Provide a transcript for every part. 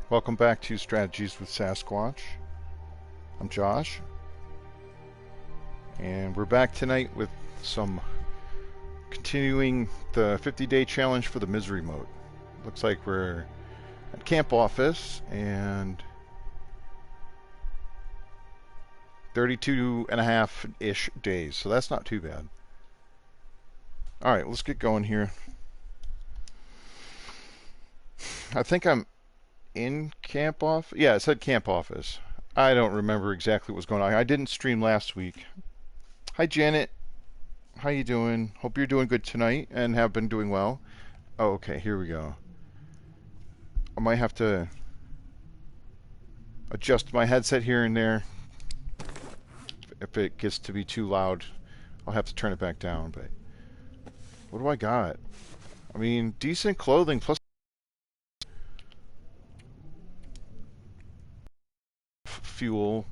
Welcome back to Strategies with Sasquatch. I'm Josh, and we're back tonight with some continuing the 50-day challenge for the misery mode. Looks like we're at camp office and 32 and a half-ish days, so that's not too bad. Alright, let's get going here. I think I'm in camp office. Yeah, it said camp office. I don't remember exactly what was going on. I didn't stream last week. Hi Janet, how you doing? Hope you're doing good tonight and have been doing well. Oh, okay, here we go. I might have to adjust my headset here and there. If it gets to be too loud, I'll have to turn it back down. But what do I got? I mean, decent clothing plus fuel,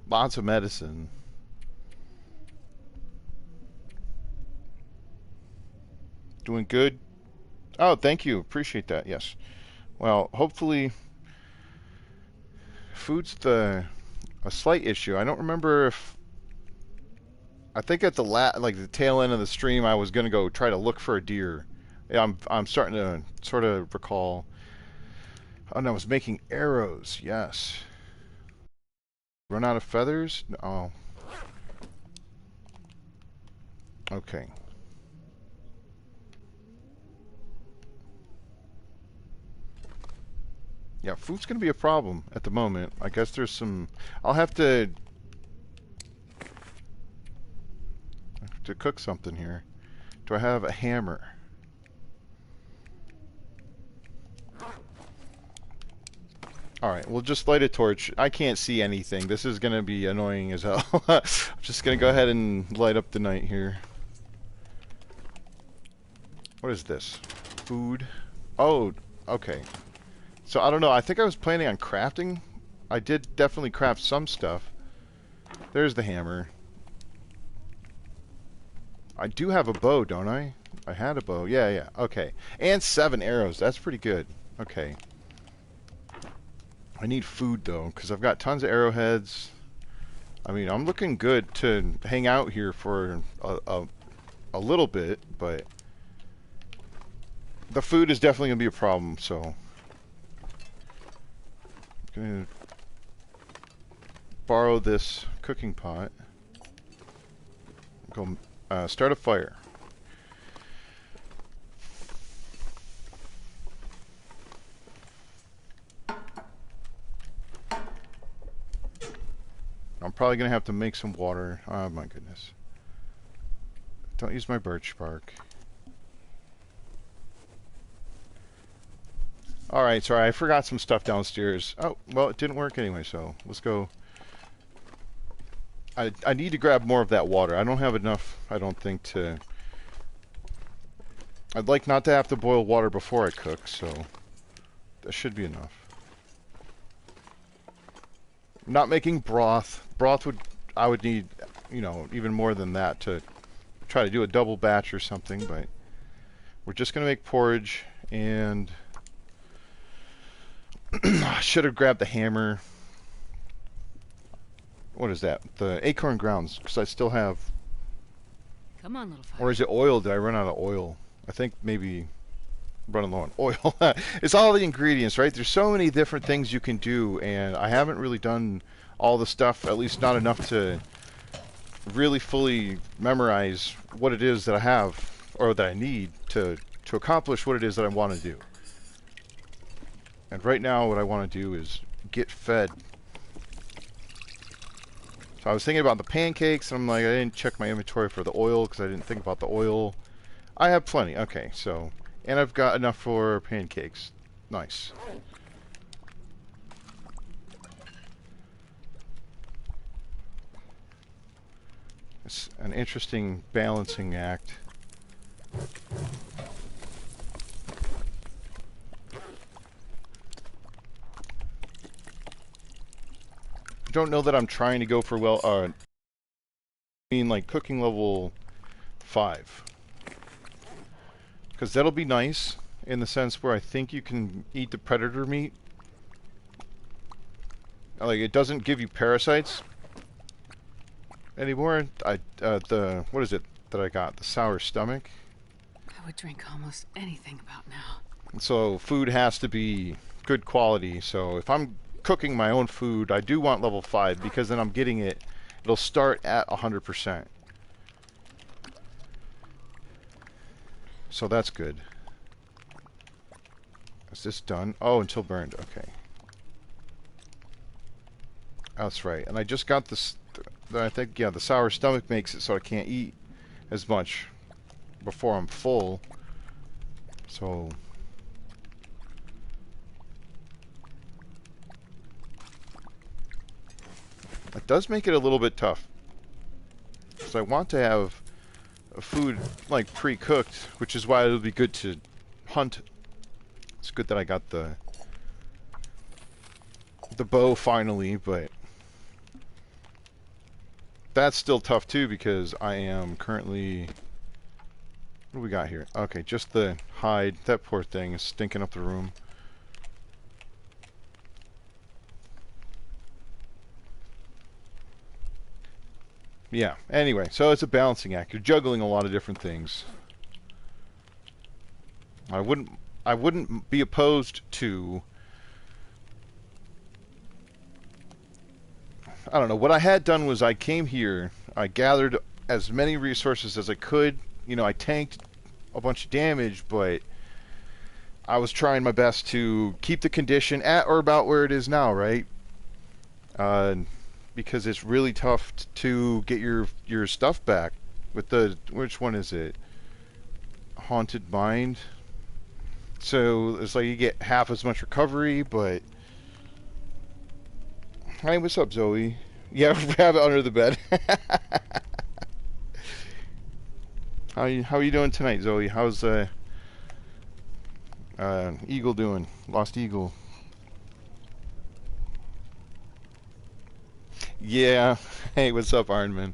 lots of medicine. Doing good. Oh, thank you. Appreciate that. Yes. Well, hopefully food's a slight issue. I don't remember if I think at the tail end of the stream I was going to go try to look for a deer. Yeah, I'm starting to sort of recall. Oh, and I was making arrows. Yes. Run out of feathers? Oh. Okay. Yeah, food's going to be a problem at the moment. I guess there's some... I'll have to cook something here. Do I have a hammer? Alright, we'll just light a torch. I can't see anything. This is going to be annoying as hell. I'm just going to go ahead and light up the night here. What is this? Food? Oh, okay. So, I don't know. I think I was planning on crafting. I did definitely craft some stuff. There's the hammer. I do have a bow, don't I? I had a bow. Yeah. Okay. And 7 arrows. That's pretty good. Okay. I need food, though, because I've got tons of arrowheads. I mean, I'm looking good to hang out here for a little bit, but the food is definitely going to be a problem, so I'm going to borrow this cooking pot. Go start a fire. I'm probably going to have to make some water. Oh my goodness. Don't use my birch bark. Alright, sorry, I forgot some stuff downstairs. Oh, well, it didn't work anyway, so let's go. I need to grab more of that water. I don't have enough, I don't think, to... I'd like not to have to boil water before I cook, so that should be enough. I'm not making broth. Broth I would need, you know, even more than that to try to do a double batch or something, but we're just going to make porridge, and I should have grabbed the hammer. What is that? The acorn grounds, because I still have... Come on, little fire. Or is it oil? Did I run out of oil? I think maybe running low on oil. It's all the ingredients, right? There's so many different things you can do, and I haven't really done all the stuff, at least not enough to really fully memorize what it is that I have, or that I need to accomplish what it is that I want to do. And right now what I want to do is get fed. So I was thinking about the pancakes, and I'm like, I didn't check my inventory for the oil because I didn't think about the oil. I have plenty. Okay, so... And I've got enough for pancakes. Nice. It's an interesting balancing act. I don't know that I'm trying to go for I mean like cooking level 5. Because that'll be nice. in the sense where I think you can eat the predator meat. Like, it doesn't give you parasites anymore. The what is it that I got? The sour stomach. I would drink almost anything about now. And so food has to be good quality. So if I'm cooking my own food, I do want level 5 because then I'm getting it. It'll start at 100%. So that's good. Is this done? Oh, until burned. Okay. That's right. And I just got this. I think, yeah, the sour stomach makes it so I can't eat as much before I'm full. So it does make it a little bit tough. So I want to have food like pre-cooked, which is why it'll be good to hunt. It's good that I got the bow finally, but that's still tough too because I am currently... What do we got here? Okay, just the hide. That poor thing is stinking up the room. Yeah, anyway, so it's a balancing act. You're juggling a lot of different things. I wouldn't be opposed to... I don't know. What I had done was I came here, I gathered as many resources as I could. You know, I tanked a bunch of damage, but I was trying my best to keep the condition at or about where it is now, right? Because it's really tough to get your stuff back with the... Which one is it? Haunted Mind. So it's like you get half as much recovery, but... Hi, what's up, Zoe? Yeah, rabbit under the bed. How are you doing tonight, Zoe? How's Eagle doing? Lost Eagle. Yeah. Hey, what's up, Ironman?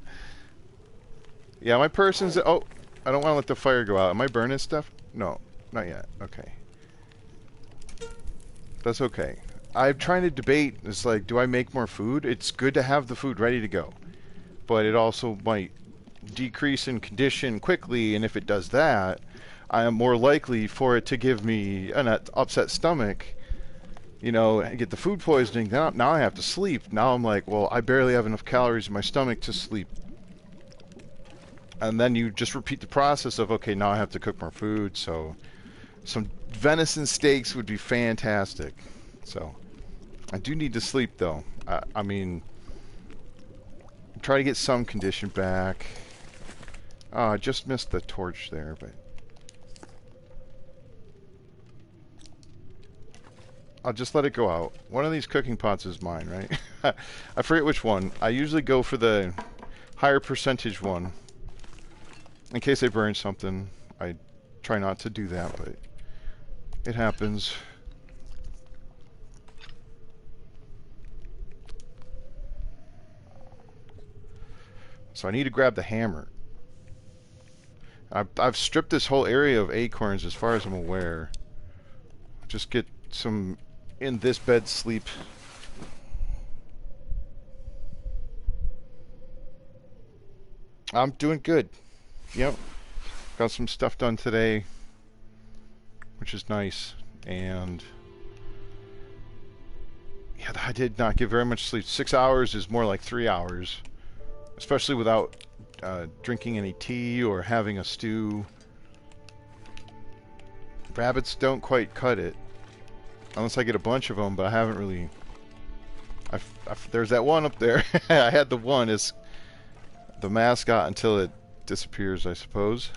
Yeah, my person's... Oh, I don't want to let the fire go out. Am I burning stuff? No, not yet. Okay. That's okay. I'm trying to debate, it's like, do I make more food? It's good to have the food ready to go. But it also might decrease in condition quickly, and if it does that, I am more likely for it to give me an upset stomach, you know, and get the food poisoning. Now I have to sleep. Now I'm like, well, I barely have enough calories in my stomach to sleep. And then you just repeat the process of, okay, now I have to cook more food, so some venison steaks would be fantastic. So, I do need to sleep, though. I mean, try to get some condition back. Oh, I just missed the torch there, but... I'll just let it go out. One of these cooking pots is mine, right? I forget which one. I usually go for the higher percentage one. In case I burn something, I try not to do that, but it happens. So I need to grab the hammer. I've stripped this whole area of acorns as far as I'm aware. Just get some in this bed sleep. I'm doing good. Yep. Got some stuff done today, which is nice. And yeah, I did not get very much sleep. 6 hours is more like 3 hours. Especially without drinking any tea or having a stew. Rabbits don't quite cut it. Unless I get a bunch of them, but I haven't really... there's that one up there. I had the one as the mascot until it disappears, I suppose.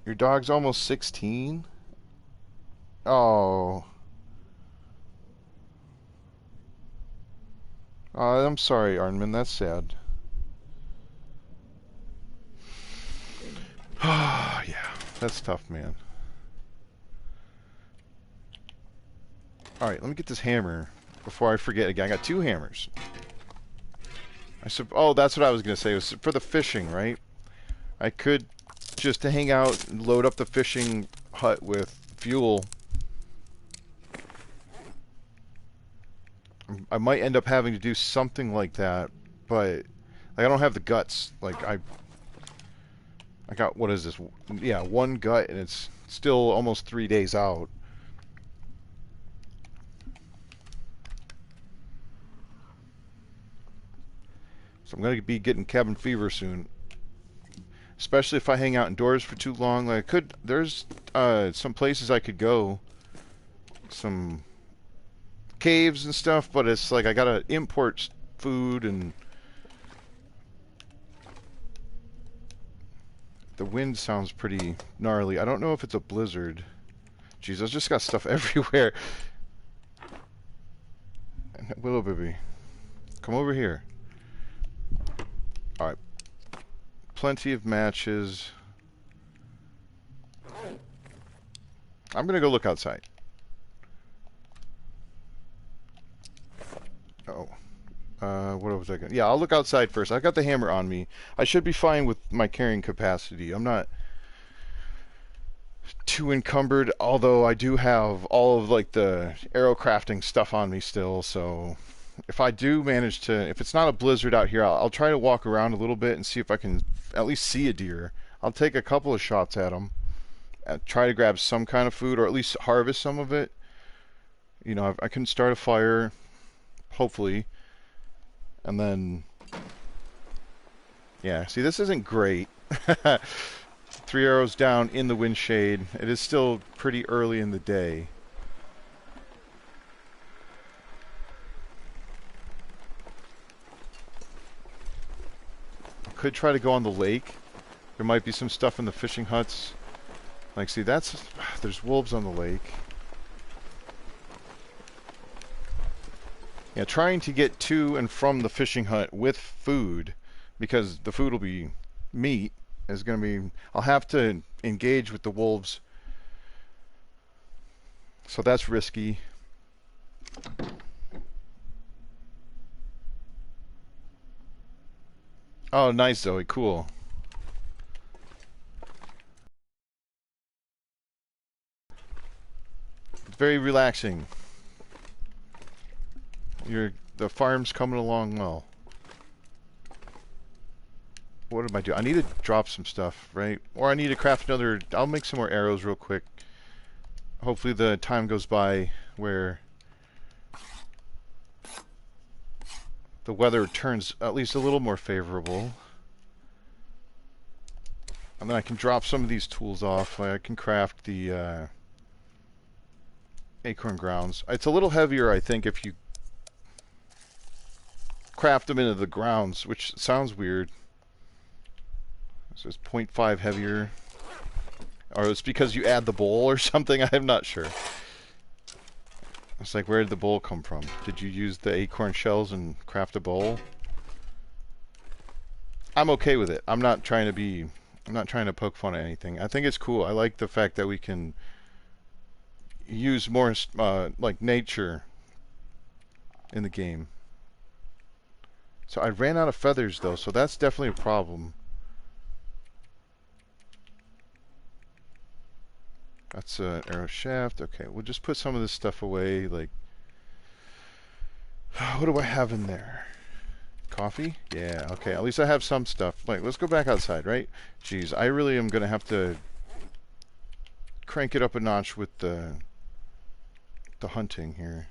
Your dog's almost 16? Oh... I'm sorry, Arnman, that's sad. Yeah, that's tough, man. Alright, let me get this hammer before I forget again. I got 2 hammers. Oh, that's what I was going to say. It was for the fishing, right? I could just to hang out and load up the fishing hut with fuel. I might end up having to do something like that, but like, I don't have the guts. Like, I got, what is this? Yeah, one gut, and it's still almost 3 days out. So I'm going to be getting cabin fever soon. Especially if I hang out indoors for too long. Like, there's some places I could go. Some caves and stuff, but it's like I gotta import food, and the wind sounds pretty gnarly. I don't know if it's a blizzard. Jeez, I just got stuff everywhere. Willow baby, come over here. Alright. Plenty of matches. I'm gonna go look outside. Oh. What was I gonna... Yeah, I'll look outside first. I got the hammer on me. I should be fine with my carrying capacity. I'm not too encumbered, although I do have all of, like, the arrow crafting stuff on me still, so if I do manage to... If it's not a blizzard out here, I'll try to walk around a little bit and see if I can at least see a deer. I'll take a couple of shots at them. Try to grab some kind of food, or at least harvest some of it. You know, I can start a fire, hopefully. And then, yeah, see, this isn't great. 3 arrows down in the wind shade. It is still pretty early in the day. Could try to go on the lake. There might be some stuff in the fishing huts. Like, see, there's wolves on the lake. Yeah, trying to get to and from the fishing hut with food, because the food will be meat, is going to be... I'll have to engage with the wolves. So that's risky. Oh, nice, Zoe. Cool. It's very relaxing. The farm's coming along well. What am I doing? I need to drop some stuff, right? Or I need to craft another... I'll make some more arrows real quick. Hopefully the time goes by where the weather turns at least a little more favorable. And then I can drop some of these tools off. I can craft the acorn grounds. It's a little heavier, I think, if you craft them into the grounds, which sounds weird. So it's 0.5 heavier. Or it's because you add the bowl or something. I'm not sure. It's like, where did the bowl come from? Did you use the acorn shells and craft a bowl? I'm okay with it. I'm not trying to poke fun at anything. I think it's cool. I like the fact that we can use more like nature in the game. So I ran out of feathers though, so that's definitely a problem. That's an arrow shaft. Okay, we'll just put some of this stuff away. Like, what do I have in there? Coffee? Yeah, okay. At least I have some stuff. Like, let's go back outside, right? Jeez, I really am going to have to crank it up a notch with the hunting here.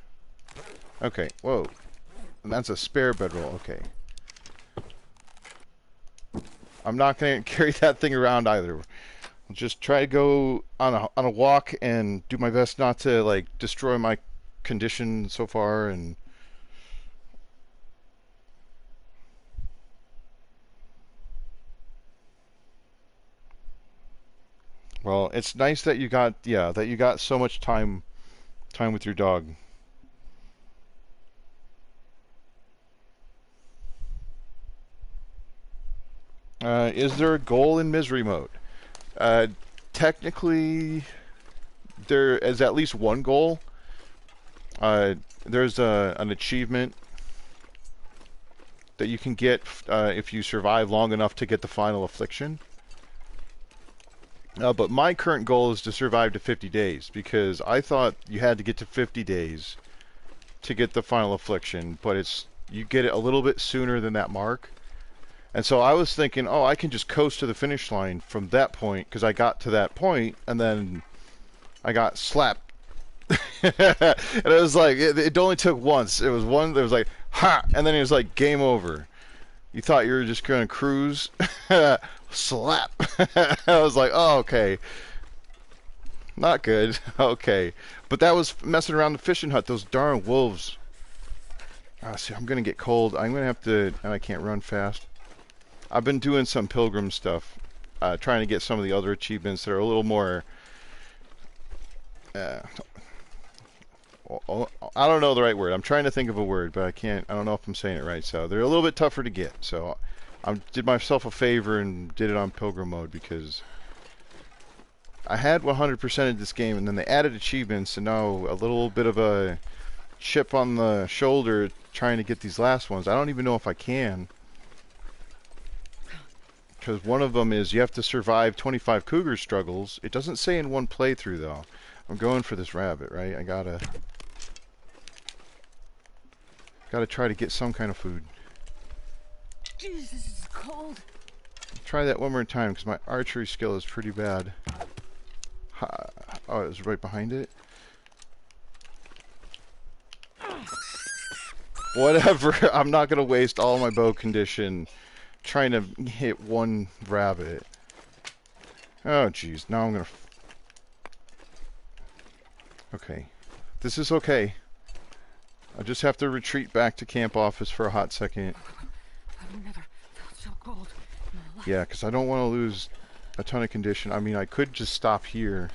Okay, whoa. And that's a spare bedroll. Okay. I'm not going to carry that thing around either. I'll just try to go on a walk and do my best not to, like, destroy my condition so far. And well, it's nice that you got so much time with your dog. Is there a goal in misery mode? Technically, there is at least one goal. There's an achievement that you can get if you survive long enough to get the final affliction. But my current goal is to survive to 50 days because I thought you had to get to 50 days to get the final affliction, but you get it a little bit sooner than that mark. And so I was thinking, oh, I can just coast to the finish line from that point because I got to that point and then I got slapped. And it was like, it only took once. It was one, it was like, ha! And then it was like, game over. You thought you were just going to cruise? Slap! I was like, oh, okay. Not good. Okay. But that was messing around the fishing hut. Those darn wolves. Ah, see, I'm going to get cold. I'm going to have to... And I can't run fast. I've been doing some pilgrim stuff. Trying to get some of the other achievements that are a little more... I don't know the right word. I'm trying to think of a word, but I can't. I don't know if I'm saying it right. So they're a little bit tougher to get. So I did myself a favor and did it on pilgrim mode because I had 100% of this game, and then they added achievements, and now a little bit of a chip on the shoulder trying to get these last ones. I don't even know if I can, because one of them is you have to survive 25 cougar struggles. It doesn't say in one playthrough though. I'm going for this rabbit, right? I gotta try to get some kind of food. Jesus, this is cold. Try that one more time because my archery skill is pretty bad. Oh, it was right behind it. Whatever. I'm not gonna waste all my bow condition trying to hit one rabbit. Oh, jeez. Now I'm gonna. Okay. This is okay. I just have to retreat back to camp office for a hot second. I've never felt so cold in my life. Yeah, because I don't want to lose a ton of condition. I mean, I could just stop here.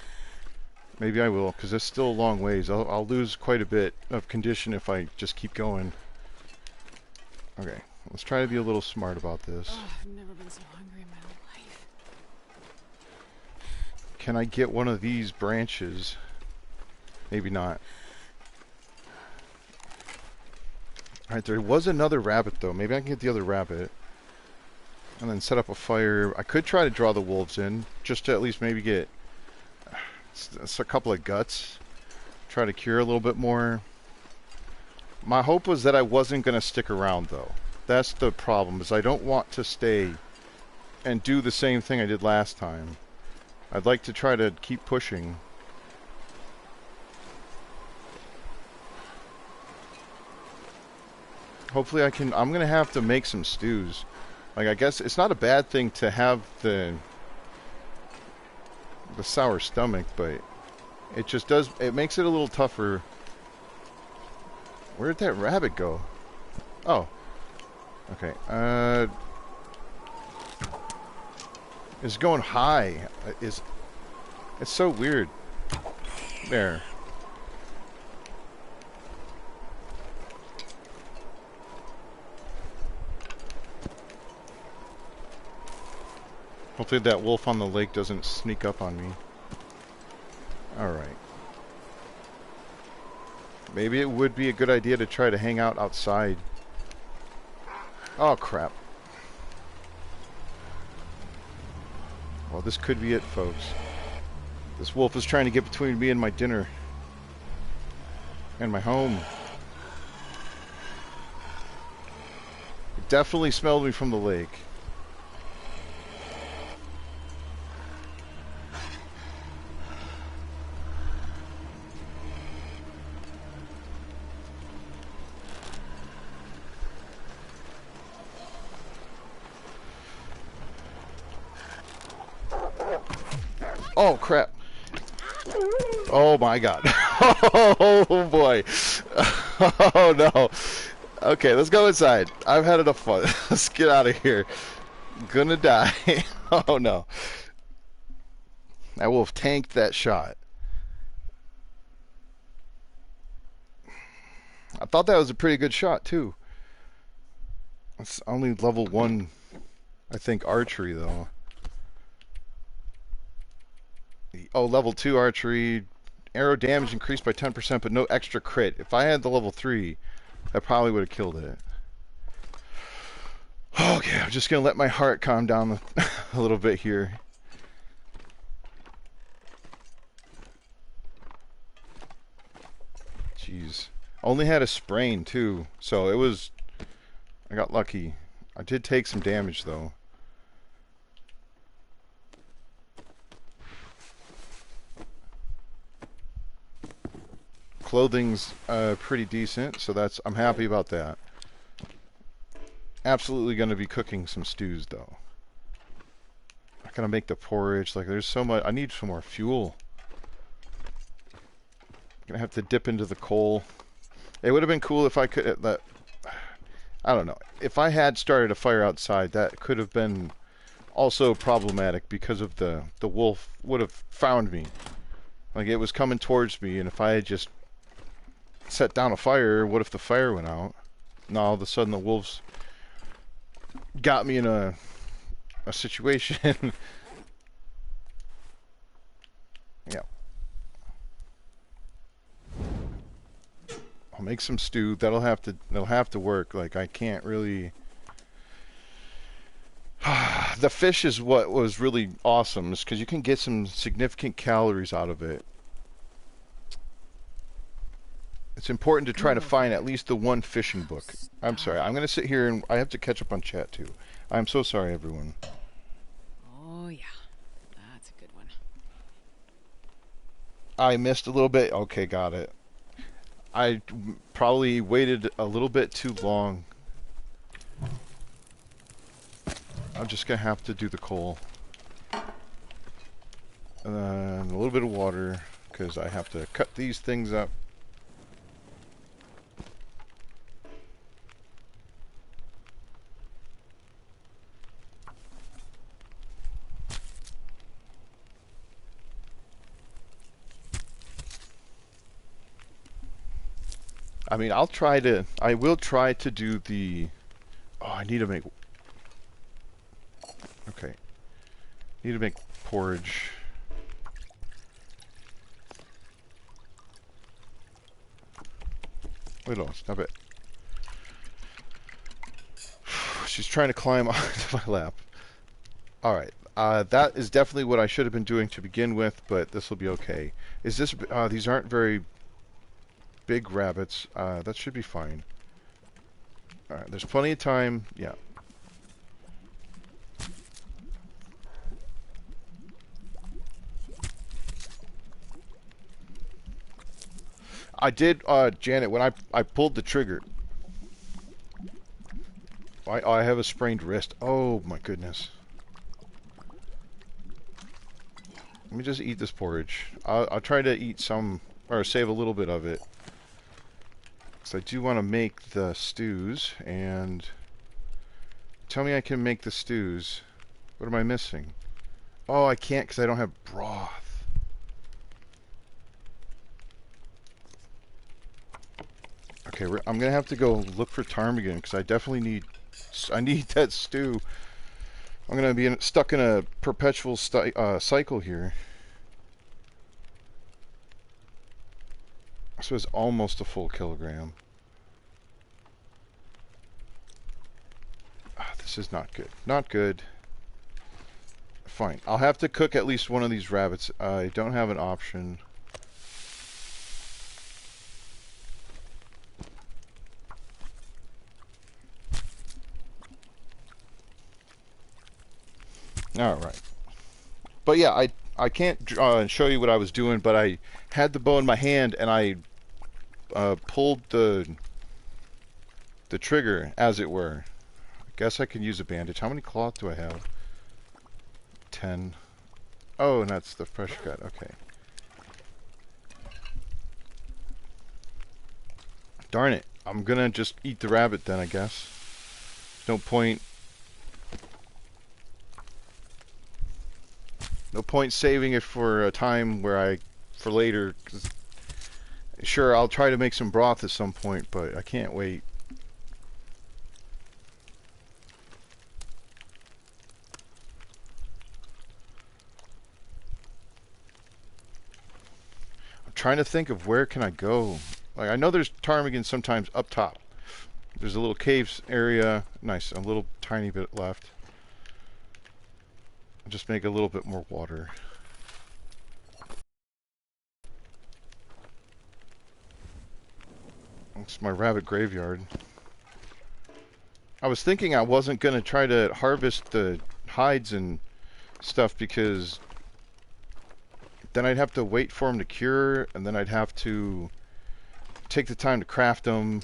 Maybe I will, because it's still a long ways. I'll lose quite a bit of condition if I just keep going. Okay, let's try to be a little smart about this. Oh, I've never been so hungry in my life. Can I get one of these branches? Maybe not. Alright, there was another rabbit though. Maybe I can get the other rabbit. And then set up a fire. I could try to draw the wolves in, just to at least maybe get a couple of guts. Try to cure a little bit more. My hope was that I wasn't going to stick around though. That's the problem, is I don't want to stay and do the same thing I did last time. I'd like to try to keep pushing. Hopefully I can. I'm gonna have to make some stews. Like, I guess it's not a bad thing to have the sour stomach, but it just does. It makes it a little tougher. Where did that rabbit go? Oh, okay. It's going high. It's so weird. There. Hopefully that wolf on the lake doesn't sneak up on me. Alright. Maybe it would be a good idea to try to hang out outside. Oh, crap. Well, this could be it, folks. This wolf is trying to get between me and my dinner. And my home. It definitely smelled me from the lake. Oh, crap. Oh, my God. Oh, boy. Oh, no. Okay, let's go inside. I've had enough fun. Let's get out of here. Gonna die. Oh, no. That wolf tanked that shot. I thought that was a pretty good shot, too. It's only level 1, I think, archery, though. Oh, level 2 archery, arrow damage increased by 10%, but no extra crit. If I had the level 3, I probably would have killed it. Okay, I'm just going to let my heart calm down a little bit here. Jeez. Only had a sprain too, so it was. I got lucky. I did take some damage though. Clothing's pretty decent, so I'm happy about that. Absolutely going to be cooking some stews though. I'm gonna make the porridge. Like, there's so much. I need some more fuel. I'm gonna have to dip into the coal. It would have been cool if I could. I don't know. If I had started a fire outside, that could have been also problematic because of the wolf would have found me. Like, it was coming towards me, and if I had just set down a fire, what if the fire went out? Now all of a sudden the wolves got me in a situation. Yeah. I'll make some stew. That'll have to work. Like, I can't really. The fish is what was really awesome, is because you can get some significant calories out of it. It's important to try to find at least the one fishing book. I'm sorry. I'm going to sit here and I have to catch up on chat too. I'm so sorry, everyone. Oh, yeah. That's a good one. I missed a little bit. Okay, got it. I probably waited a little bit too long. I'm just going to have to do the coal. And then a little bit of water, because I have to cut these things up. I mean, I will try to do the, oh, I need to make, okay. Need to make porridge. Wait, on, stop it. She's trying to climb onto my lap. Alright, that is definitely what I should have been doing to begin with, but this will be okay. Is this, these aren't very big rabbits. That should be fine. Alright, there's plenty of time. Yeah. I did, Janet, when I pulled the trigger. I have a sprained wrist. Oh my goodness. Let me just eat this porridge. I'll try to eat some, or save a little bit of it. Because I do want to make the stews, and tell me I can make the stews. What am I missing? Oh, I can't because I don't have broth. Okay, I'm going to have to go look for ptarmigan because I definitely need that stew. I'm going to be stuck in a perpetual cycle here. This was almost a full kilogram. This is not good. Not good. Fine. I'll have to cook at least one of these rabbits. I don't have an option. Alright. But yeah, I can't show you what I was doing, but I had the bow in my hand and I pulled the trigger, as it were. I guess I can use a bandage. How many cloth do I have? 10. Oh, and that's the fresh cut. Okay. Darn it. I'm gonna just eat the rabbit then, I guess. No point. No point saving it for a time where for later. 'Cause sure, I'll try to make some broth at some point, but I can't wait. I'm trying to think of where can I go. Like, I know there's ptarmigan sometimes up top. There's a little caves area. Nice, a little tiny bit left. I'll just make a little bit more water. It's my rabbit graveyard. I was thinking I wasn't going to try to harvest the hides and stuff because then I'd have to wait for them to cure, and then I'd have to take the time to craft them.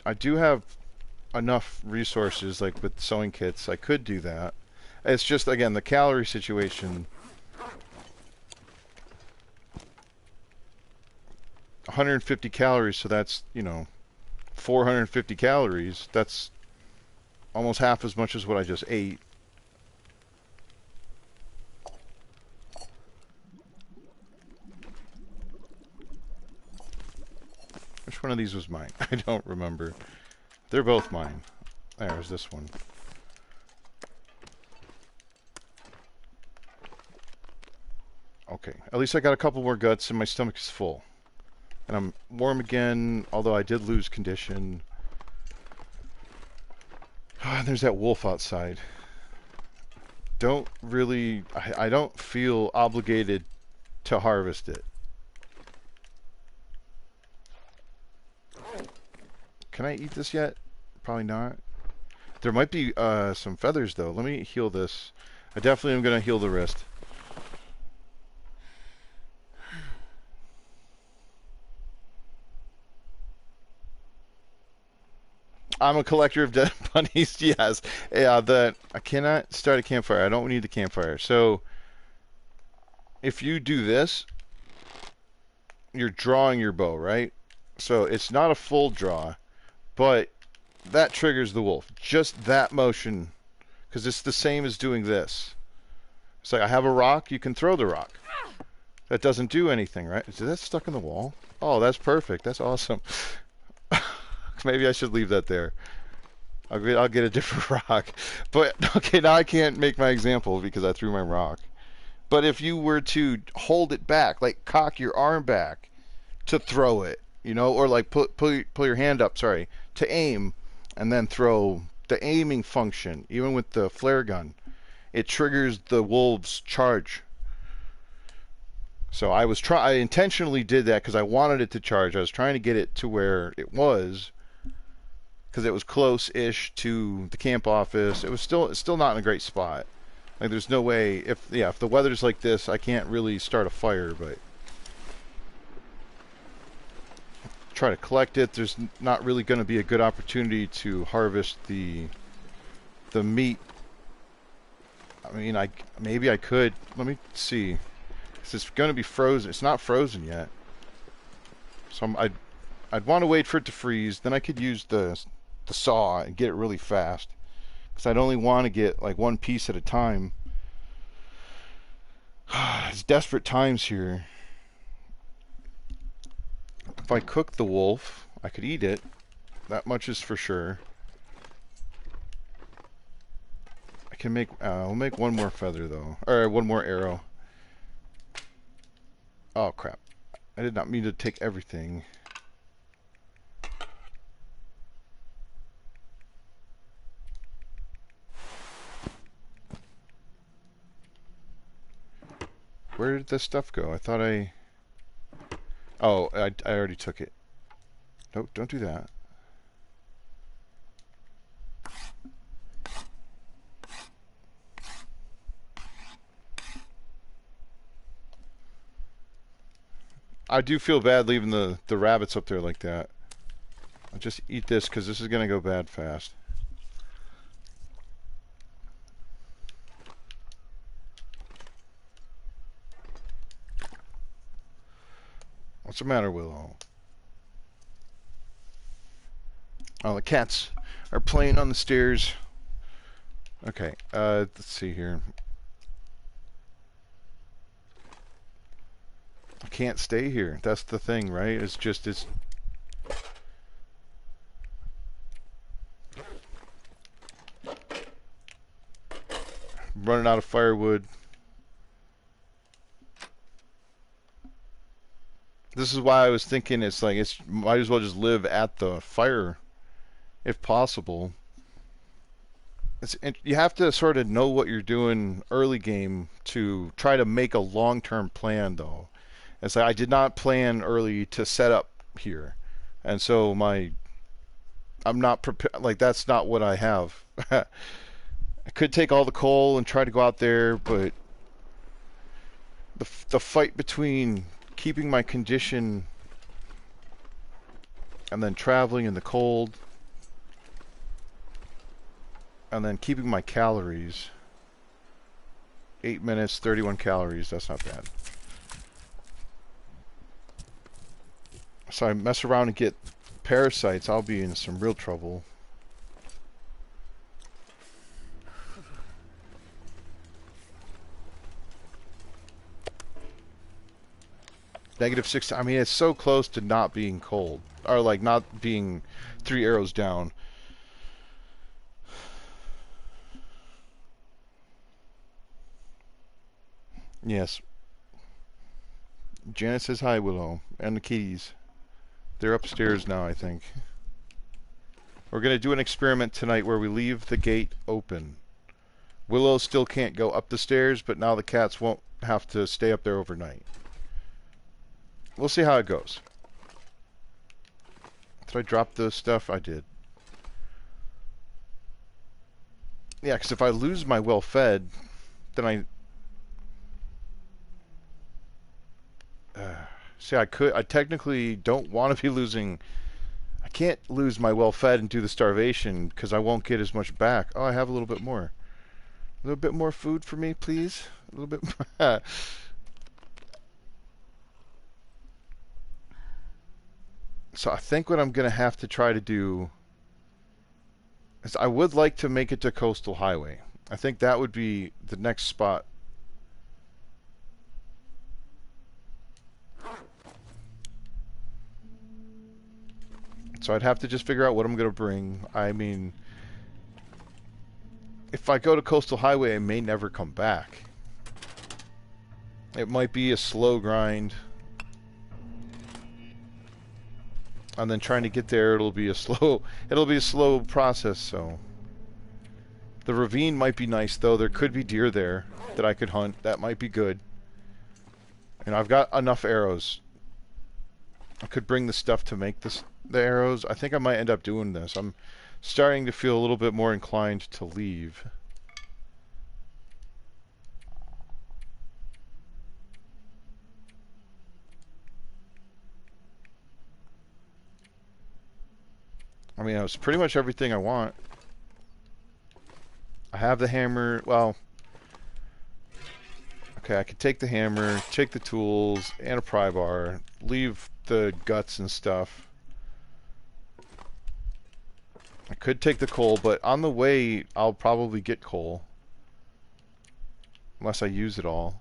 I do have enough resources, like with sewing kits. I could do that. It's just, again, the calorie situation. 150 calories, so that's, 450 calories. That's almost half as much as what I just ate. Which one of these was mine? I don't remember. They're both mine. There's this one. Okay, at least I got a couple more guts and my stomach is full. And I'm warm again, although I did lose condition. There's that wolf outside. Don't really... I don't feel obligated to harvest it. Can I eat this yet? Probably not. There might be some feathers, though. Let me heal this. I definitely am going to heal the wrist. I'm a collector of dead bunnies. Yes. Yeah, I cannot start a campfire. I don't need the campfire. So if you do this, you're drawing your bow, right? So it's not a full draw, but that triggers the wolf. Just that motion, because it's the same as doing this. It's like I have a rock, you can throw the rock. That doesn't do anything, right? Is that stuck in the wall? Oh, that's perfect. That's awesome. Maybe I should leave that there. I'll get a different rock. But, okay, now I can't make my example because I threw my rock. But if you were to hold it back, like cock your arm back to throw it, or like pull your hand up, sorry, to aim, and then throw the aiming function, even with the flare gun, it triggers the wolves' charge. So I intentionally did that because I wanted it to charge. I was trying to get it to where it was, because it was close-ish to the camp office. It's still not in a great spot. Like, there's no way, if the weather's like this, I can't really start a fire, but try to collect it. There's not really going to be a good opportunity to harvest the meat. I mean, maybe I could. Let me see. It's going to be frozen. It's not frozen yet. So I'd want to wait for it to freeze. Then I could use the saw and get it really fast. Because I'd only want to get like one piece at a time. It's desperate times here. If I cook the wolf, I could eat it. That much is for sure. I can make... we'll make one more feather though. Or one more arrow. Oh crap. I did not mean to take everything. Where did this stuff go? I thought I... Oh, I already took it. Nope, don't do that. I do feel bad leaving the rabbits up there like that. I'll just eat this because this is going to go bad fast. What's the matter, Willow? Oh, the cats are playing on the stairs. Okay, let's see here. I can't stay here. That's the thing, right? It's running out of firewood. This is why I was thinking it's might as well just live at the fire if possible. You have to sort of know what you're doing early game to try to make a long-term plan though. It's like I did not plan early to set up here, and so I'm not prepared. Like that's not what I have. I could take all the coal and try to go out there, but the fight between keeping my condition and then traveling in the cold and then keeping my calories. 8 minutes, 31 calories. That's not bad. So I mess around and get parasites, I'll be in some real trouble. -6. I mean, it's so close to not being cold. Or, like, not being 3 arrows down. Yes. Janet says hi, Willow. And the kitties. They're upstairs now, I think. We're going to do an experiment tonight where we leave the gate open. Willow still can't go up the stairs, but now the cats won't have to stay up there overnight. We'll see how it goes. Did I drop the stuff? I did. Yeah, because if I lose my well-fed, then see, I technically don't want to be losing... I can't lose my well-fed and do the starvation, because I won't get as much back. Oh, I have a little bit more. A little bit more food for me, please? A little bit more. So I think what I'm going to have to try to do is I would like to make it to Coastal Highway. I think that would be the next spot. So I'd have to just figure out what I'm going to bring. I mean, if I go to Coastal Highway, I may never come back. It might be a slow grind. And then trying to get there, it'll be a slow process, so. The ravine might be nice, though. There could be deer there that I could hunt. That might be good. And I've got enough arrows. I could bring the stuff to make the arrows. I think I might end up doing this. I'm starting to feel a little bit more inclined to leave. I mean, it's pretty much everything I want. I have the hammer. Well, okay, I could take the hammer, take the tools, and a pry bar, leave the guts and stuff. I could take the coal, but on the way, I'll probably get coal. Unless I use it all.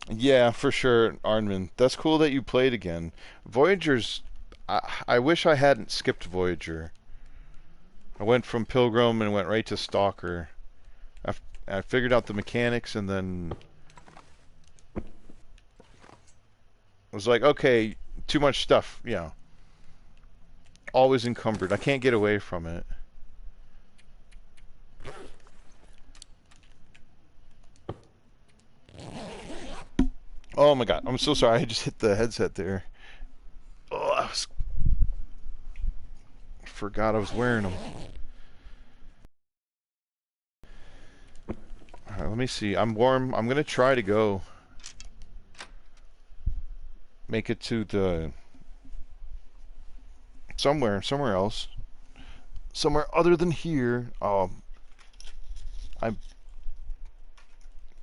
Yeah, for sure, Arnman. That's cool that you played again. Voyager's... I wish I hadn't skipped Voyager. I went from Pilgrim and went right to Stalker. I figured out the mechanics and then... was like, okay, too much stuff, yeah. Always encumbered. I can't get away from it. Oh my god, I'm so sorry. I just hit the headset there. Oh, I forgot I was wearing them. Alright, let me see. I'm warm. I'm gonna try to go make it to the somewhere else. Somewhere other than here. I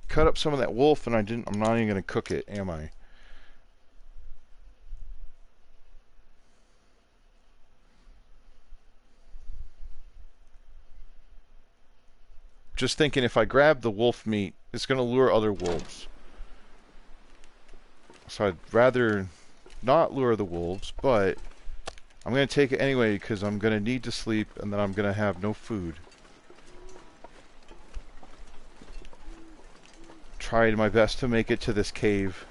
cut up some of that wolf and I'm not even gonna cook it, am I? Just thinking if I grab the wolf meat, it's gonna lure other wolves. So I'd rather not lure the wolves, but I'm gonna take it anyway because I'm gonna need to sleep and then I'm gonna have no food. Tried my best to make it to this cave.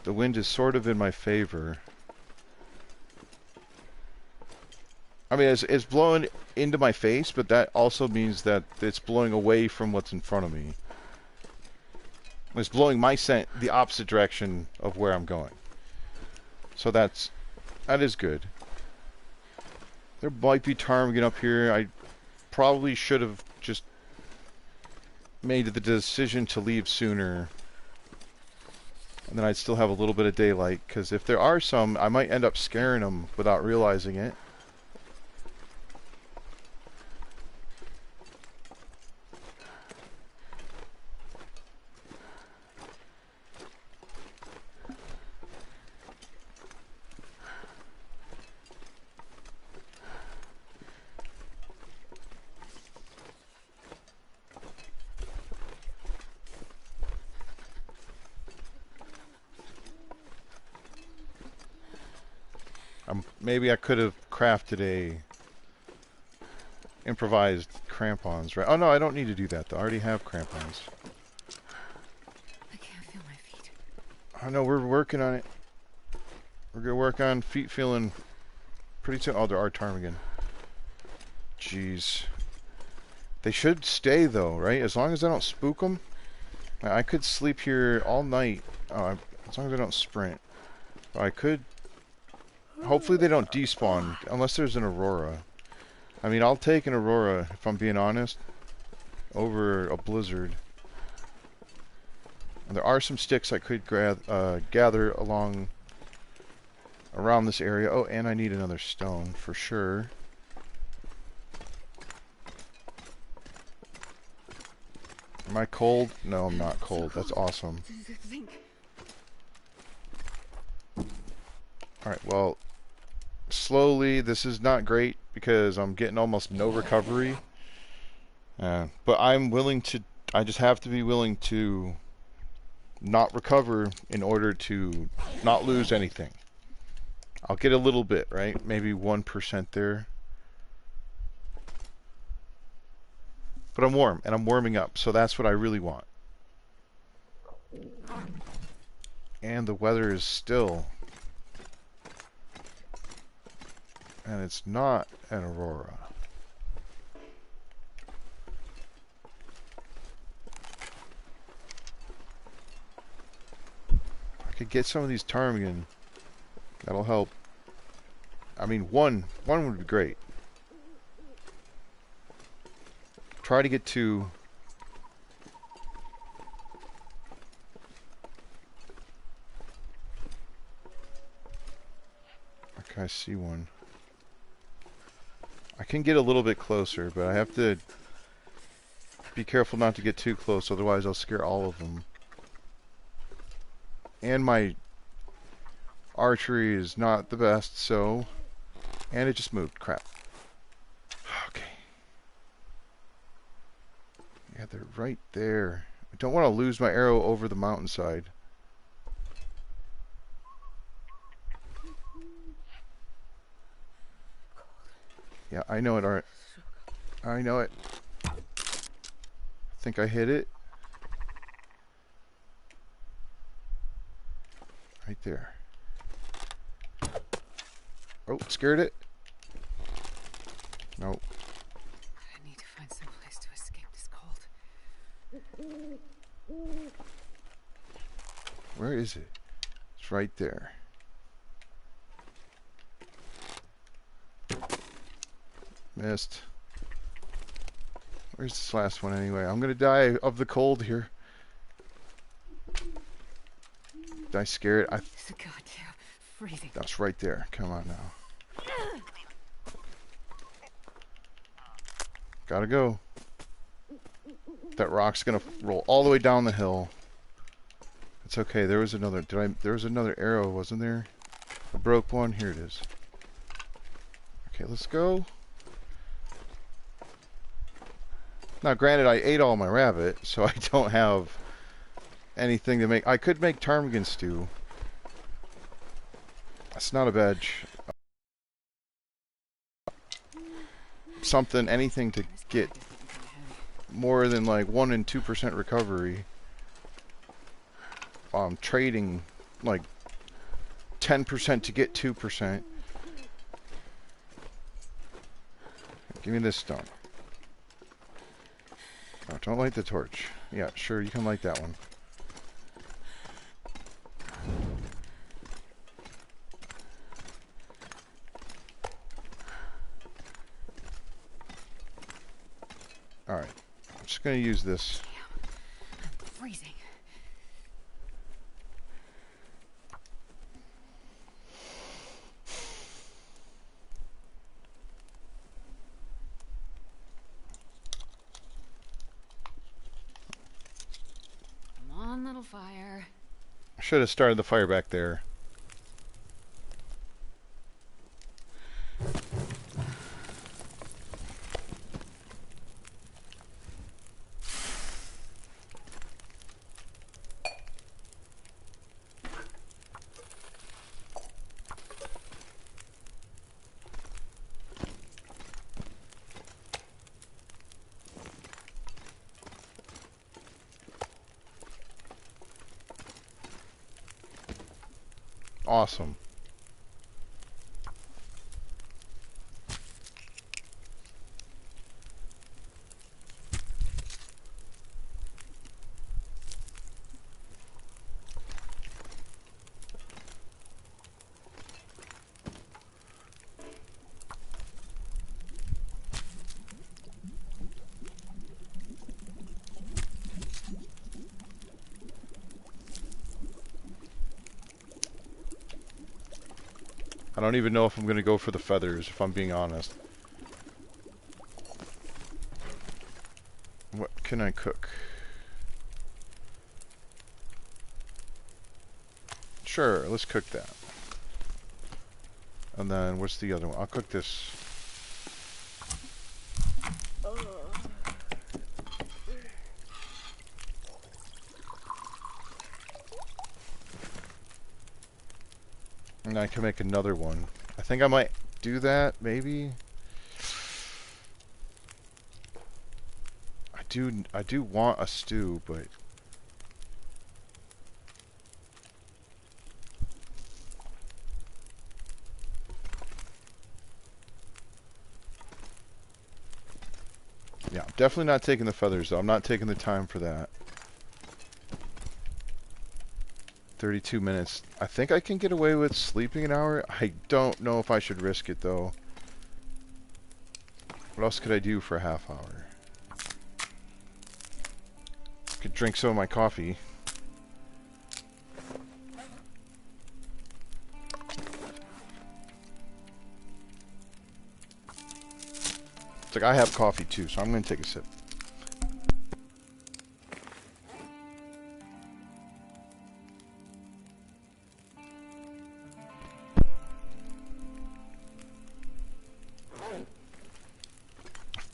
The wind is sort of in my favor. I mean, it's blowing into my face, but that also means that it's blowing away from what's in front of me. It's blowing my scent the opposite direction of where I'm going. So that is good. There might be ptarmigan up here. I probably should have just made the decision to leave sooner. And then I'd still have a little bit of daylight, because if there are some, I might end up scaring them without realizing it. Maybe I could have crafted a improvised crampons, right? Oh no, I don't need to do that though. I already have crampons. I can't feel my feet. Oh no, we're working on it. We're gonna work on feet feeling pretty soon. Oh, there are ptarmigan. Jeez. They should stay though, right? As long as I don't spook them. I could sleep here all night. Oh, as long as I don't sprint. I could. Hopefully they don't despawn, unless there's an aurora. I mean, I'll take an aurora, if I'm being honest, over a blizzard. And there are some sticks I could gather around this area. Oh, and I need another stone, for sure. Am I cold? No, I'm not cold. That's awesome. Alright, well, slowly, this is not great because I'm getting almost no recovery. But I'm willing to, I just have to be willing to not recover in order to not lose anything. I'll get a little bit, right? Maybe 1% there. But I'm warm, and I'm warming up, so that's what I really want. And the weather is still... And it's not an aurora. I could get some of these ptarmigan. That'll help. I mean, one would be great. Try to get two. Okay, I see one. I can get a little bit closer, but I have to be careful not to get too close, otherwise I'll scare all of them. And my archery is not the best, so... And it just moved. Crap. Okay. Yeah, they're right there. I don't want to lose my arrow over the mountainside. Yeah, I know it, Art. I know it. I think I hit it. Right there. Oh, scared it? Nope. I need to find some place to escape this cold. Where is it? It's right there. Missed. Where's this last one anyway? I'm gonna die of the cold here. Did I scare it? It's a goddamn freezing. That's right there. Come on now. Gotta go. That rock's gonna roll all the way down the hill. It's okay. There was another. There was another arrow, wasn't there? I broke one. Here it is. Okay, let's go. Now, granted, I ate all my rabbit, so I don't have anything to make. I could make ptarmigan stew. That's not a bad... something, anything to get more than like 1 and 2% recovery. Trading like 10% to get 2%. Give me this stone. Oh, don't light the torch. Yeah, sure, you can light that one. Alright, I'm just going to use this. Damn, I'm freezing. Come on, little fire. I should have started the fire back there. Awesome. I don't even know if I'm going to go for the feathers, if I'm being honest. What can I cook? Sure, let's cook that. And then, what's the other one? I'll cook this. And I can make another one. I think I might do that, maybe. I do want a stew, but yeah, I'm definitely not taking the feathers though. I'm not taking the time for that. 32 minutes. I think I can get away with sleeping an hour. I don't know if I should risk it though. What else could I do for a half hour? Could drink some of my coffee. It's like I have coffee too, so I'm going to take a sip.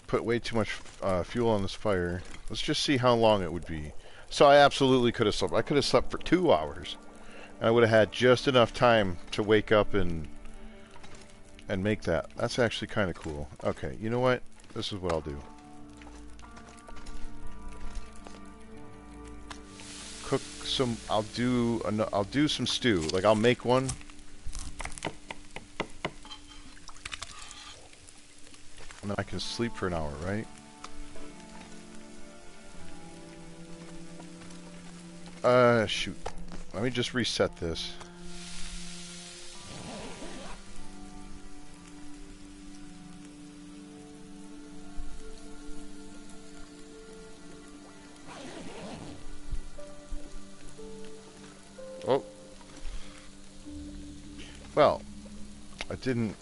Put way too much fuel on this fire. Let's just see how long it would be. So I absolutely could have slept. I could have slept for 2 hours. And I would have had just enough time to wake up and make that. That's actually kind of cool. Okay, you know what? This is what I'll do. Cook some. I'll do some stew. Like I'll make one. And then I can sleep for an hour, right? Shoot. Let me just reset this. Oh. Well, I didn't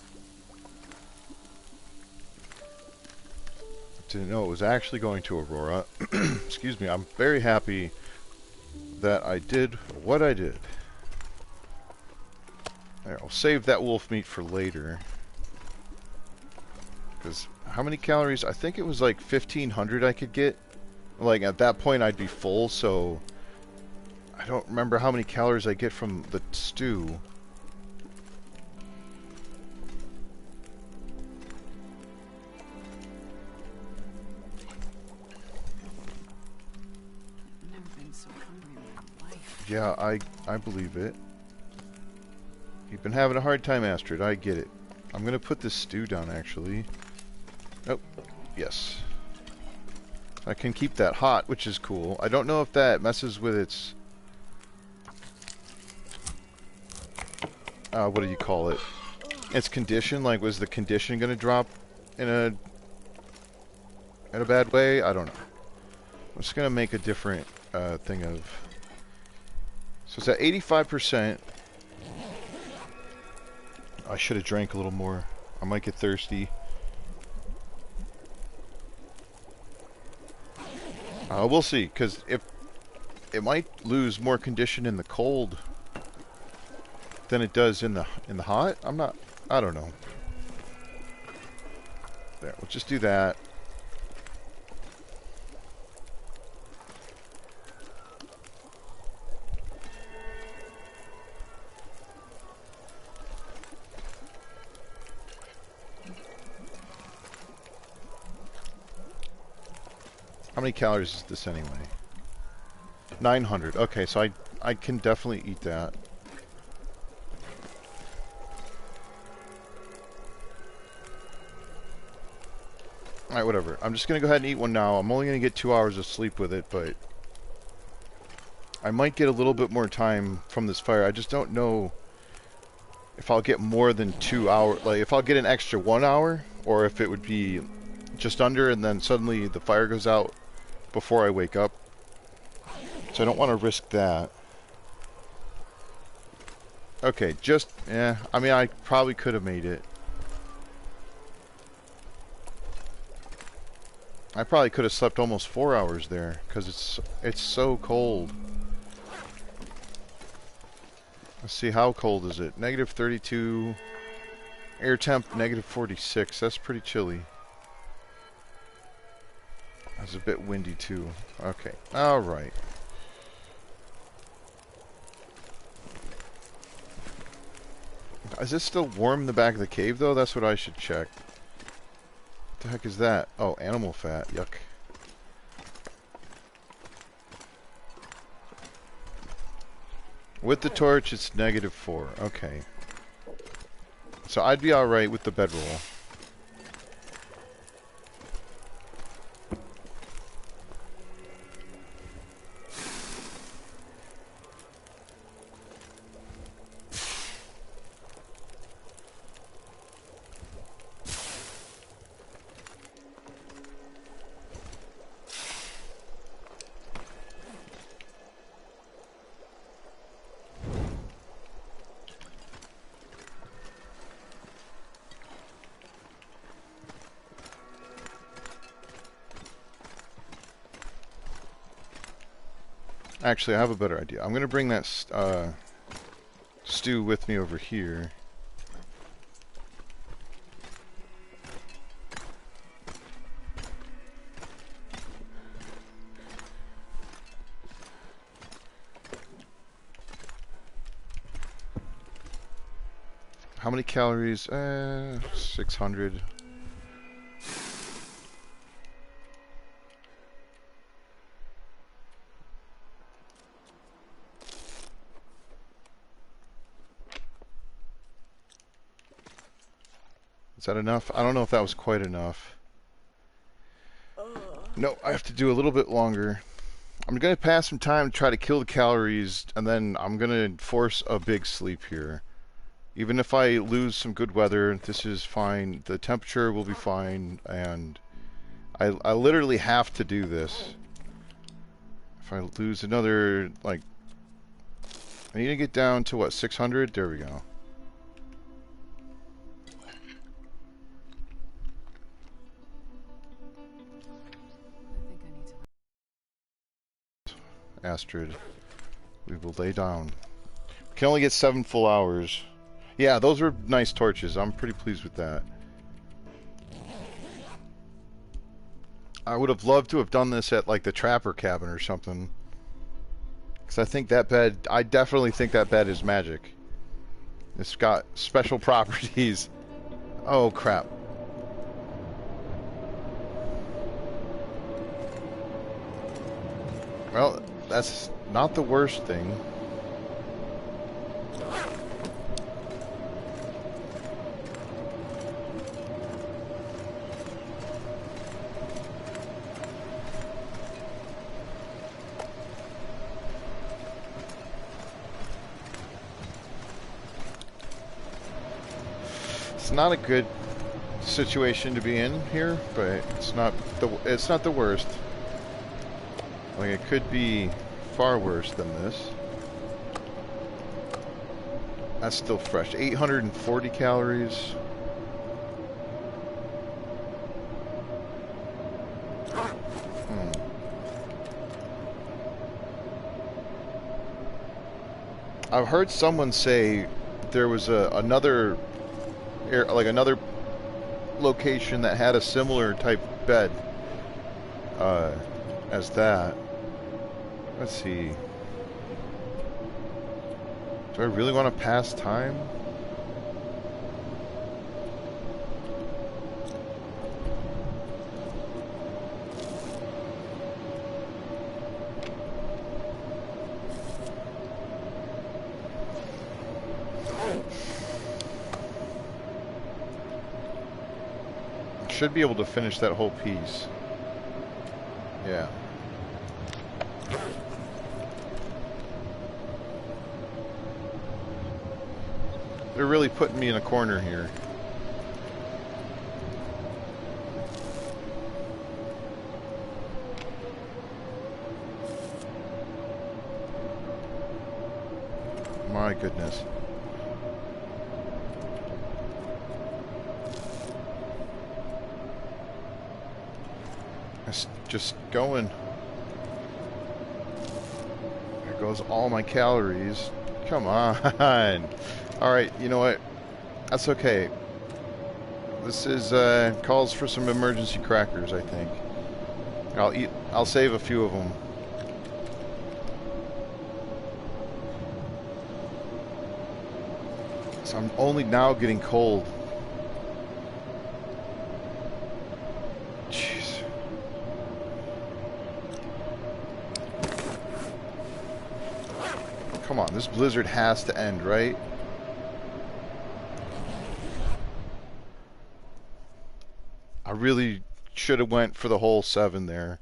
know it was actually going to Aurora. Excuse me. I'm very happy that I did what I did. There, I'll save that wolf meat for later. Because how many calories? I think it was like 1,500 I could get. Like at that point I'd be full, so I don't remember how many calories I get from the stew. I've never been so hungry in my life. Yeah, I believe it. You've been having a hard time, Astrid. I get it. I'm gonna put this stew down, actually. Oh, yes. I can keep that hot, which is cool. I don't know if that messes with its... what do you call it? Its condition. Like, was the condition gonna drop in a bad way? I don't know. I'm just gonna make a different thing of... So it's at 85%. I should have drank a little more. I might get thirsty. We'll see, because if it might lose more condition in the cold than it does in the hot. I don't know. There, we'll just do that. How many calories is this anyway? 900. Okay, so I can definitely eat that. Alright, whatever. I'm just going to go ahead and eat one now. I'm only going to get 2 hours of sleep with it, but I might get a little bit more time from this fire. I just don't know if I'll get more than 2 hours. Like, if I'll get an extra 1 hour, or if it would be just under, and then suddenly the fire goes out before I wake up. So I don't want to risk that. Okay, just, I mean, I probably could have made it. I probably could have slept almost 4 hours there, because it's so cold. Let's see, how cold is it? Negative 32. Air temp, negative 46. That's pretty chilly. It's a bit windy too. Okay, alright. Is it still warm in the back of the cave though? That's what I should check. What the heck is that? Oh, animal fat. Yuck. With the torch, it's negative 4. Okay. So I'd be alright with the bedroll. Actually, I have a better idea. I'm going to bring that stew with me over here. How many calories? 600. Is that enough? I don't know if that was quite enough. No, I have to do a little bit longer. I'm going to pass some time to try to kill the calories, and then I'm going to force a big sleep here. Even if I lose some good weather, this is fine. The temperature will be fine, and I literally have to do this. If I lose another, like... I need to get down to, what, 600? There we go. Astrid, we will lay down. We can only get 7 full hours. Yeah, those are nice torches. I'm pretty pleased with that. I would have loved to have done this at like the trapper cabin or something. Because I think that bed, I definitely think that bed is magic. It's got special properties. Oh crap. Well, that's not the worst thing. It's not a good situation to be in here, but it's not the worst. Like, it could be far worse than this. That's still fresh. 840 calories. I've heard someone say there was another location that had a similar type bed as that. Let's see. Do I really want to pass time? Should be able to finish that whole piece. Yeah. They're really putting me in a corner here. My goodness. It's just going. There goes all my calories. Come on. Alright, you know what? That's okay. This is calls for some emergency crackers, I think. I'll save a few of them. So I'm only now getting cold. Jeez. Come on, this blizzard has to end, right? I really should have went for the whole 7 there.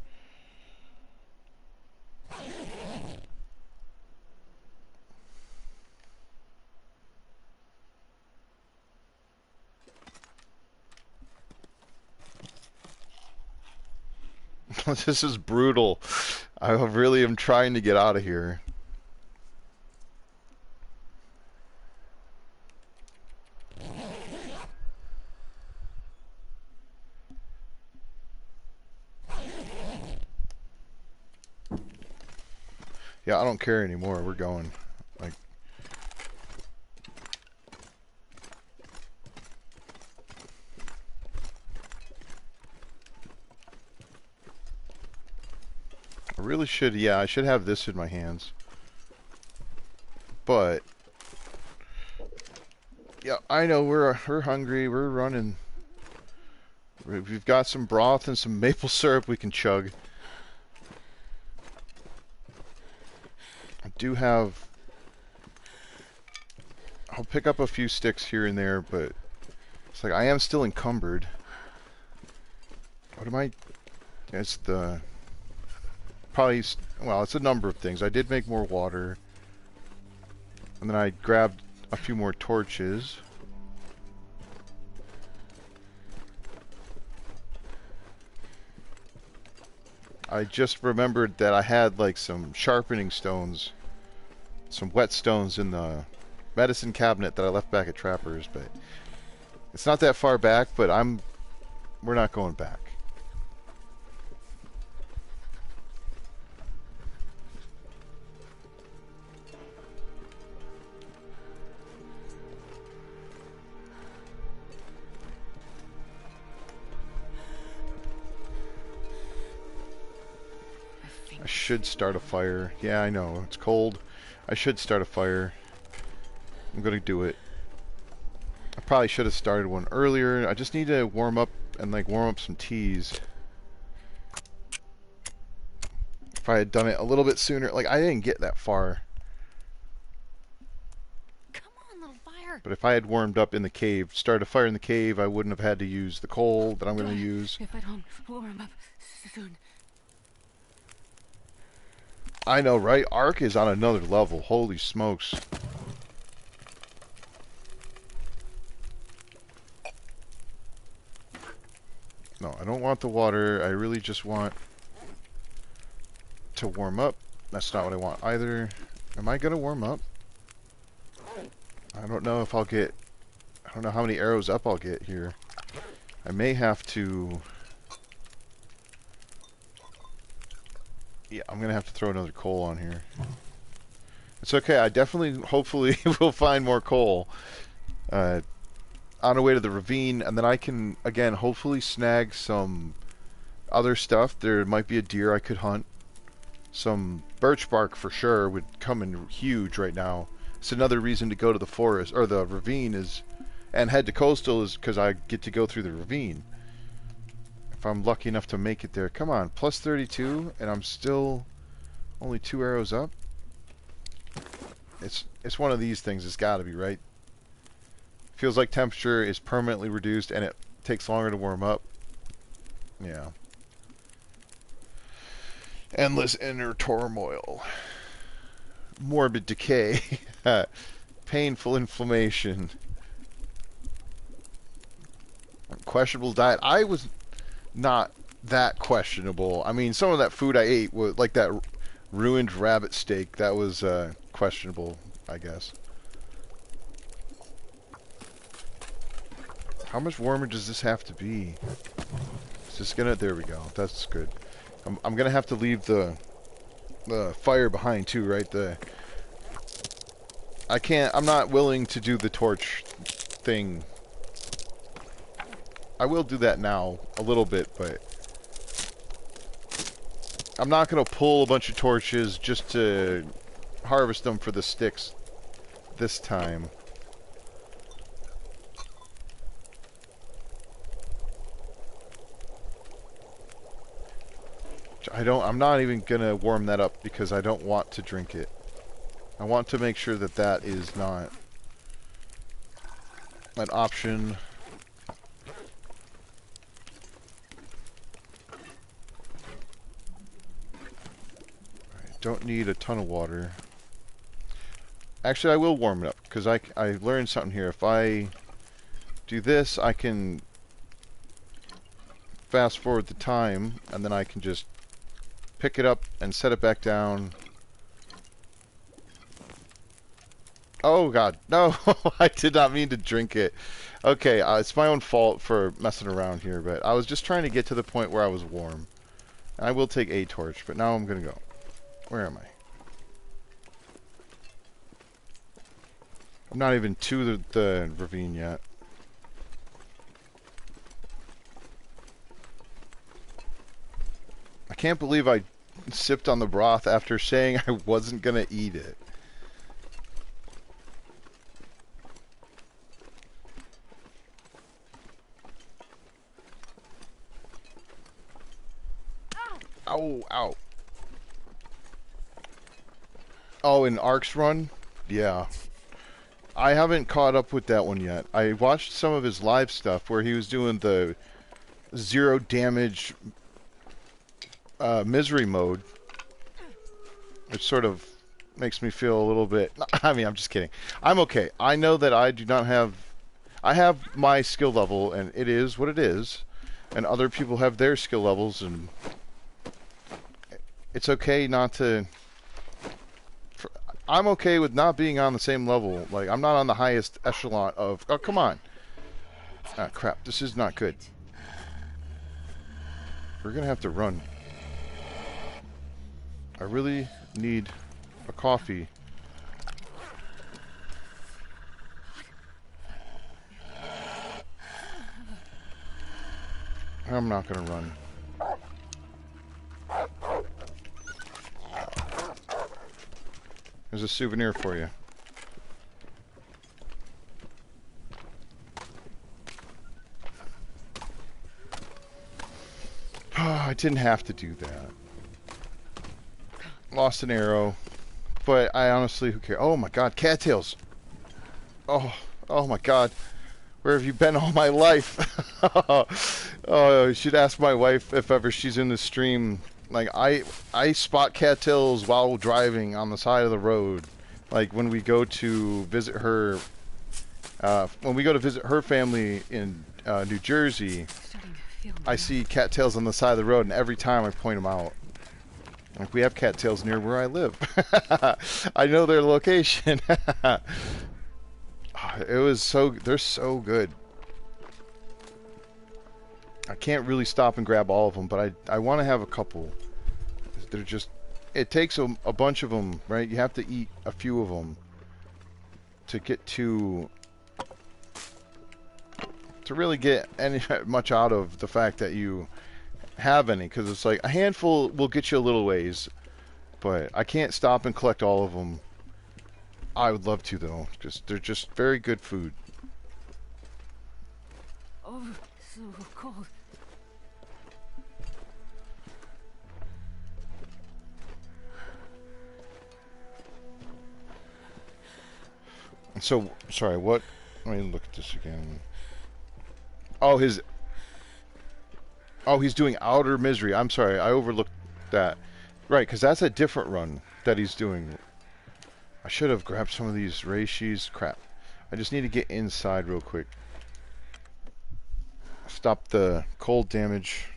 This is brutal. I really am trying to get out of here. Yeah, I don't care anymore. We're going. Like, I really should, yeah, I should have this in my hands. But yeah, I know we're hungry. We're running. We've got some broth and some maple syrup we can chug. I do have. I'll pick up a few sticks here and there, but it's like I am still encumbered. What am I? It's the probably. Well, it's a number of things. I did make more water, and then I grabbed a few more torches. I just remembered that I had like some sharpening stones, some whetstones in the medicine cabinet that I left back at Trapper's, but it's not that far back, but we're not going back. I should start a fire. Yeah, I know. It's cold. I should start a fire. I'm gonna do it. I probably should have started one earlier. I just need to warm up and like warm up some teas. If I had done it a little bit sooner, like I didn't get that far. Come on, little fire. But if I had warmed up in the cave, started a fire in the cave, I wouldn't have had to use the coal that I'm gonna use. If I don't warm up soon. I know, right? Ark is on another level. Holy smokes. want the water. I really just want to warm up. That's not what I want either. Am I gonna warm up? I don't know if I'll get... I don't know how many arrows up I'll get here. I may have to... Yeah, I'm gonna have to throw another coal on here. It's okay, I definitely, hopefully, will find more coal on the way to the ravine, and then I can, again, hopefully snag some other stuff. There might be a deer I could hunt. Some birch bark for sure would come in huge right now. It's another reason to go to the forest, or the ravine is, and head to coastal is because I get to go through the ravine. If I'm lucky enough to make it there. Come on, plus 32, and I'm still only 2 arrows up. It's one of these things. It's got to be, right? Feels like temperature is permanently reduced, and it takes longer to warm up. Yeah. Endless inner turmoil. Morbid decay. Painful inflammation. Questionable diet. I was not that questionable. I mean, some of that food I ate was like that ruined rabbit steak. That was questionable, I guess. How much warmer does this have to be? It's just gonna... There we go. That's good. I'm gonna have to leave the fire behind too, right? I can't... I'm not willing to do the torch thing. I will do that now a little bit, but I'm not gonna pull a bunch of torches just to harvest them for the sticks this time. I'm not even gonna warm that up because I don't want to drink it. I want to make sure that that is not an option. I don't need a ton of water. Actually, I will warm it up because I learned something here. If I do this, I can fast forward the time, and then I can just pick it up and set it back down. Oh god, no! I did not mean to drink it. Okay, it's my own fault for messing around here, but I was just trying to get to the point where I was warm. I will take a torch, but now I'm gonna go. Where am I? I'm not even to the ravine yet. I can't believe I sipped on the broth after saying I wasn't gonna eat it. Ow, ow. Oh, in Ark's run? Yeah. I haven't caught up with that one yet. I watched some of his live stuff where he was doing the 0 damage misery mode, which sort of makes me feel a little bit... I mean, I'm just kidding. I'm okay. I know that I do not have... I have my skill level, and it is what it is. And other people have their skill levels, and it's okay not to... I'm okay with not being on the same level. Like, I'm not on the highest echelon of... Oh, come on. Ah, crap. This is not good. We're gonna have to run. I really need a coffee. I'm not gonna run. There's a souvenir for you. I didn't have to do that. Lost an arrow. But I honestly, who cares? Oh my god, cattails! Oh my god. Where have you been all my life? Oh, you should ask my wife if ever she's in the stream. Like, I spot cattails while driving on the side of the road. Like, when we go to visit her, family in New Jersey, I see cattails on the side of the road, and every time I point them out. Like, we have cattails near where I live. I know their location. It was so... They're so good. I can't really stop and grab all of them, but I want to have a couple. They're just... It takes a bunch of them, right? You have to eat a few of them to get to really get any much out of the fact that you have any, because it's like a handful will get you a little ways, but I can't stop and collect all of them. I would love to, though. They're just very good food. Oh, so cold. So, sorry, what? Let me look at this again. Oh, he's doing Outer Misery. I'm sorry, I overlooked that. Right, because that's a different run that he's doing. I should have grabbed some of these reishis. Crap. I just need to get inside real quick. Stop the cold damage.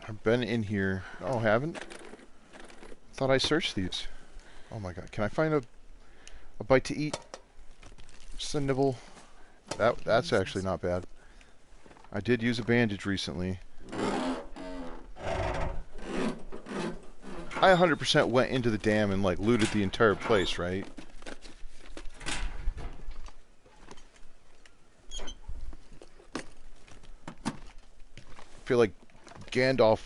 I've been in here. Oh, haven't? Thought I searched these. Oh my god. Can I find a bite to eat? Just a nibble. That's actually not bad. I did use a bandage recently. I 100% went into the dam and like looted the entire place, right? I feel like Gandalf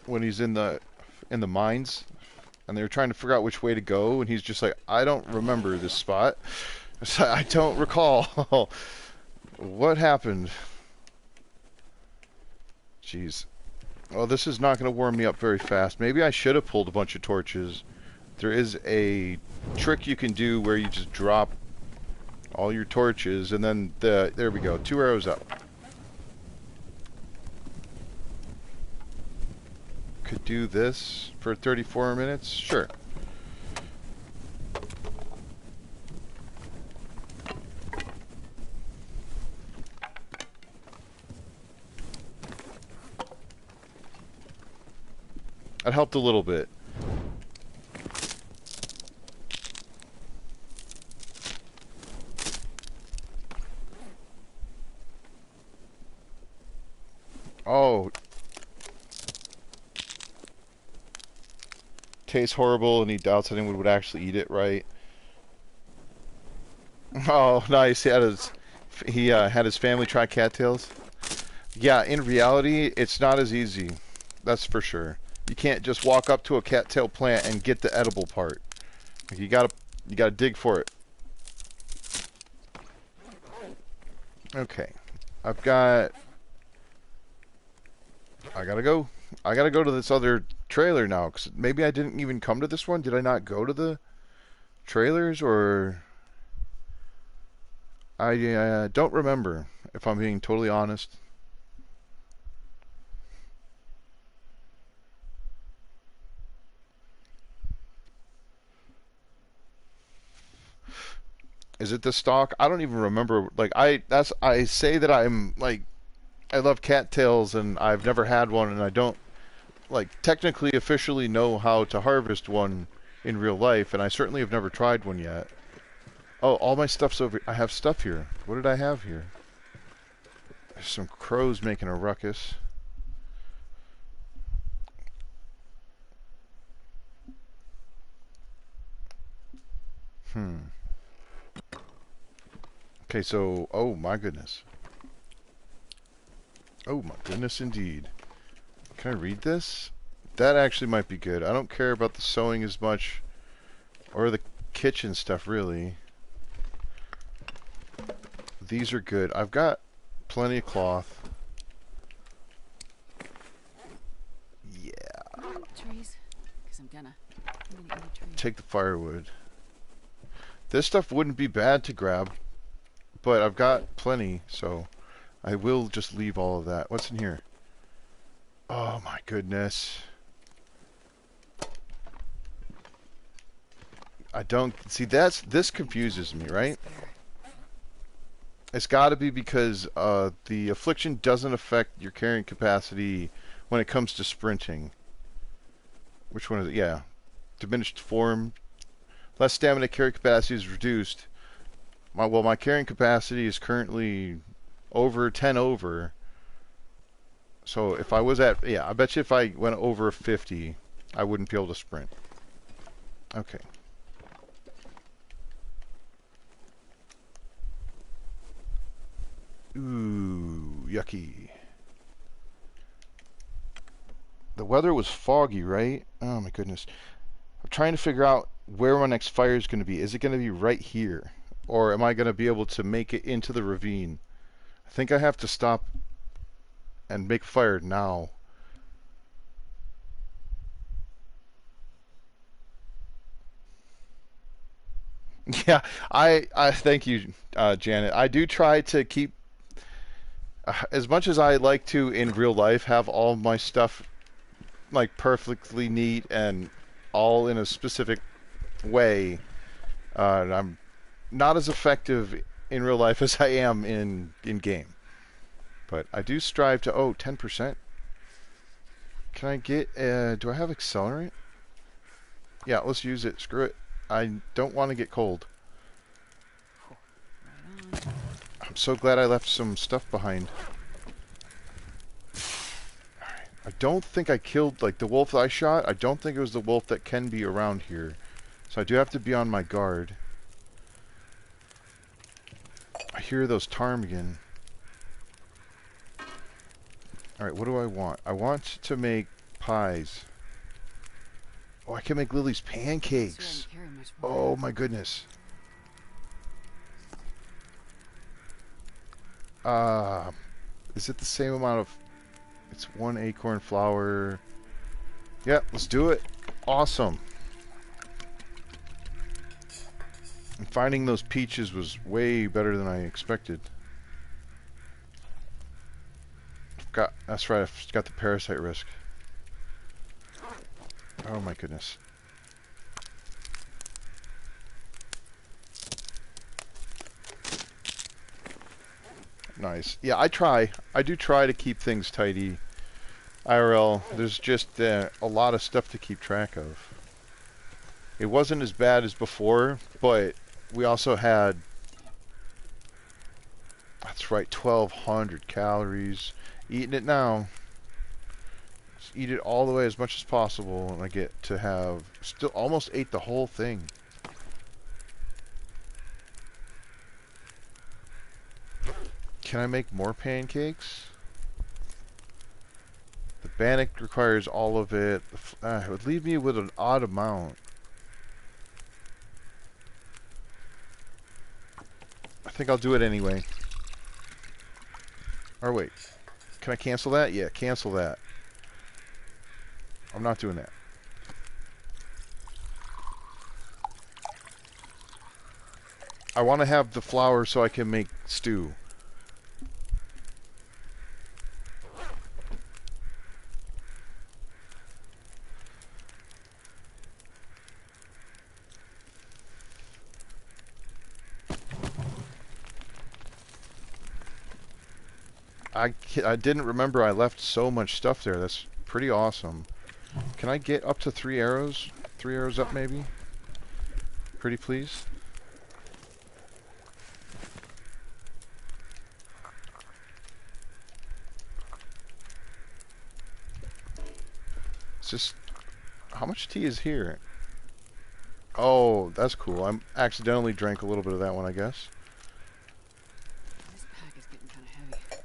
when he's in the mines and they're trying to figure out which way to go, and he's just like, I don't remember this spot. I don't recall. What happened? Jeez. Well, this is not going to warm me up very fast. Maybe I should have pulled a bunch of torches. There is a trick you can do where you just drop all your torches, and then there we go, 2 arrows up. Could do this for 34 minutes? Sure. That helped a little bit. Oh. Tastes horrible, and he doubts anyone would actually eat it, right? Oh, nice. He had his family try cattails. Yeah, in reality, it's not as easy. That's for sure. You can't just walk up to a cattail plant and get the edible part. Like, you gotta dig for it. Okay, I gotta go. I gotta go to this other trailer now, because maybe I didn't even come to this one. Did I not go to the trailers, or I don't remember, if I'm being totally honest. Is it the stock? I don't even remember. Like, I say that I'm like, I love cattails, and I've never had one, and I don't like technically officially know how to harvest one in real life, and I certainly have never tried one yet. Oh, all my stuff's over. I have stuff here. What did I have here? There's some crows making a ruckus. Okay, so, oh my goodness. Oh my goodness indeed. Can I read this? That actually might be good. I don't care about the sewing as much, or the kitchen stuff really. These are good. I've got plenty of cloth. Yeah. Trees, because I'm gonna eat a tree. Take the firewood. This stuff wouldn't be bad to grab, but I've got plenty, so I will just leave all of that. What's in here? Oh my goodness. I don't see this confuses me, right? Spare. It's got to be because the affliction doesn't affect your carrying capacity when it comes to sprinting. Which one is it? Yeah, diminished form. Less stamina carry capacity is reduced. My carrying capacity is currently over 10 over. So if I was at, yeah, I bet you if I went over 50, I wouldn't be able to sprint. Okay. Ooh, yucky. The weather was foggy, right? Oh my goodness. I'm trying to figure out where my next fire is going to be. Is it going to be right here? Or am I going to be able to make it into the ravine? I think I have to stop and make fire now. Yeah, I thank you, Janet. I do try to keep, as much as I like to in real life, have all my stuff like perfectly neat and all in a specific way. I'm not as effective in real life as I am in game, but I do strive to. Oh, 10%. Can I get? Do I have accelerant? Yeah, let's use it. Screw it. I don't want to get cold. Right on. I'm so glad I left some stuff behind. I don't think I killed, like, the wolf that I shot. I don't think it was the wolf that can be around here. So I do have to be on my guard. I hear those ptarmigan. Alright, what do I want? I want to make pies. Oh, I can make Lily's pancakes. Carry much more. Oh my goodness. Uh, is it the same amount of... It's 1 acorn flour. Yeah, let's do it. Awesome. And finding those peaches was way better than I expected. That's right, I've got the parasite risk. Oh my goodness. Nice. Yeah, I do try to keep things tidy. IRL, there's just a lot of stuff to keep track of. It wasn't as bad as before, but we also had, that's right, 1,200 calories. Eating it now. Just eat it all the way as much as possible, and I get to have, still almost ate the whole thing. Can I make more pancakes? The bannock requires all of it. It would leave me with an odd amount. I think I'll do it anyway. Or wait. Can I cancel that? Yeah, cancel that. I'm not doing that. I want to have the flour so I can make stew. I didn't remember I left so much stuff there. That's pretty awesome. Can I get up to 3 arrows? 3 arrows up, maybe? Pretty please? It's just... How much tea is here? Oh, that's cool. I accidentally drank a little bit of that one, I guess. This pack is getting kind of heavy.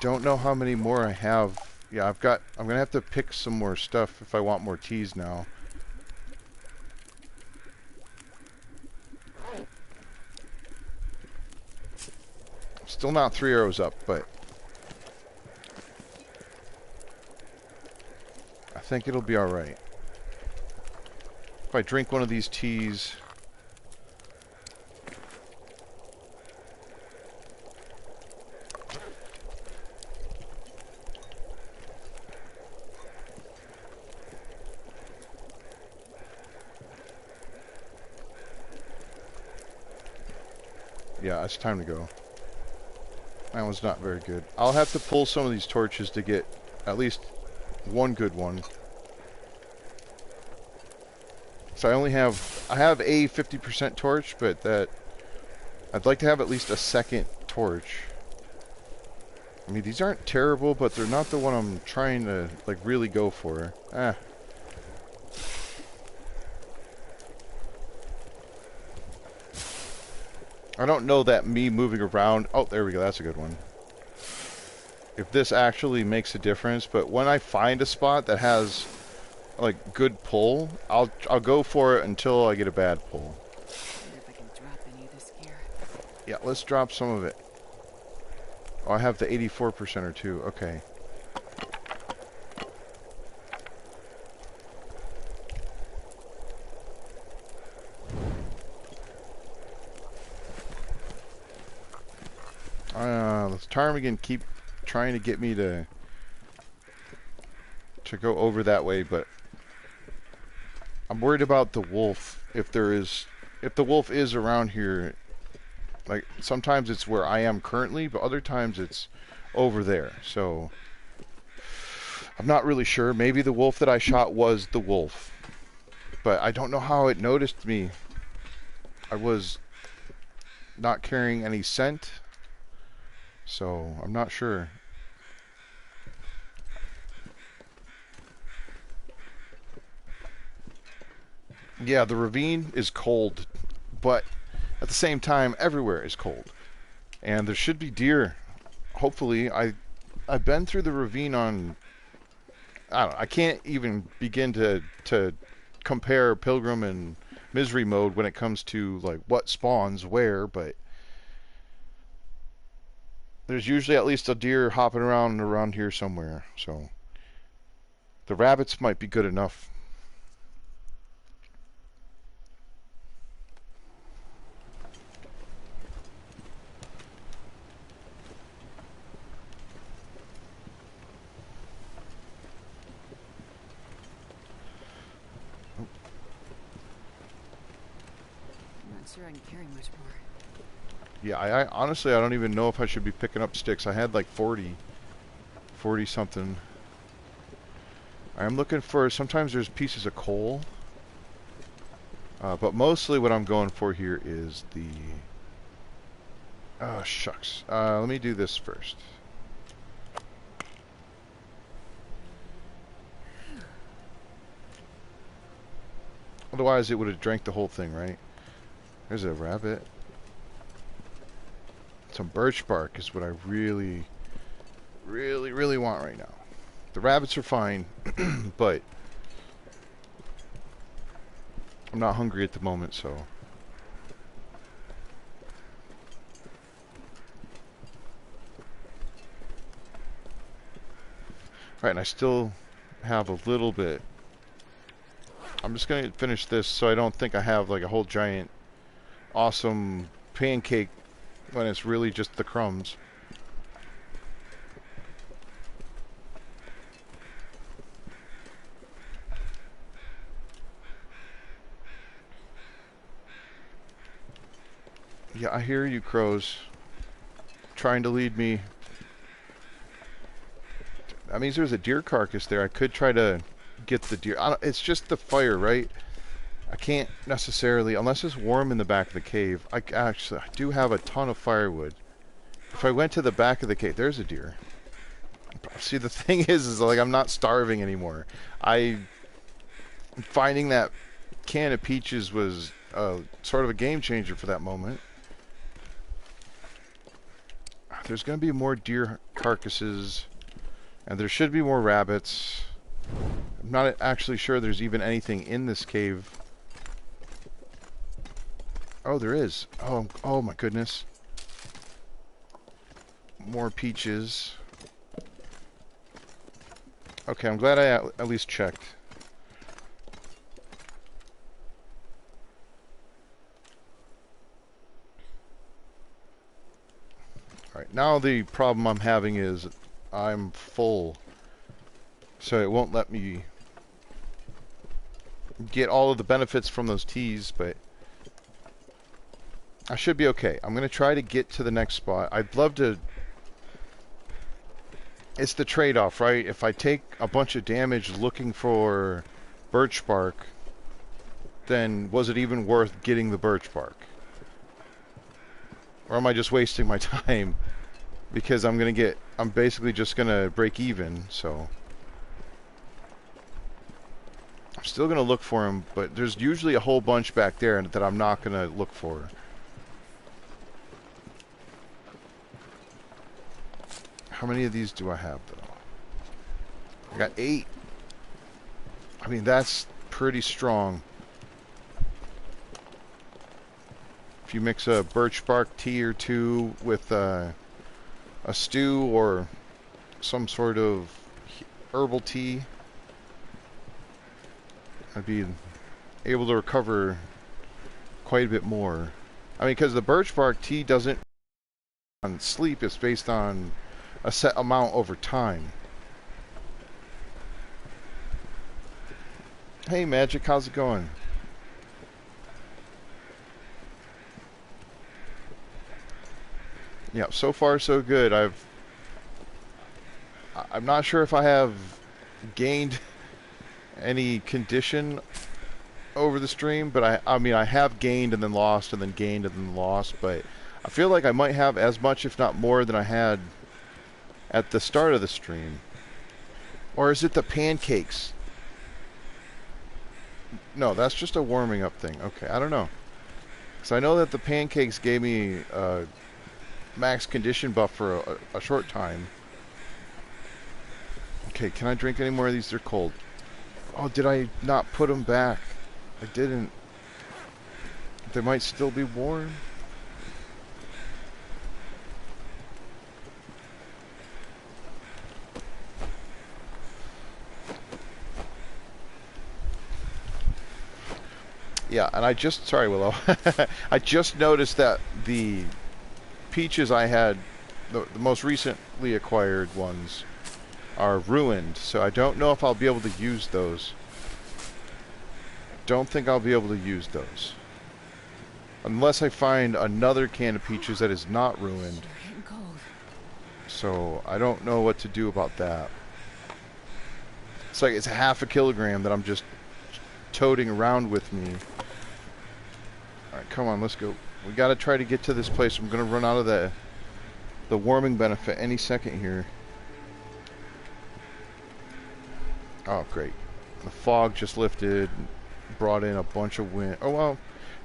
Don't know how many more I have. Yeah, I'm gonna have to pick some more stuff if I want more teas now. Still not 3 arrows up, but I think it'll be alright. If I drink one of these teas... Yeah, it's time to go. That was not very good. I'll have to pull some of these torches to get at least one good one. So I have a 50% torch, but that I'd like to have at least a second torch. I mean, these aren't terrible, but they're not the one I'm trying to like really go for. I don't know that me moving around. Oh, there we go. That's a good one. If this actually makes a difference, but when I find a spot that has like good pull, I'll go for it until I get a bad pull. Wonder if I can drop any of this gear. Yeah, let's drop some of it. Oh, I have the 84% or two. Okay. Let's Ptarmigan keep trying to get me to go over that way, but I'm worried about the wolf. If the wolf is around here, like sometimes it's where I am currently, but other times it's over there. So I'm not really sure. Maybe the wolf that I shot was the wolf, but I don't know how it noticed me. I was not carrying any scent, so I'm not sure. Yeah, the ravine is cold, but at the same time, everywhere is cold. And there should be deer. Hopefully, I've been through the ravine on, I don't know, I can't even begin to compare Pilgrim and Misery mode when it comes to like what spawns where, but there's usually at least a deer hopping around here somewhere. So the rabbits might be good enough. I'm not sure I can carry much more. Yeah, I honestly I don't even know if I should be picking up sticks. I had like 40 something. I'm looking for, sometimes there's pieces of coal. But mostly what I'm going for here is the... Oh, shucks. Let me do this first. Otherwise it would have drank the whole thing, right? There's a rabbit. Some birch bark is what I really, really, really want right now. The rabbits are fine, but I'm not hungry at the moment, so... Alright, and I still have a little bit. I'm just going to finish this so I don't think I have like a whole giant awesome pancake when it's really just the crumbs. Yeah, I hear you, crows. Trying to lead me. That means there's a deer carcass there. I could try to get the deer. It's just the fire, right? I can't necessarily, unless it's warm in the back of the cave. I do have a ton of firewood. If I went to the back of the cave, there's a deer. See, the thing is like I'm not starving anymore. Finding that can of peaches was sort of a game changer for that moment. There's going to be more deer carcasses, and there should be more rabbits. I'm not actually sure there's even anything in this cave. Oh, there is. Oh my goodness. More peaches. Okay, I'm glad I at least checked. Alright, now the problem I'm having is I'm full. So it won't let me get all of the benefits from those teas, but I should be okay. I'm going to try to get to the next spot. I'd love to... It's the trade-off, right? If I take a bunch of damage looking for birch bark, then was it even worth getting the birch bark? Or am I just wasting my time? Because I'm basically just going to break even, so... I'm still going to look for them, but there's usually a whole bunch back there that I'm not going to look for. How many of these do I have, though? I got 8. I mean, that's pretty strong. If you mix a birch bark tea or two with a stew or some sort of herbal tea, I'd be able to recover quite a bit more. I mean, because the birch bark tea doesn't on sleep, it's based on a set amount over time. Hey Magic, how's it going? Yeah, so far so good. I'm not sure if I have gained any condition over the stream, but I mean I have gained and then lost and then gained and then lost, but I feel like I might have as much if not more than I had at the start of the stream. Or is it the pancakes? No, that's just a warming up thing. Okay, I don't know. Because I know that the pancakes gave me max condition buff for a short time. Okay, can I drink any more of these? They're cold. Oh, did I not put them back? I didn't. They might still be warm. Yeah, and sorry Willow, I just noticed that the peaches I had, the most recently acquired ones, are ruined, so I don't know if I'll be able to use those. Don't think I'll be able to use those. Unless I find another can of peaches that is not ruined. So I don't know what to do about that. It's like it's half a kilogram that I'm just toting around with me. Alright, come on, let's go. We gotta try to get to this place. I'm gonna run out of the warming benefit any second here. Oh, great. The fog just lifted, brought in a bunch of wind. Oh, well,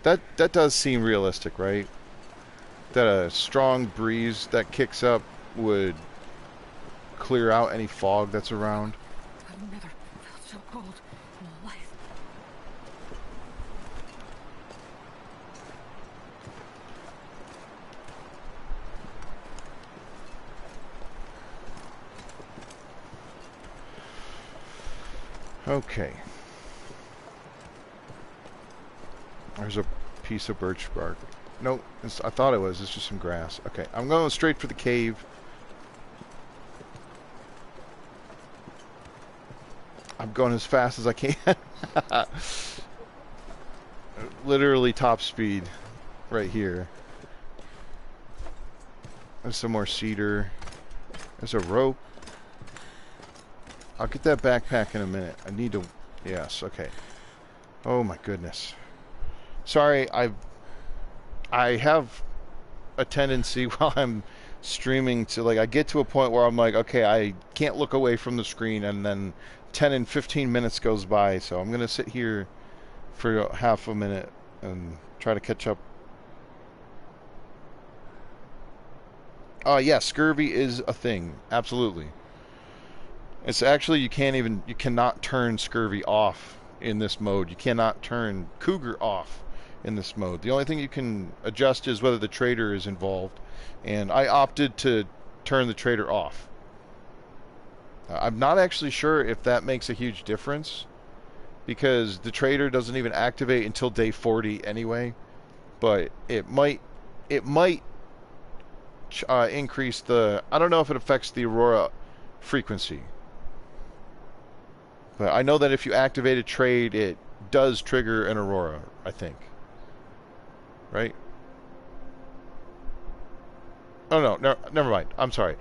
that does seem realistic, right? That a strong breeze that kicks up would clear out any fog that's around. I've never felt so cold in my life. Okay. There's a piece of birch bark. Nope, I thought it was. It's just some grass. Okay, I'm going straight for the cave. I'm going as fast as I can. Literally top speed right here. There's some more cedar. There's a rope. I'll get that backpack in a minute. I need to... Yes, okay. Oh my goodness. Sorry, I have a tendency while I'm streaming to, like, I get to a point where I'm like, okay, I can't look away from the screen, and then 10 and 15 minutes goes by, so I'm going to sit here for half a minute and try to catch up. Yeah, scurvy is a thing. Absolutely. It's actually, you cannot turn scurvy off in this mode. You cannot turn cougar off in this mode. The only thing you can adjust is whether the trader is involved, and I opted to turn the trader off. I'm not actually sure if that makes a huge difference, because the trader doesn't even activate until day 40 anyway, but it might increase the... I don't know if it affects the aurora frequency. But I know that if you activate a trade, it does trigger an aurora, I think. Right? Oh no, no, never mind. I'm sorry.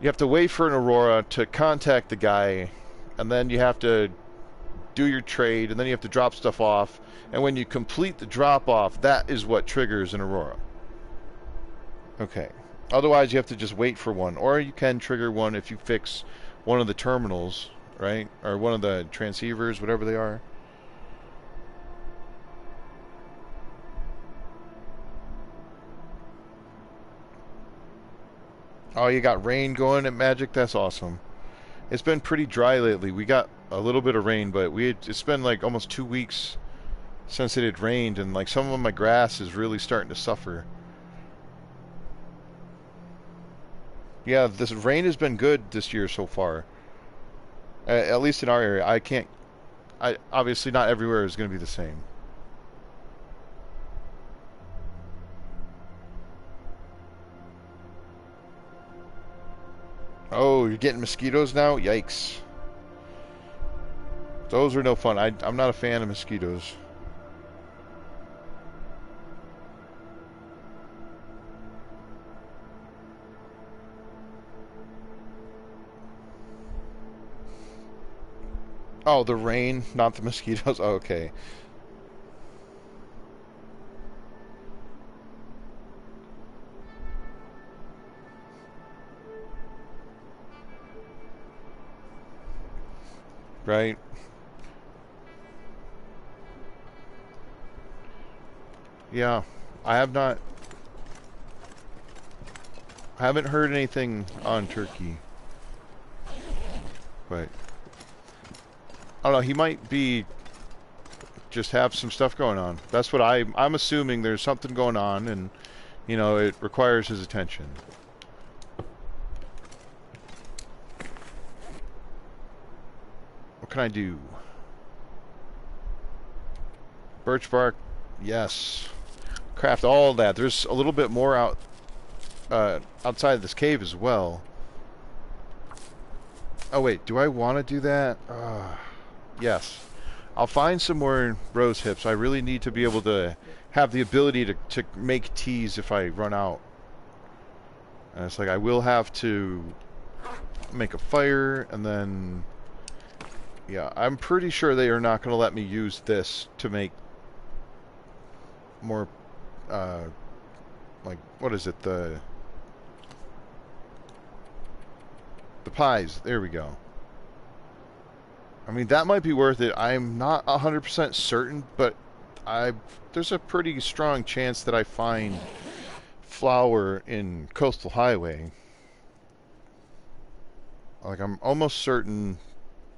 You have to wait for an aurora to contact the guy, and then you have to do your trade, and then you have to drop stuff off. And when you complete the drop off, that is what triggers an aurora. Okay. Otherwise, you have to just wait for one, or you can trigger one if you fix one of the terminals, right? Or one of the transceivers, whatever they are. Oh, you got rain going at Magic? That's awesome. It's been pretty dry lately. We got a little bit of rain, but it's been like almost 2 weeks since it had rained, and like some of my grass is really starting to suffer. Yeah, this rain has been good this year so far. At least in our area. I obviously not everywhere is going to be the same. Oh, you're getting mosquitoes now? Yikes. Those are no fun. I'm not a fan of mosquitoes. Oh, the rain, not the mosquitoes. Oh, okay. Right. Yeah. I have not. I haven't heard anything on Turkey. But I don't know. He might be just have some stuff going on. That's what I'm assuming. There's something going on, and you know it requires his attention. What can I do? Birch bark, yes. Craft all that. There's a little bit more outside of this cave as well. Oh wait, do I want to do that? Yes. I'll find some more rose hips. I really need to be able to have the ability to make teas if I run out. And it's like I will have to make a fire, and then yeah, I'm pretty sure they are not going to let me use this to make more like, what is it, the pies. There we go. I mean, that might be worth it. I'm not 100% certain, but there's a pretty strong chance that I find flour in Coastal Highway. Like, I'm almost certain.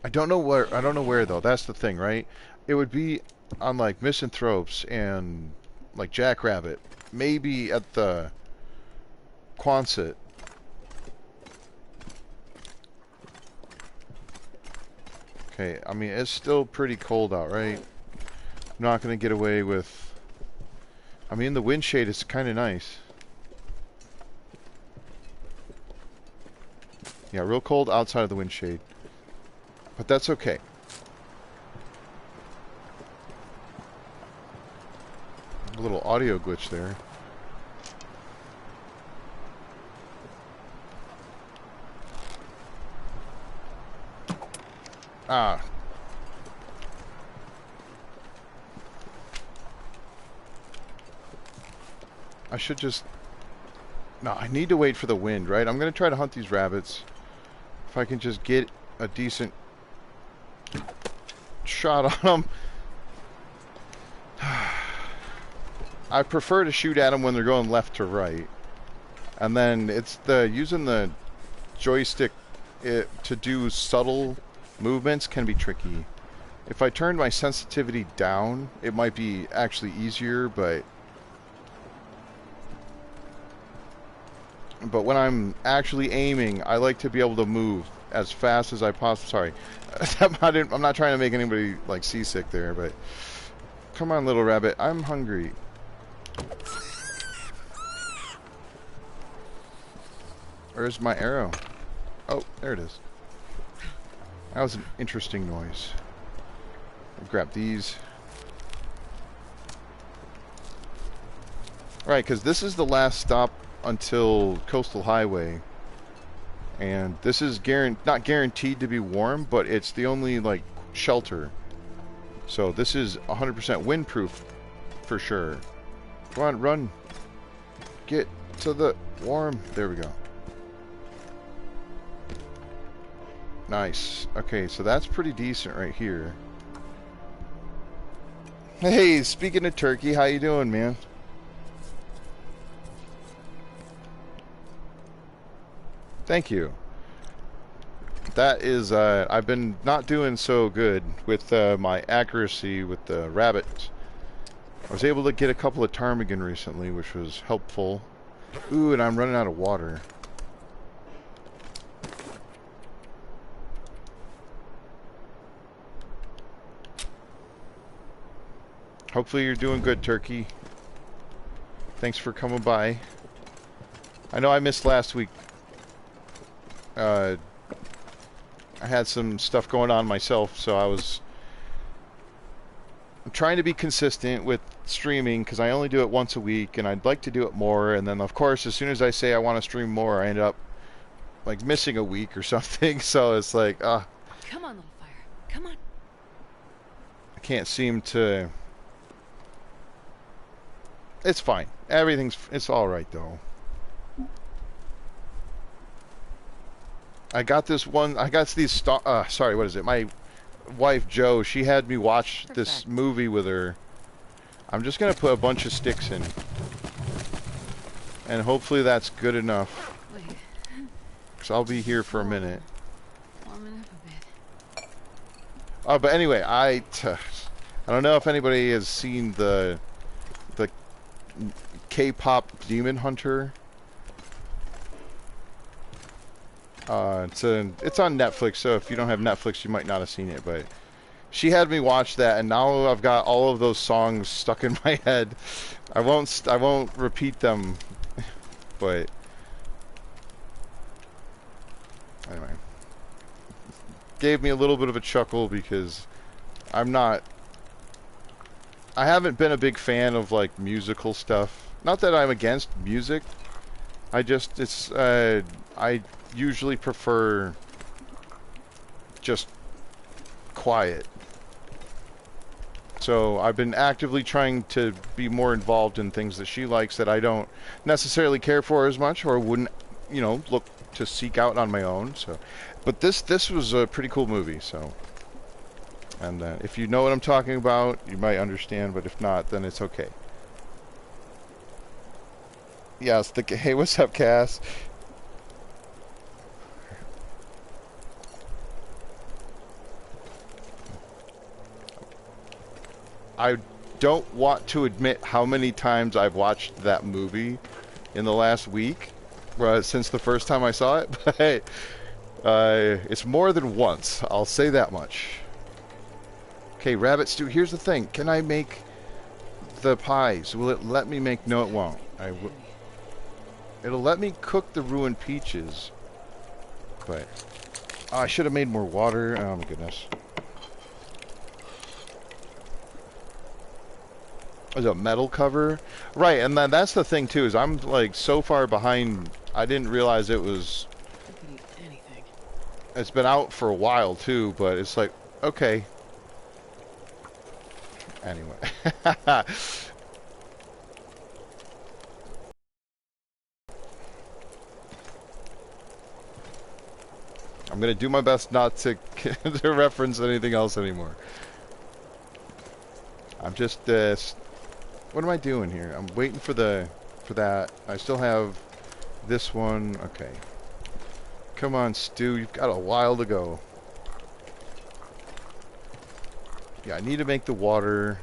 I don't know where though. That's the thing, right? It would be on like Misanthropes and like Jackrabbit, maybe at the Quonset. Okay, I mean, it's still pretty cold out, right? I'm not going to get away with... I mean, the wind shade is kind of nice. Yeah, real cold outside of the wind shade. But that's okay. A little audio glitch there. Ah. I should just... No, I need to wait for the wind, right? I'm going to try to hunt these rabbits. If I can just get a decent shot on them. I prefer to shoot at them when they're going left to right. And then it's using the joystick to do subtle movements can be tricky. If I turn my sensitivity down, it might be actually easier, but when I'm actually aiming, I like to be able to move as fast as I possibly. Sorry, I'm not trying to make anybody like seasick there, but come on, little rabbit, I'm hungry. Where's my arrow? Oh, there it is. That was an interesting noise. I'll grab these. Right, because this is the last stop until Coastal Highway. And this is not guaranteed to be warm, but it's the only, like, shelter. So this is 100% windproof for sure. Come on, run. Get to the warm. There we go. Nice. Okay, so that's pretty decent right here. Hey, speaking of turkey, how you doing, man? Thank you. That is, I've been not doing so good with my accuracy with the rabbits. I was able to get a couple of ptarmigan recently, which was helpful. Ooh, and I'm running out of water. Hopefully you're doing good, Turkey. Thanks for coming by. I know I missed last week. I had some stuff going on myself, so I'm trying to be consistent with streaming because I only do it once a week, and I'd like to do it more. And then, of course, as soon as I say I want to stream more, I end up like missing a week or something. So it's like, Come on, little fire. Come on. I can't seem to. It's fine. It's all right though. I got these sorry, what is it? My wife Jo, she had me watch this movie with her. I'm just gonna put a bunch of sticks in, and hopefully that's good enough. Cause I'll be here for a minute. Warming up a bit. Oh, but anyway, I don't know if anybody has seen the K-pop Demon Hunter. It's on Netflix, so if you don't have Netflix, you might not have seen it. But she had me watch that, and now I've got all of those songs stuck in my head. I won't repeat them, but anyway, gave me a little bit of a chuckle because I haven't been a big fan of like musical stuff. Not that I'm against music. I usually prefer just quiet. So I've been actively trying to be more involved in things that she likes that I don't necessarily care for as much or wouldn't, look to seek out on my own. So, but this was a pretty cool movie. So, and if you know what I'm talking about, you might understand. But if not, then it's okay. Yes, hey, what's up, Cass? I don't want to admit how many times I've watched that movie in the last week, since the first time I saw it, but it's more than once, I'll say that much. Okay, rabbit stew, here's the thing, can I make the pies? Will it let me make, no it won't. It'll let me cook the ruined peaches, but I should have made more water, oh my goodness. There's a metal cover, right? And that's the thing too, is I'm like so far behind. I didn't realize it was. It's been out for a while too, but it's like okay. Anyway, I'm gonna do my best not to to reference anything else anymore. I'm just what am I doing here? I'm waiting for that. I still have this one. Okay. Come on, Stu. You've got a while to go. Yeah, I need to make the water.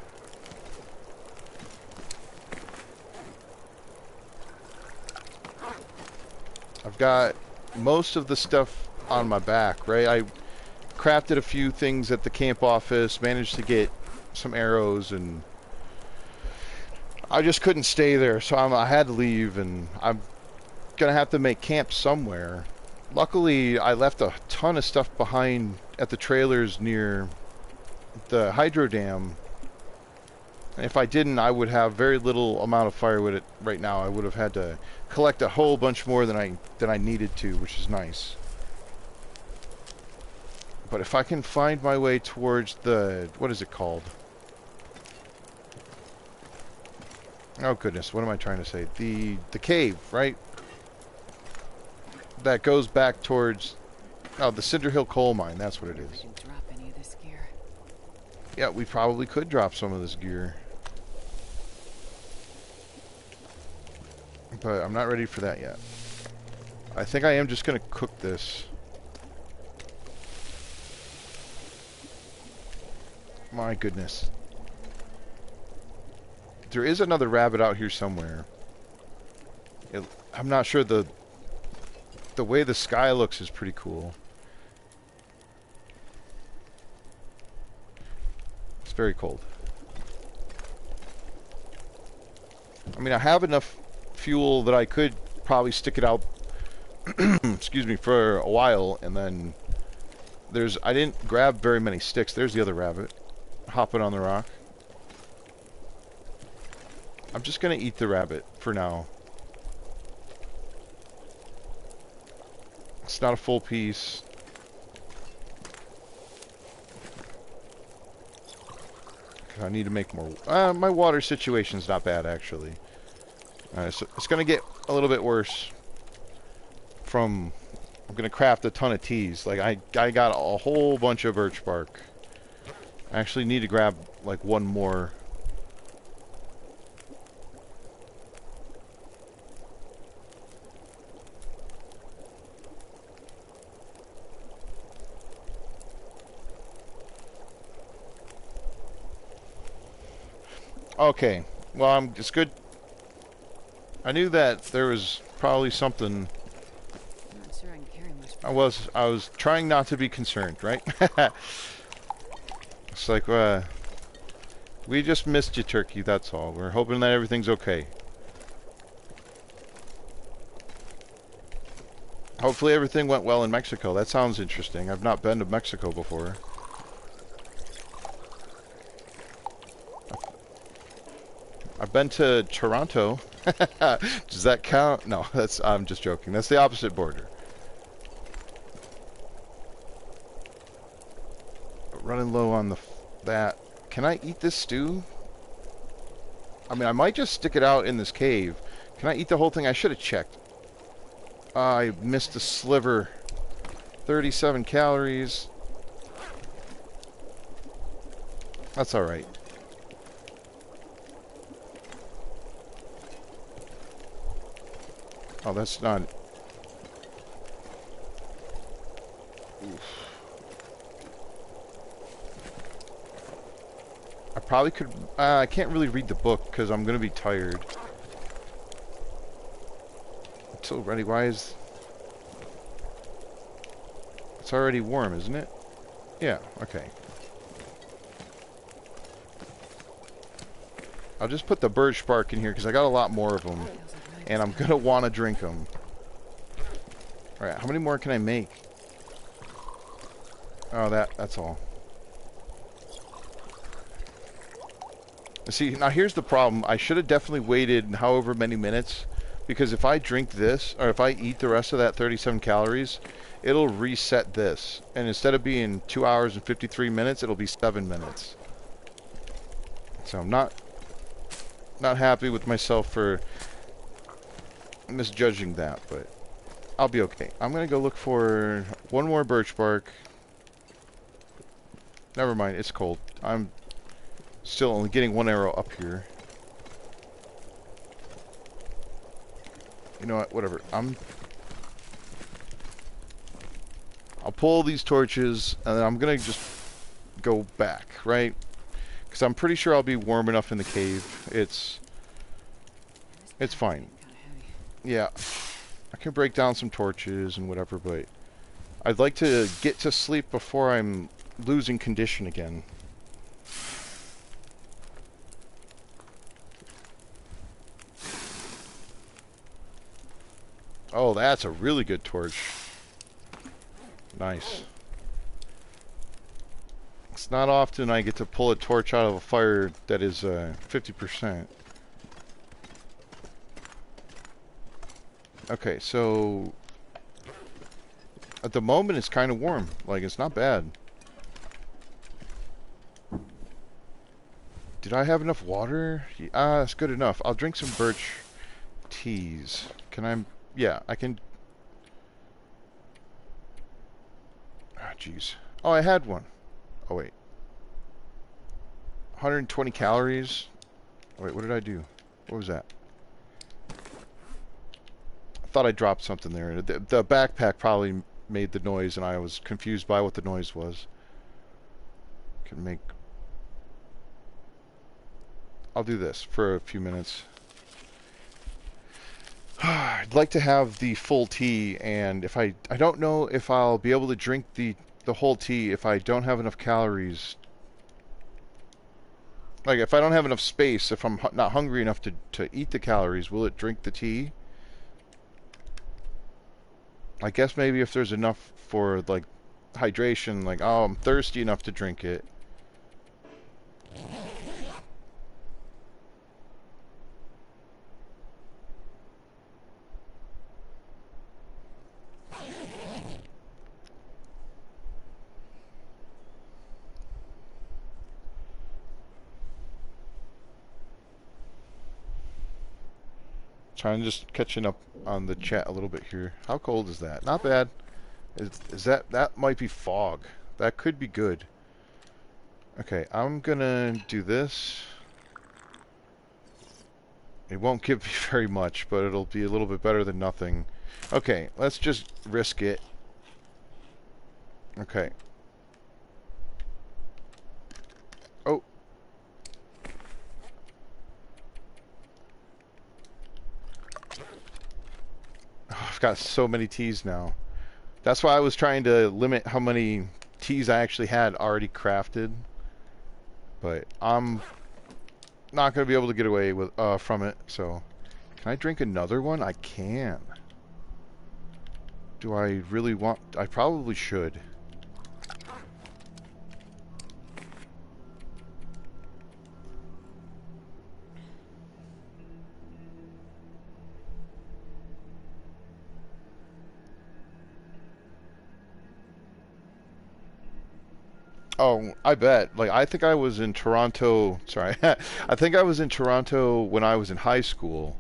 I've got most of the stuff on my back, right? I crafted a few things at the camp office, managed to get some arrows, and I just couldn't stay there, so I had to leave, and I'm gonna have to make camp somewhere. Luckily, I left a ton of stuff behind at the trailers near the hydro dam, And if I didn't, I would have very little amount of firewood right now. I would have had to collect a whole bunch more than I needed to, which is nice. But if I can find my way towards the, what is it called? Oh goodness, what am I trying to say? The cave, right? That goes back towards, oh, the Cinder Hill coal mine. That's what it is. Can drop any of this gear. Yeah, we probably could drop some of this gear. But I'm not ready for that yet. I think I am just going to cook this. My goodness. There is another rabbit out here somewhere. I'm not sure, the way the sky looks is pretty cool. It's very cold. I mean, I have enough fuel that I could probably stick it out excuse me, for a while, and then I didn't grab very many sticks. There's the other rabbit hopping on the rock. I'm just gonna eat the rabbit for now. It's not a full piece. I need to make more. My water situation's not bad, actually. So it's gonna get a little bit worse. I'm gonna craft a ton of teas. Like I got a whole bunch of birch bark. I actually need to grab like one more. Okay, well, it's good. I knew that there was probably something. Not sure I can carry much. I was trying not to be concerned, right? It's like, we just missed you, Turkey, that's all. We're hoping that everything's okay. Hopefully everything went well in Mexico. That sounds interesting. I've not been to Mexico before. I've been to Toronto. Does that count? No, I'm just joking. That's the opposite border. Running low on that. Can I eat this stew? I mean, I might just stick it out in this cave. Can I eat the whole thing? I should have checked. I missed a sliver. 37 calories. That's alright. Oh, that's not... Oof. I probably could... I can't really read the book because I'm going to be tired. It's so ready. Why is... It's already warm, isn't it? Yeah, okay. I'll just put the birch bark in here because I got a lot more of them. And I'm going to want to drink them. Alright, how many more can I make? Oh, that's all. See, now here's the problem. I should have definitely waited however many minutes. Because if I drink this, or if I eat the rest of that 37 calories, it'll reset this. And instead of being 2 hours and 53 minutes, it'll be 7 minutes. So I'm not happy with myself for misjudging that, but I'll be okay. I'm gonna go look for one more birch bark. Never mind, it's cold. I'm still only getting one arrow up here. You know what, whatever. I'll pull these torches and then I'm gonna just go back, right? Because I'm pretty sure I'll be warm enough in the cave. It's fine. Yeah, I can break down some torches and whatever, but I'd like to get to sleep before I'm losing condition again. Oh, that's a really good torch. Nice. It's not often I get to pull a torch out of a fire that is 50%. Okay, so at the moment it's kind of warm. Like, it's not bad. Did I have enough water? It's good enough. I'll drink some birch teas. Can I? Yeah, I can. Ah, jeez. Oh, I had one. Oh, wait. 120 calories. Wait, what did I do? What was that? I thought I dropped something there. The backpack probably made the noise, and I was confused by what the noise was. Can make... I'll do this for a few minutes. I'd like to have the full tea, and if I don't know if I'll be able to drink the whole tea if I don't have enough calories. Like, if I don't have enough space, if I'm not hungry enough to eat the calories, will it drink the tea? I guess maybe if there's enough for, like, hydration, like, oh, I'm thirsty enough to drink it. Trying to just catching up on the chat a little bit here. How cold is that? Not bad. Is that might be fog. That could be good. Okay, I'm gonna do this. It won't give me very much, but it'll be a little bit better than nothing. Okay, let's just risk it. Okay. Oh. Oh, I've got so many teas now. That's why I was trying to limit how many teas I actually had already crafted. But I'm not going to be able to get away with from it, so... Can I drink another one? I can. Do I really want... I probably should. Oh, I bet. Like, I think I was in Toronto... Sorry. I think I was in Toronto when I was in high school.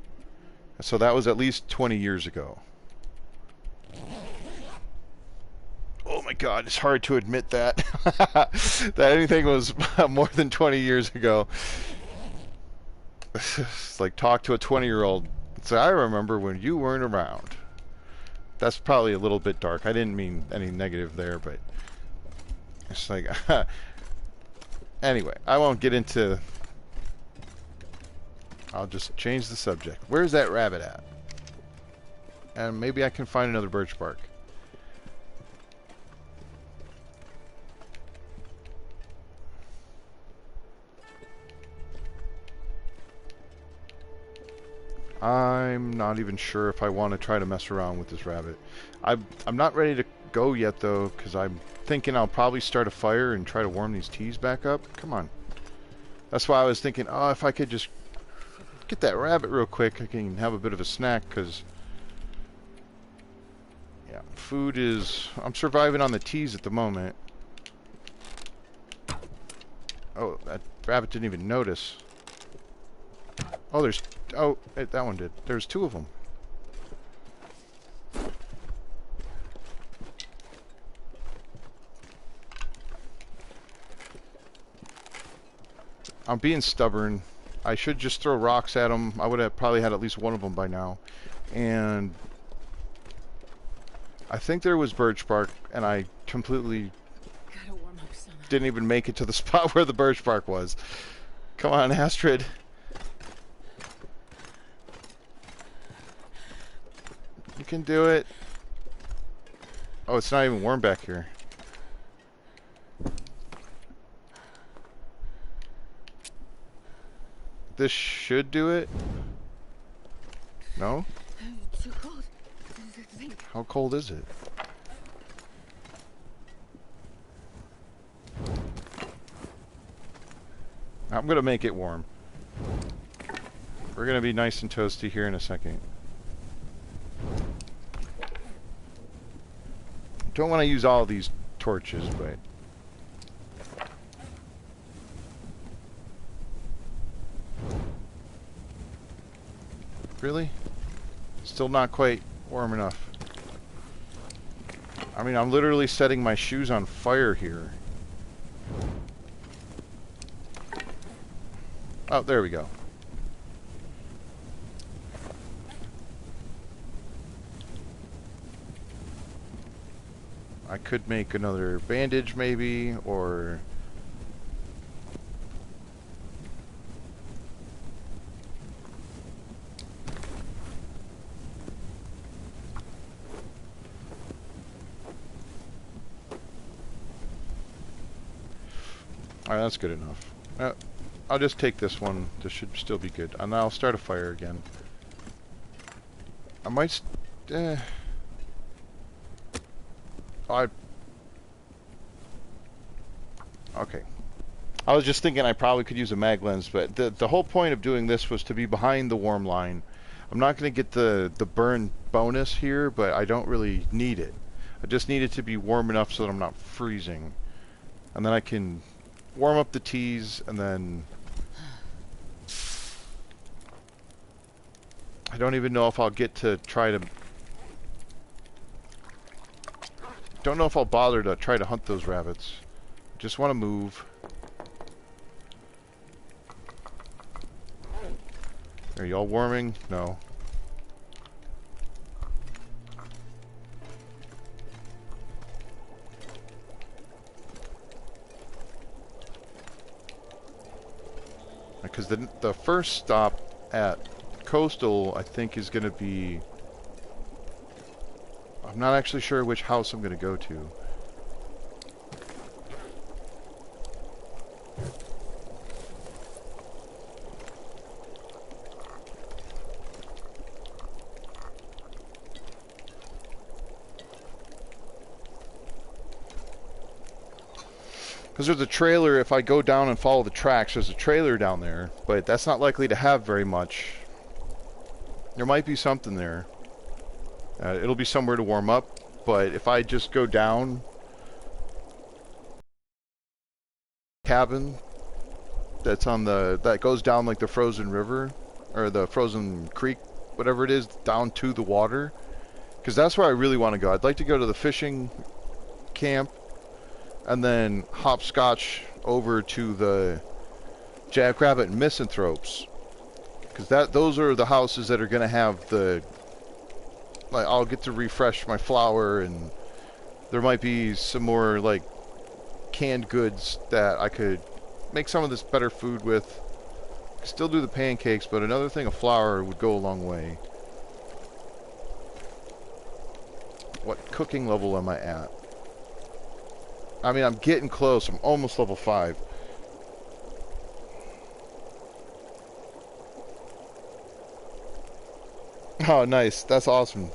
So that was at least 20 years ago. Oh my god, it's hard to admit that. That anything was more than 20 years ago. It's like talk to a 20-year-old. Say, I remember when you weren't around. That's probably a little bit dark. I didn't mean any negative there, but it's like... Anyway, I won't get into... I'll just change the subject. Where's that rabbit at? And maybe I can find another birch bark. I'm not even sure if I want to try to mess around with this rabbit. I'm not ready to go yet, though, because I'm thinking I'll probably start a fire and try to warm these teas back up. Come on. That's why I was thinking, oh, if I could just get that rabbit real quick, I can have a bit of a snack, because... Yeah, food is... I'm surviving on the teas at the moment. Oh, that rabbit didn't even notice. Oh, there's... Oh, that one did. There's two of them. I'm being stubborn. I should just throw rocks at them. I would have probably had at least one of them by now. And I think there was birch bark, and I completely didn't even make it to the spot where the birch bark was. Come on, Astrid. You can do it. Oh, it's not even warm back here. This should do it. No? It's too cold. How cold is it? I'm gonna make it warm. We're gonna be nice and toasty here in a second. Don't want to use all these torches, but... Really? Still not quite warm enough. I mean, I'm literally setting my shoes on fire here. Oh, there we go. I could make another bandage maybe, or... Alright, that's good enough. I'll just take this one. This should still be good. And I'll start a fire again. I might... Okay. I was just thinking I probably could use a mag lens, but the whole point of doing this was to be behind the warm line. I'm not going to get the burn bonus here, but I don't really need it. I just need it to be warm enough so that I'm not freezing. And then I can warm up the teas, and then... I don't even know if I'll get to try to... Don't know if I'll bother to try to hunt those rabbits. Just want to move. Are y'all warming? No. Because the first stop at Coastal, I think, is going to be... I'm not actually sure which house I'm going to go to. Because there's a trailer, if I go down and follow the tracks, there's a trailer down there, but that's not likely to have very much. There might be something there. It'll be somewhere to warm up, but if I just go down... cabin that's on that goes down like the frozen river, or the frozen creek, whatever it is, down to the water. Because that's where I really want to go. I'd like to go to the fishing camp, and then hopscotch over to the Jackrabbit and Misanthropes, because those are the houses that are going to have the, like, I'll get to refresh my flour, and there might be some more like canned goods that I could make some of this better food with. Still do the pancakes, but another thing of flour would go a long way. What cooking level am I at? I mean, I'm getting close. I'm almost level 5. Oh, nice. That's awesome.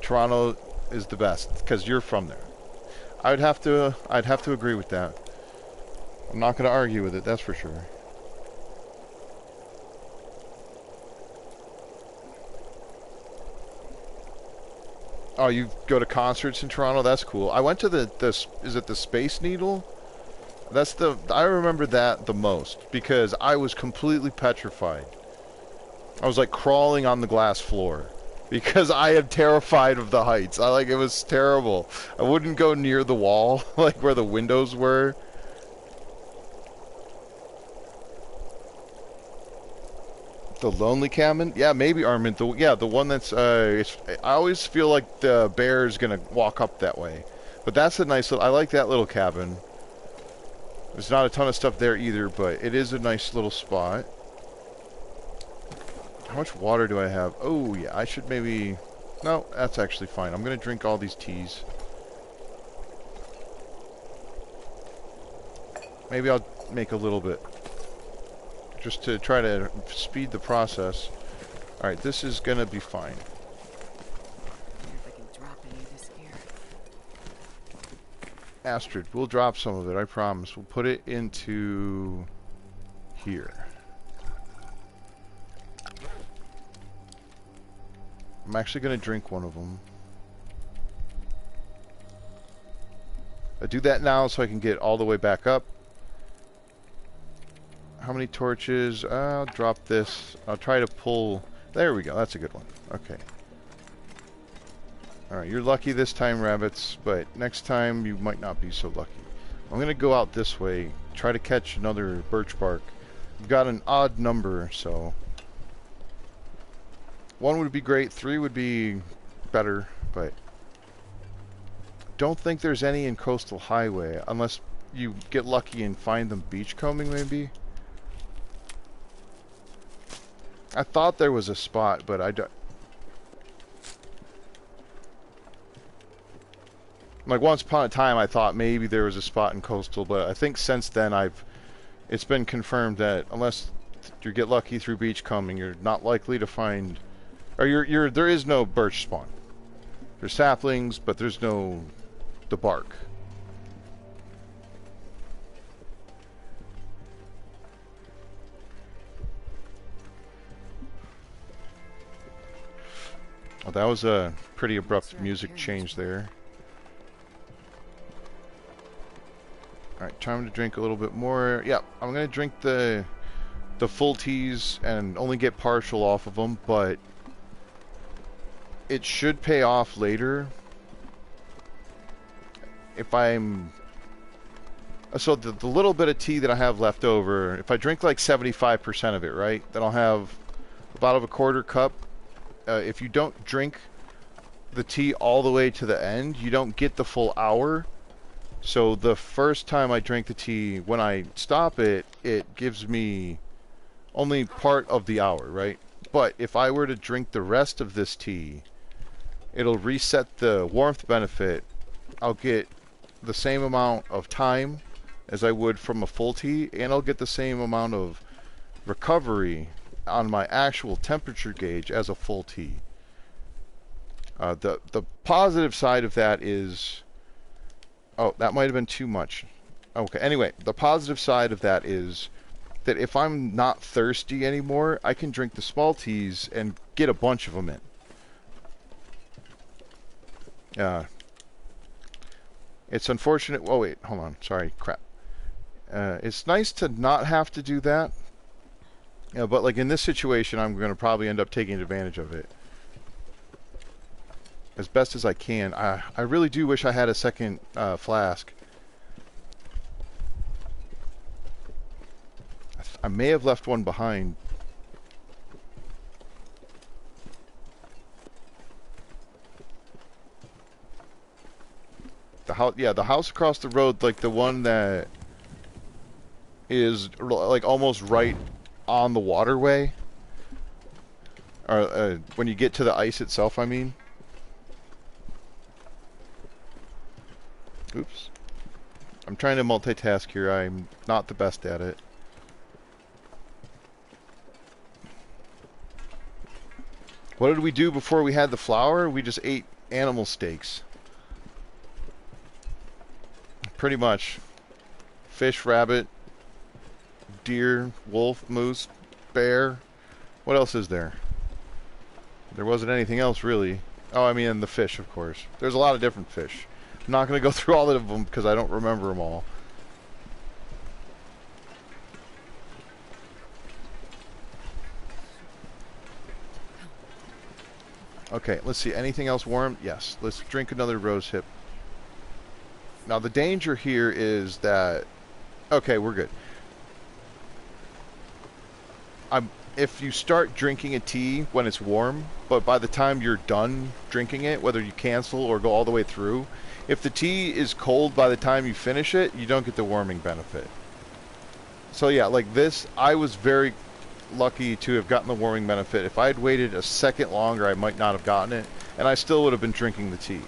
Toronto is the best because you're from there. I'd have to agree with that. I'm not going to argue with it, that's for sure. Oh, you go to concerts in Toronto? That's cool. I went to is it the Space Needle? I remember that the most because I was completely petrified. I was like crawling on the glass floor because I am terrified of the heights. It was terrible. I wouldn't go near the wall, like where the windows were. The Lonely Cabin? Yeah, maybe, Armin. The one that's, I always feel like the bear is going to walk up that way. But that's a nice little, I like that little cabin. There's not a ton of stuff there either, but it is a nice little spot. How much water do I have? Oh, yeah, I should maybe, no, that's actually fine. I'm going to drink all these teas. Maybe I'll make a little bit, just to try to speed the process. Alright, this is gonna be fine. If I can drop any of this here. Astrid, we'll drop some of it, I promise. We'll put it into here. I'm actually going to drink one of them. I do that now so I can get all the way back up. How many torches? I'll drop this. I'll try to pull... There we go. That's a good one. Okay. Alright, you're lucky this time, rabbits, but next time you might not be so lucky. I'm going to go out this way, try to catch another birch bark. We've got an odd number, so... 1 would be great, 3 would be better, but... Don't think there's any in Coastal Highway, unless you get lucky and find them beachcombing, maybe? I thought there was a spot, but I don't... Like, once upon a time, I thought maybe there was a spot in Coastal, but I think since then it's been confirmed that unless you get lucky through beachcombing, you're not likely to find... Or there is no birch spawn. There's saplings, but there's no... the bark. Well, that was a pretty abrupt music change there. Alright, time to drink a little bit more. Yeah, I'm gonna drink the full teas and only get partial off of them, but it should pay off later. If I'm... So the little bit of tea that I have left over, if I drink like 75% of it, right, then I'll have about a quarter cup. If you don't drink the tea all the way to the end, you don't get the full hour. So the first time I drink the tea, when I stop it, it gives me only part of the hour, right? But if I were to drink the rest of this tea, it'll reset the warmth benefit. I'll get the same amount of time as I would from a full tea, and I'll get the same amount of recovery on my actual temperature gauge as a full tea. The positive side of that is... Oh, that might have been too much. Okay, anyway, the positive side of that is that if I'm not thirsty anymore, I can drink the small teas and get a bunch of them in. It's unfortunate... Oh, wait, hold on. Sorry, crap. It's nice to not have to do that. But, like, in this situation, I'm going to probably end up taking advantage of it as best as I can. I really do wish I had a second flask. I may have left one behind. The house, yeah, the house across the road, like the one that is like almost right on the waterway, or when you get to the ice itself, I mean. Oops. I'm trying to multitask here. I'm not the best at it. What did we do before we had the flour? We just ate animal steaks. Pretty much. Fish, rabbit, deer, wolf, moose, bear. What else is there? There wasn't anything else really. Oh, I mean, and the fish, of course. There's a lot of different fish. I'm not going to go through all of them because I don't remember them all. Okay, let's see. Anything else warm? Yes. Let's drink another rose hip. Now, the danger here is that... Okay, we're good. If you start drinking a tea when it's warm, but by the time you're done drinking it, whether you cancel or go all the way through, if the tea is cold by the time you finish it, you don't get the warming benefit. So yeah, like this, I was very lucky to have gotten the warming benefit. If I had waited a second longer, I might not have gotten it, and I still would have been drinking the tea.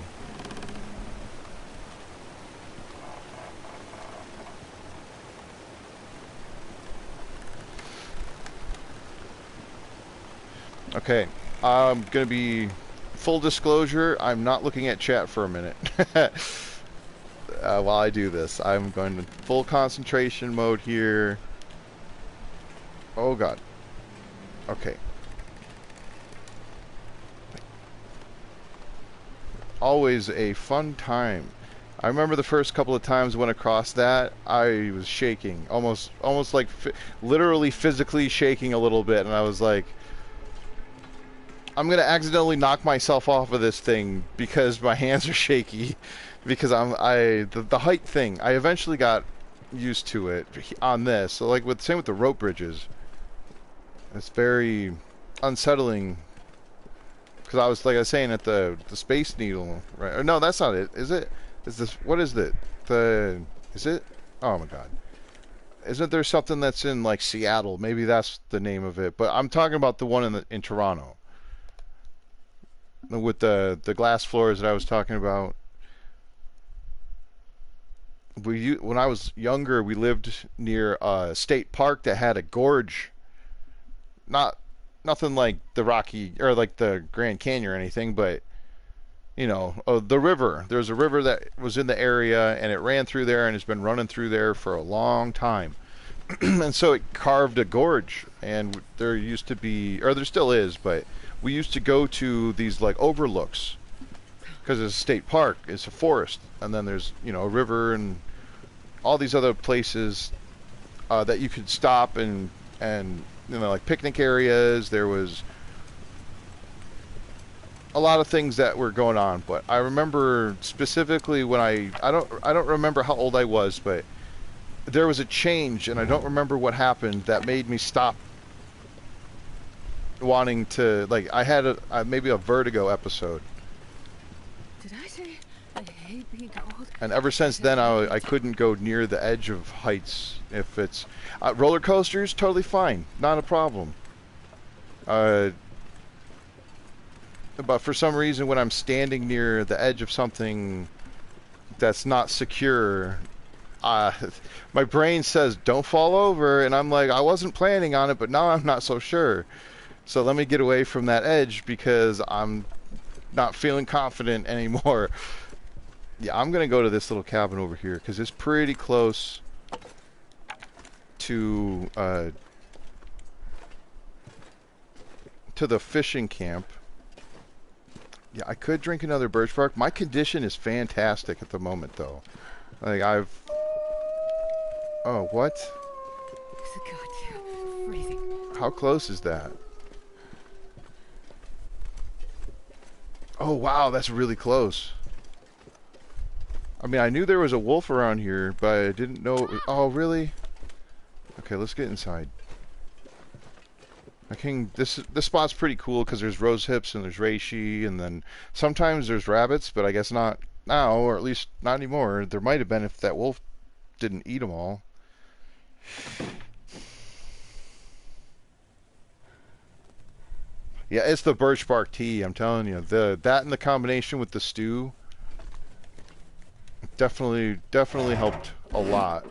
Okay, I'm going to be... Full disclosure, I'm not looking at chat for a minute. While I do this, I'm going to full concentration mode here. Oh god. Okay. Always a fun time. I remember the first couple of times when across that, I was shaking, almost like literally physically shaking a little bit, and I was like, I'm gonna accidentally knock myself off of this thing because my hands are shaky, because the height thing. I eventually got used to it on this. So like with same with the rope bridges, it's very unsettling because I was like I was saying at the Space Needle, right? Or no, that's not it. Is it? Is this what is it? The is it? Oh my god. Isn't there something that's in like Seattle? Maybe that's the name of it. But I'm talking about the one in Toronto with the glass floors that I was talking about. When I was younger, we lived near a state park that had a gorge. Not nothing like the Rocky or like the Grand Canyon or anything, but the river. There's a river that was in the area, and it ran through there, and has been running through there for a long time. And so it carved a gorge, and there used to be, or there still is, but we used to go to these like overlooks because it's a state park, it's a forest, and then there's a river and all these other places that you could stop and like picnic areas. There was a lot of things that were going on, but I remember specifically when I don't remember how old I was, but there was a change, and I don't remember what happened that made me stop wanting to. Like I had maybe a vertigo episode, Did I say I hate being told? and ever since then I couldn't go near the edge of heights. If it's roller coasters, totally fine, not a problem. Uh, but for some reason, when I'm standing near the edge of something that's not secure, uh, my brain says don't fall over, and I'm like, I wasn't planning on it, but now I'm not so sure. So let me get away from that edge because I'm not feeling confident anymore. Yeah, I'm gonna go to this little cabin over here because it's pretty close to the fishing camp. Yeah, I could drink another birch bark. My condition is fantastic at the moment, though. Like Oh, what? Goddamn freezing. How close is that? Oh, wow, that's really close. I mean, I knew there was a wolf around here, but I didn't know it was... Oh, really? Okay, let's get inside. This spot's pretty cool because there's rose hips and there's reishi, and then sometimes there's rabbits, but I guess not now, or at least not anymore. There might have been if that wolf didn't eat them all. Yeah, it's the birch bark tea. I'm telling you, that and the combination with the stew definitely helped a lot.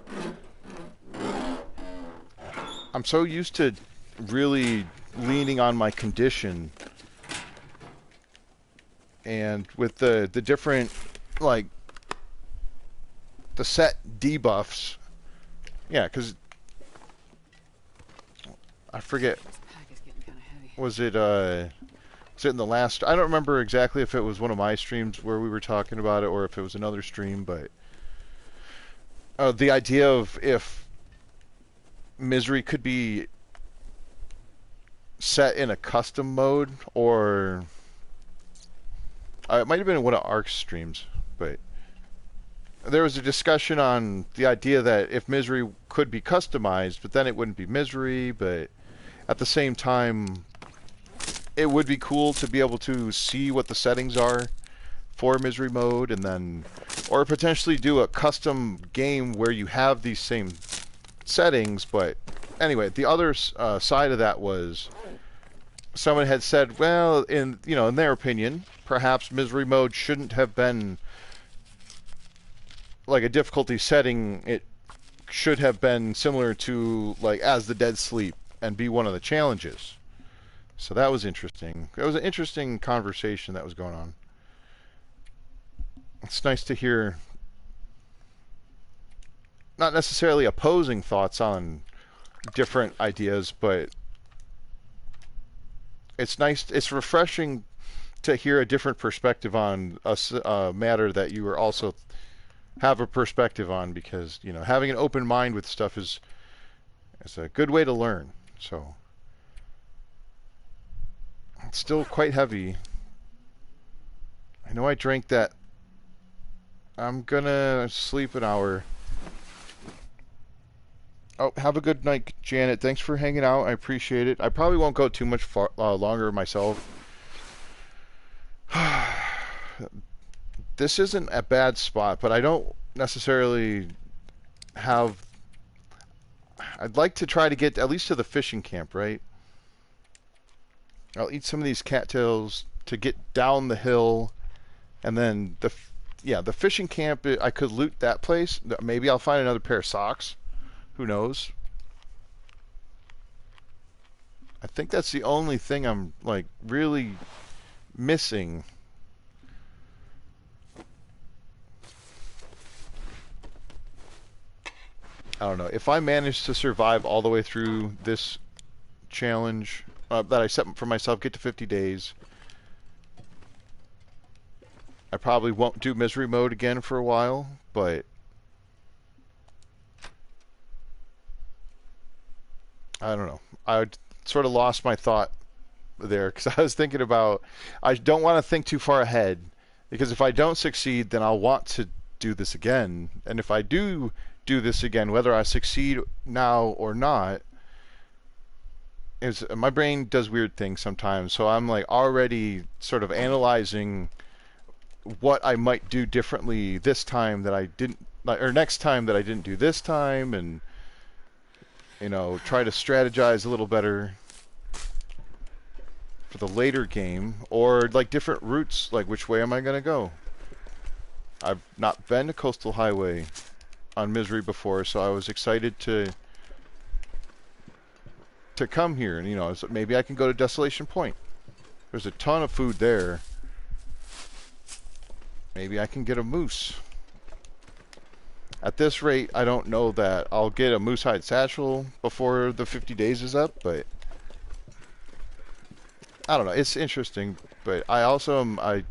I'm so used to really leaning on my condition, and with the different like the set debuffs. Yeah, because I forget. This pack is getting kind of heavy. Was it in the last? I don't remember exactly if it was one of my streams where we were talking about it or if it was another stream, but the idea of if misery could be set in a custom mode, or it might have been one of Ark's streams, but there was a discussion on the idea that if misery could be customized, but then it wouldn't be misery, but at the same time it would be cool to be able to see what the settings are for misery mode, and then or potentially do a custom game where you have these same settings. But anyway, the other side of that was someone had said, well, in their opinion, perhaps misery mode shouldn't have been like a difficulty setting. It should have been similar to like As the Dead Sleep and be one of the challenges. So that was interesting. It was an interesting conversation that was going on. It's nice to hear not necessarily opposing thoughts on different ideas, but it's nice. It's refreshing to hear a different perspective on a matter that you are also have a perspective on, because having an open mind with stuff is a good way to learn. So it's still quite heavy. I know I drank that. I'm gonna sleep an hour. Oh, have a good night, Janet. Thanks for hanging out. I appreciate it. I probably won't go too much longer myself. This isn't a bad spot, but I don't necessarily have. I'd like to try to get at least to the fishing camp, right? I'll eat some of these cattails to get down the hill, and then the fishing camp. I could loot that place. Maybe I'll find another pair of socks. Who knows? I think that's the only thing I'm like really missing. I don't know. If I manage to survive all the way through this challenge that I set for myself, get to 50 days, I probably won't do misery mode again for a while, but I don't know. I sort of lost my thought there because I was thinking about I don't want to think too far ahead, because if I don't succeed, then I'll want to do this again. And if I do this again, whether I succeed now or not, is my brain does weird things sometimes. So I'm like already sort of analyzing what I might do differently this time that I didn't, or next time that I didn't do this time, and try to strategize a little better for the later game, or like different routes, like which way am I going to go? I've not been to Coastal Highway on Misery before, so I was excited to come here, and so maybe I can go to Desolation Point. There's a ton of food there. Maybe I can get a moose. At this rate, I don't know that I'll get a moose hide satchel before the 50 days is up, but I don't know. It's interesting, but I also I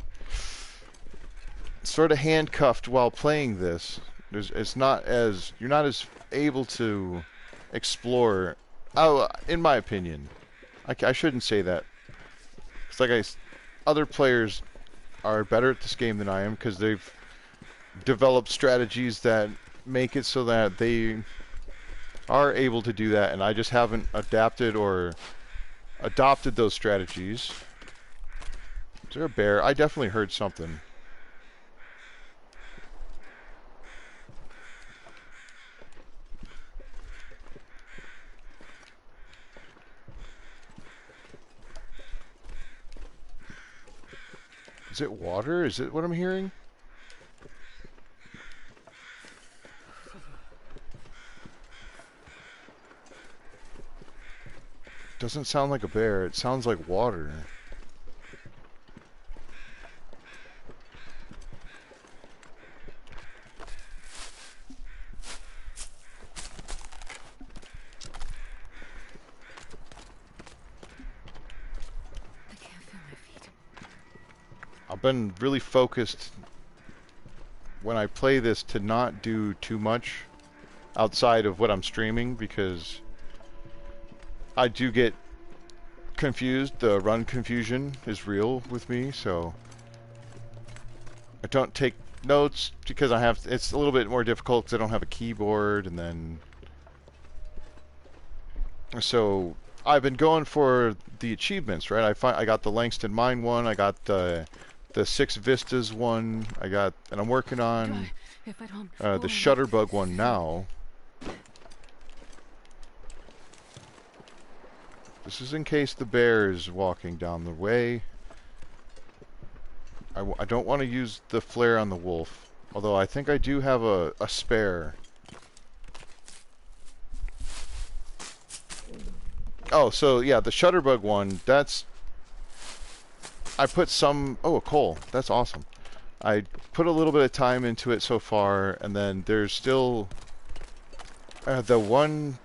sort of handcuffed while playing this. It's not as you're not as able to explore. Oh, in my opinion, I shouldn't say that. It's like other players are better at this game than I am because they've developed strategies that make it so that they are able to do that, and I just haven't adapted or adopted those strategies. Is there a bear? I definitely heard something. Is it water? Is it what I'm hearing? Doesn't sound like a bear. It sounds like water. I can't feel my feet. I've been really focused when I play this to not do too much outside of what I'm streaming, because I do get confused. The run confusion is real with me, so I don't take notes because it's a little bit more difficult because I don't have a keyboard, and then so I've been going for the achievements, right? I got the Langston Mine one, I got the Six Vistas one, and I'm working on the Shutterbug one now. This is in case the bear is walking down the way. I don't want to use the flare on the wolf, although I think I do have a spare. Oh, so yeah, the Shutterbug one, I put some... Oh, a coal. That's awesome. I put a little bit of time into it so far, and then there's still the one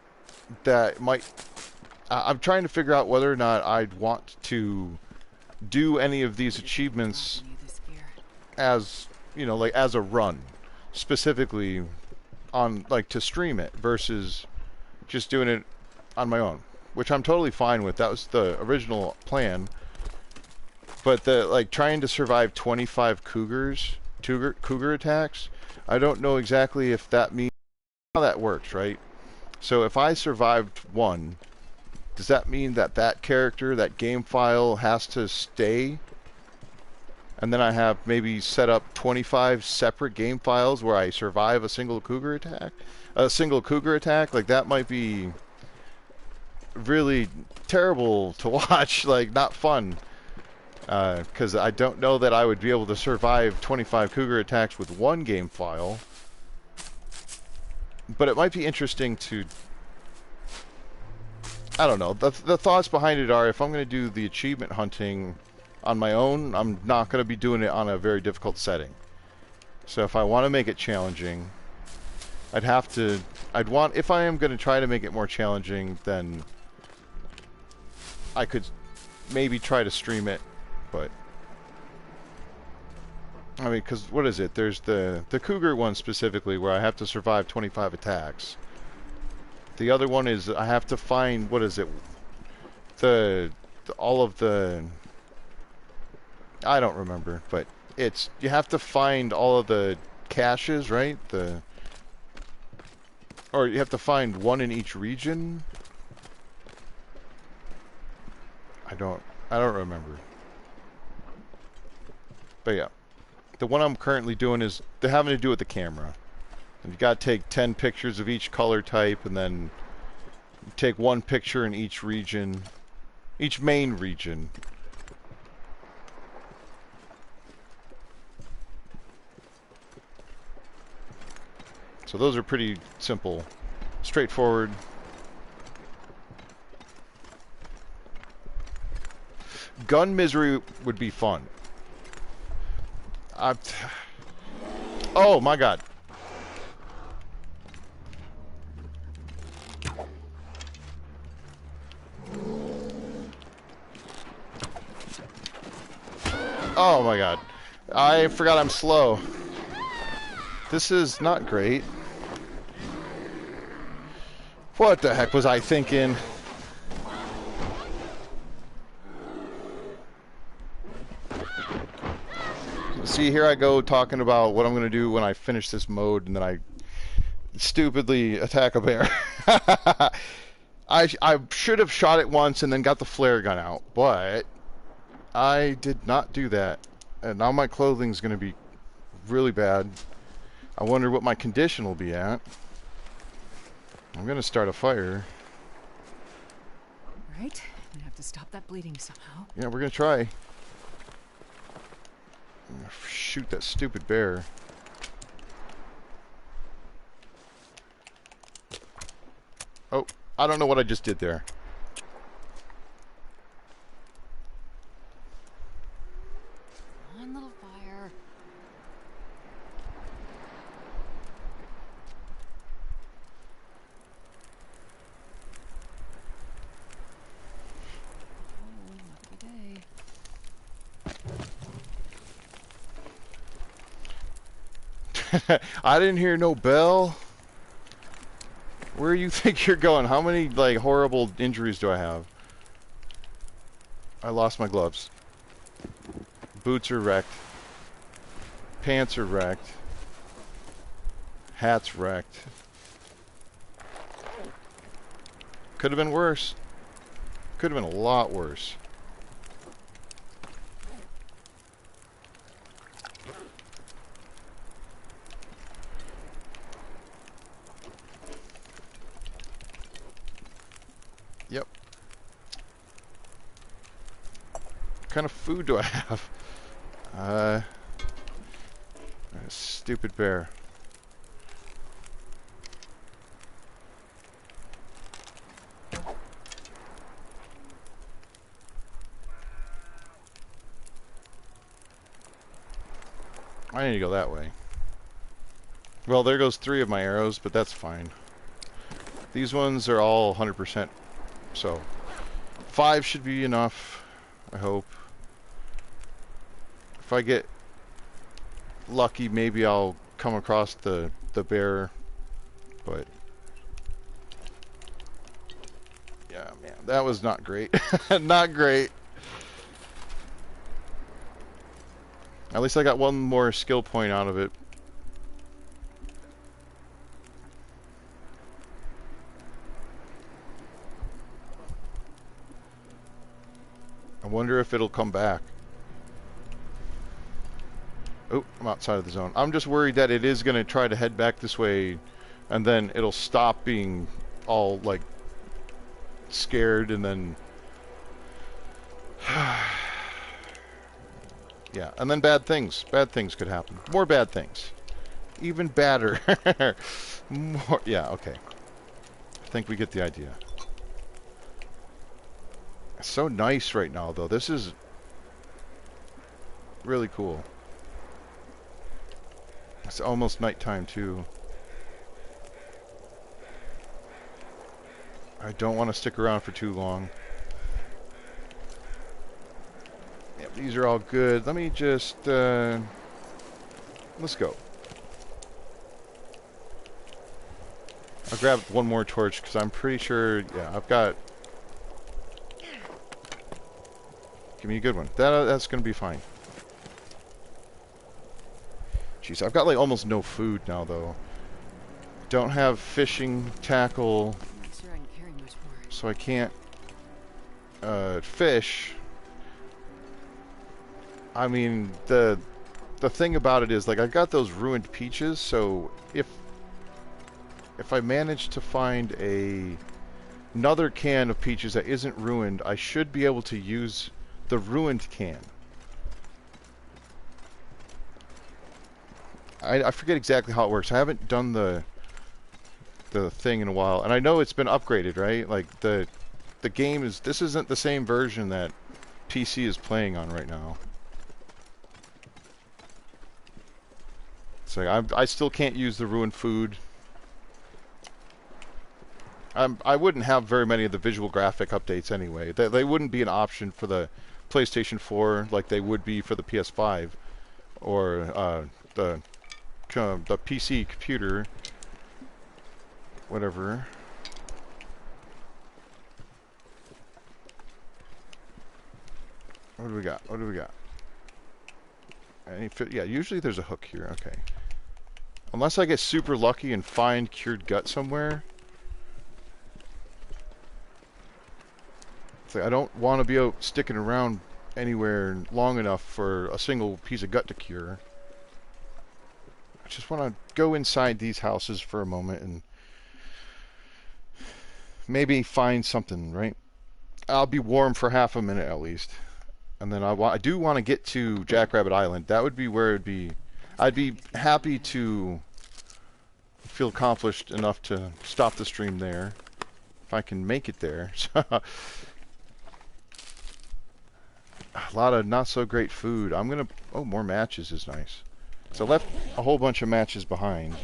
that might... I'm trying to figure out whether or not I'd want to do any of these achievements as, you know, like as a run, specifically on, like, to stream it versus just doing it on my own, which I'm totally fine with. That was the original plan. But the, like, trying to survive 25 cougar attacks, I don't know exactly if that means how that works, right? So if I survived one, does that mean that that character, that game file, has to stay? And then I have maybe set up 25 separate game files where I survive a single cougar attack? A single cougar attack? Like, that might be really terrible to watch, like, not fun. Because I don't know that I would be able to survive 25 cougar attacks with one game file. But it might be interesting to... I don't know. The thoughts behind it are, if I'm going to do the achievement hunting on my own, I'm not going to be doing it on a very difficult setting. So if I want to make it challenging, I'd have to... if I am going to try to make it more challenging, then I could maybe try to stream it. But I mean, because what is it? There's the cougar one specifically where I have to survive 25 attacks. The other one is I have to find, what is it? All of the, I don't remember, but it's, you have to find all of the caches, right? Or you have to find one in each region. I don't remember. But yeah, the one I'm currently doing is they're having to do with the camera. And you gotta take 10 pictures of each color type, and then take one picture in each region, each main region. So those are pretty simple, straightforward. Gun misery would be fun. Oh my god. Oh my god. I forgot I'm slow. This is not great. What the heck was I thinking? See, here I go talking about what I'm going to do when I finish this mode, and then I stupidly attack a bear. I should have shot it once and then got the flare gun out, but I did not do that. And now my clothing's going to be really bad. I wonder what my condition will be at. I'm going to start a fire. Right, we have to stop that bleeding somehow. Yeah, we're going to try. Shoot that stupid bear. Oh, I don't know what I just did there. Come on, little fire. Oh, lucky day. I didn't hear no bell. Where do you think you're going? How many, like, horrible injuries do I have? I lost my gloves. Boots are wrecked. Pants are wrecked. Hat's wrecked. Could have been worse. Could have been a lot worse. Yep. What kind of food do I have? Stupid bear. I need to go that way. Well, there goes 3 of my arrows, but that's fine. These ones are all 100%. So 5 should be enough, I hope. If I get lucky, maybe I'll come across the bear, but yeah, man, that was not great. Not great. At least I got one more skill point out of it. I wonder if it'll come back. Oh, I'm outside of the zone. I'm just worried that it is going to try to head back this way, and then it'll stop being all, like, scared, and then... yeah, and then bad things. Bad things could happen. More bad things. Even badder. More... yeah, okay. I think we get the idea. It's so nice right now, though. This is really cool. It's almost nighttime, too. I don't want to stick around for too long. Yep, these are all good. Let me just... let's go. I'll grab one more torch, because I'm pretty sure... yeah, I've got... give me a good one. That's going to be fine. Jeez, I've got like almost no food now, though. Don't have fishing tackle, so I can't fish. I mean, the thing about it is, like, I've got those ruined peaches, so if I manage to find another can of peaches that isn't ruined, I should be able to use the ruined can. I forget exactly how it works. I haven't done the thing in a while, and I know it's been upgraded, right? Like the game is... this isn't the same version that PC is playing on right now. So I still can't use the ruined food. I wouldn't have very many of the visual graphic updates anyway. They wouldn't be an option for the PlayStation 4 like they would be for the PS5 or the PC computer, whatever. What do we got? What do we got? Yeah, usually there's a hook here. Okay. Unless I get super lucky and find cured gut somewhere. It's like I don't want to be out sticking around anywhere long enough for a single piece of gut to cure. I just want to go inside these houses for a moment and maybe find something, right? I'll be warm for half a minute at least. And then I do want to get to Jackrabbit Island. That would be where it'd be... I'd be happy to feel accomplished enough to stop the stream there. If I can make it there. A lot of not so great food. I'm gonna... oh, more matches is nice. So I left a whole bunch of matches behind.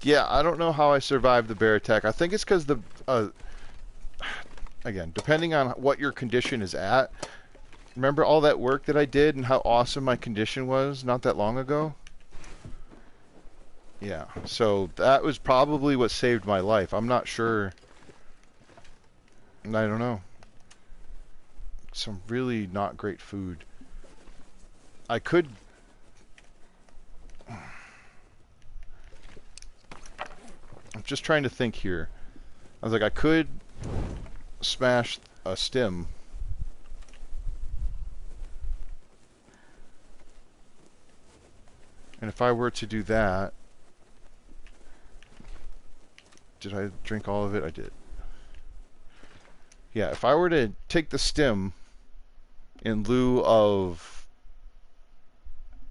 Yeah, I don't know how I survived the bear attack. I think it's because the... again, depending on what your condition is at. Remember all that work that I did and how awesome my condition was not that long ago? Yeah, so that was probably what saved my life. I'm not sure. I don't know. Some really not great food. I could... I'm just trying to think here. I was like, I could smash a stem. And if I were to do that... did I drink all of it? I did. Yeah, if I were to take the stem in lieu of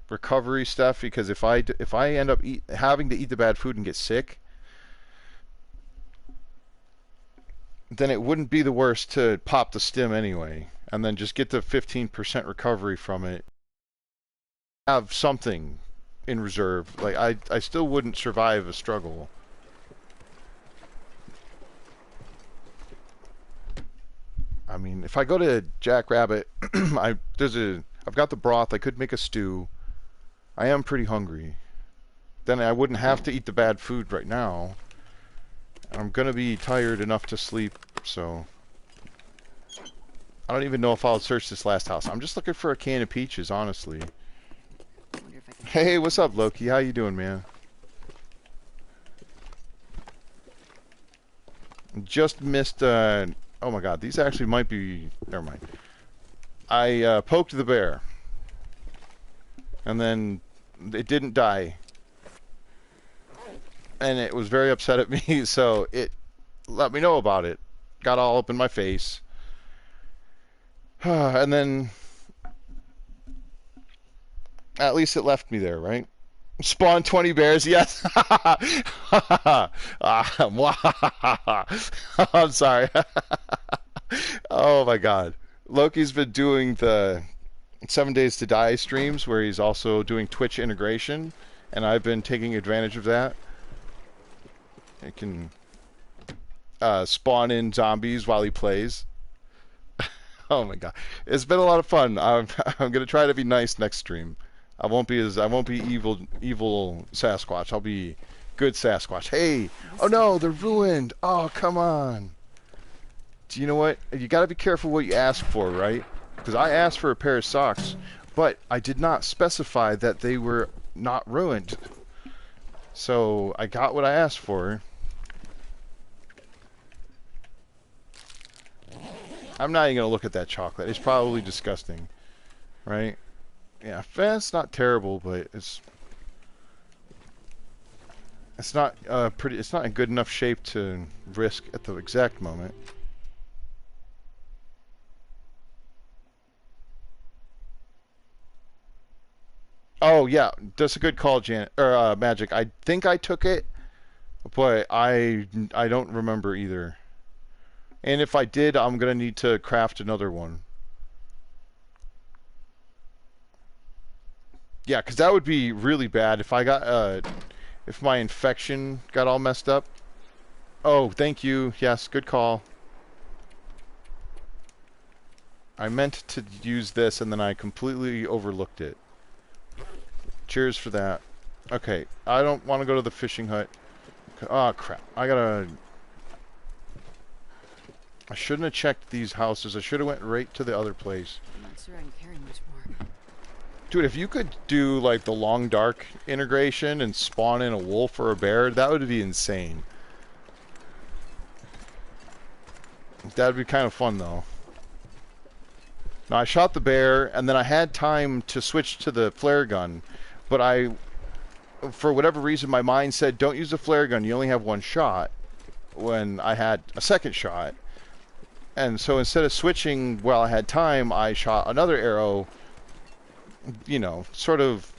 recovery stuff, because if I end up having to eat the bad food and get sick, then it wouldn't be the worst to pop the stem anyway, and then just get the 15% recovery from it. Have something in reserve. Like I still wouldn't survive a struggle. I mean, if I go to Jackrabbit, I've got the broth. I could make a stew. I am pretty hungry. Then I wouldn't have to eat the bad food right now. I'm gonna be tired enough to sleep, so I don't even know if I'll search this last house. I'm just looking for a can of peaches, honestly. Wonder if I can Hey, what's up, Loki? How you doing, man? Just missed. Oh my God, these actually might be. Never mind. I poked the bear, and then it didn't die, and it was very upset at me. So it let me know about it. Got all up in my face, and then at least it left me there, right? Spawn 20 bears, yes. I'm sorry. Oh my God. Loki's been doing the 7 Days to Die streams where he's also doing Twitch integration, and I've been taking advantage of that. It can spawn in zombies while he plays. Oh my God. It's been a lot of fun. I'm gonna try to be nice next stream. I won't be evil Sasquatch. I'll be good Sasquatch. Hey, oh no, they're ruined. Oh, come on. Do you know what? You got to be careful what you ask for, right? Because I asked for a pair of socks, but I did not specify that they were not ruined. So I got what I asked for. I'm not even gonna look at that chocolate. It's probably disgusting, right? Yeah, it's not terrible, but it's not It's not in good enough shape to risk at the exact moment. Oh yeah, that's a good call, Janet or Magic. I think I took it, but I don't remember either. And if I did, I'm gonna need to craft another one. Yeah, because that would be really bad if I got if my infection got all messed up. Oh, thank you. Yes, good call. I meant to use this and then I completely overlooked it. Cheers for that. Okay, I don't want to go to the fishing hut. Oh crap! I shouldn't have checked these houses. I should have went right to the other place. I'm not sure I can carry much more. Dude, if you could do like the long dark integration and spawn in a wolf or a bear, that would be insane. That'd be kind of fun though. Now I shot the bear and then I had time to switch to the flare gun, but for whatever reason my mind said don't use the flare gun, you only have one shot, when I had a second shot. And so instead of switching while I had time, I shot another arrow, you know, sort of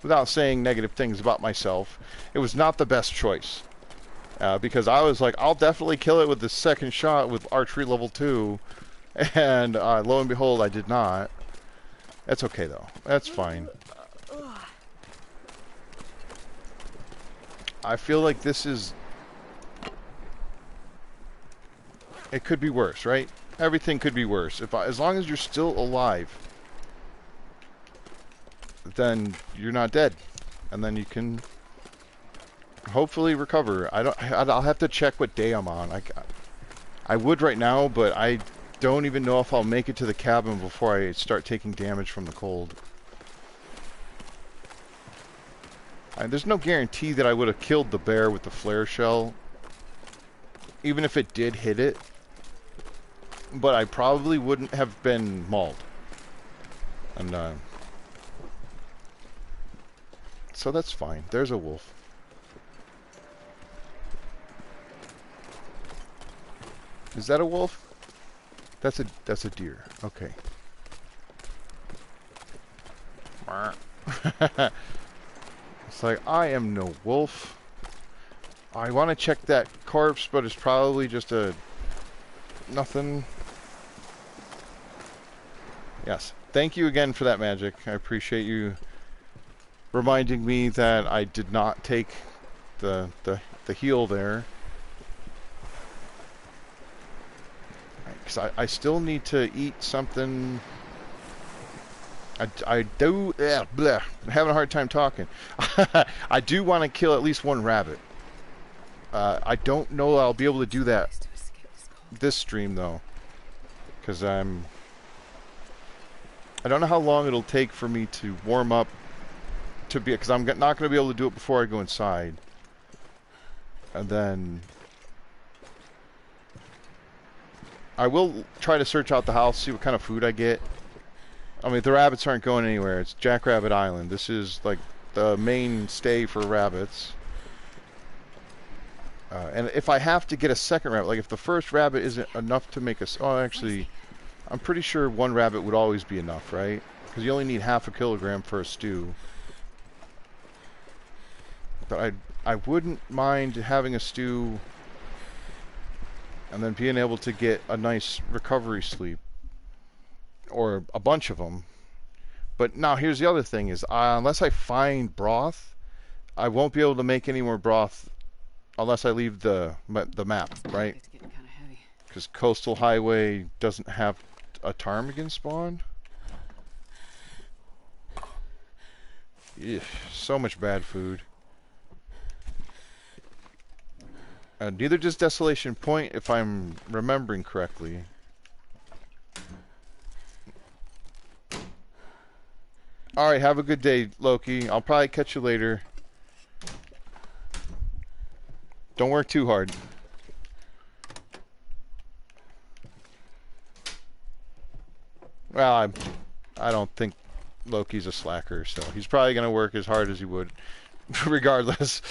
without saying negative things about myself. It was not the best choice. Because I was like, I'll definitely kill it with the second shot with archery level 2. And lo and behold, I did not. That's okay though. That's fine. I feel like this is... It could be worse, right? Everything could be worse. As long as you're still alive, then you're not dead, and then you can hopefully recover. I'll have to check what day I'm on. I would right now, but I don't even know if I'll make it to the cabin before I start taking damage from the cold. There's no guarantee that I would have killed the bear with the flare shell, even if it did hit it. But I probably wouldn't have been mauled. And, so that's fine. There's a wolf. Is that a wolf? That's a deer. Okay. It's like, I am no wolf. I want to check that corpse, but it's probably just a... nothing. Yes. Thank you again for that, Magic. I appreciate you reminding me that I did not take the heal there. because I still need to eat something. I do. Bleh, I'm having a hard time talking. I do want to kill at least one rabbit. I don't know I'll be able to do that this stream though, because I don't know how long it'll take for me to warm up to be, because I'm not going to be able to do it before I go inside, and then I will try to search out the house, see what kind of food I get. I mean, the rabbits aren't going anywhere. It's Jackrabbit Island. This is like the main stay for rabbits. And if I have to get a second rabbit, like if the first rabbit isn't enough to make us, oh, actually, I'm pretty sure one rabbit would always be enough, right? Because you only need half a kilogram for a stew. But I wouldn't mind having a stew and then being able to get a nice recovery sleep. Or a bunch of them. But now here's the other thing is, unless I find broth, I won't be able to make any more broth unless I leave the map, right? It's getting kind of heavy. Because Coastal Highway doesn't have a ptarmigan spawn. Eugh, so much bad food. Neither does Desolation Point, if I'm remembering correctly. Alright, have a good day, Loki. I'll probably catch you later. Don't work too hard. Well, I don't think Loki's a slacker, so he's probably going to work as hard as he would, regardless.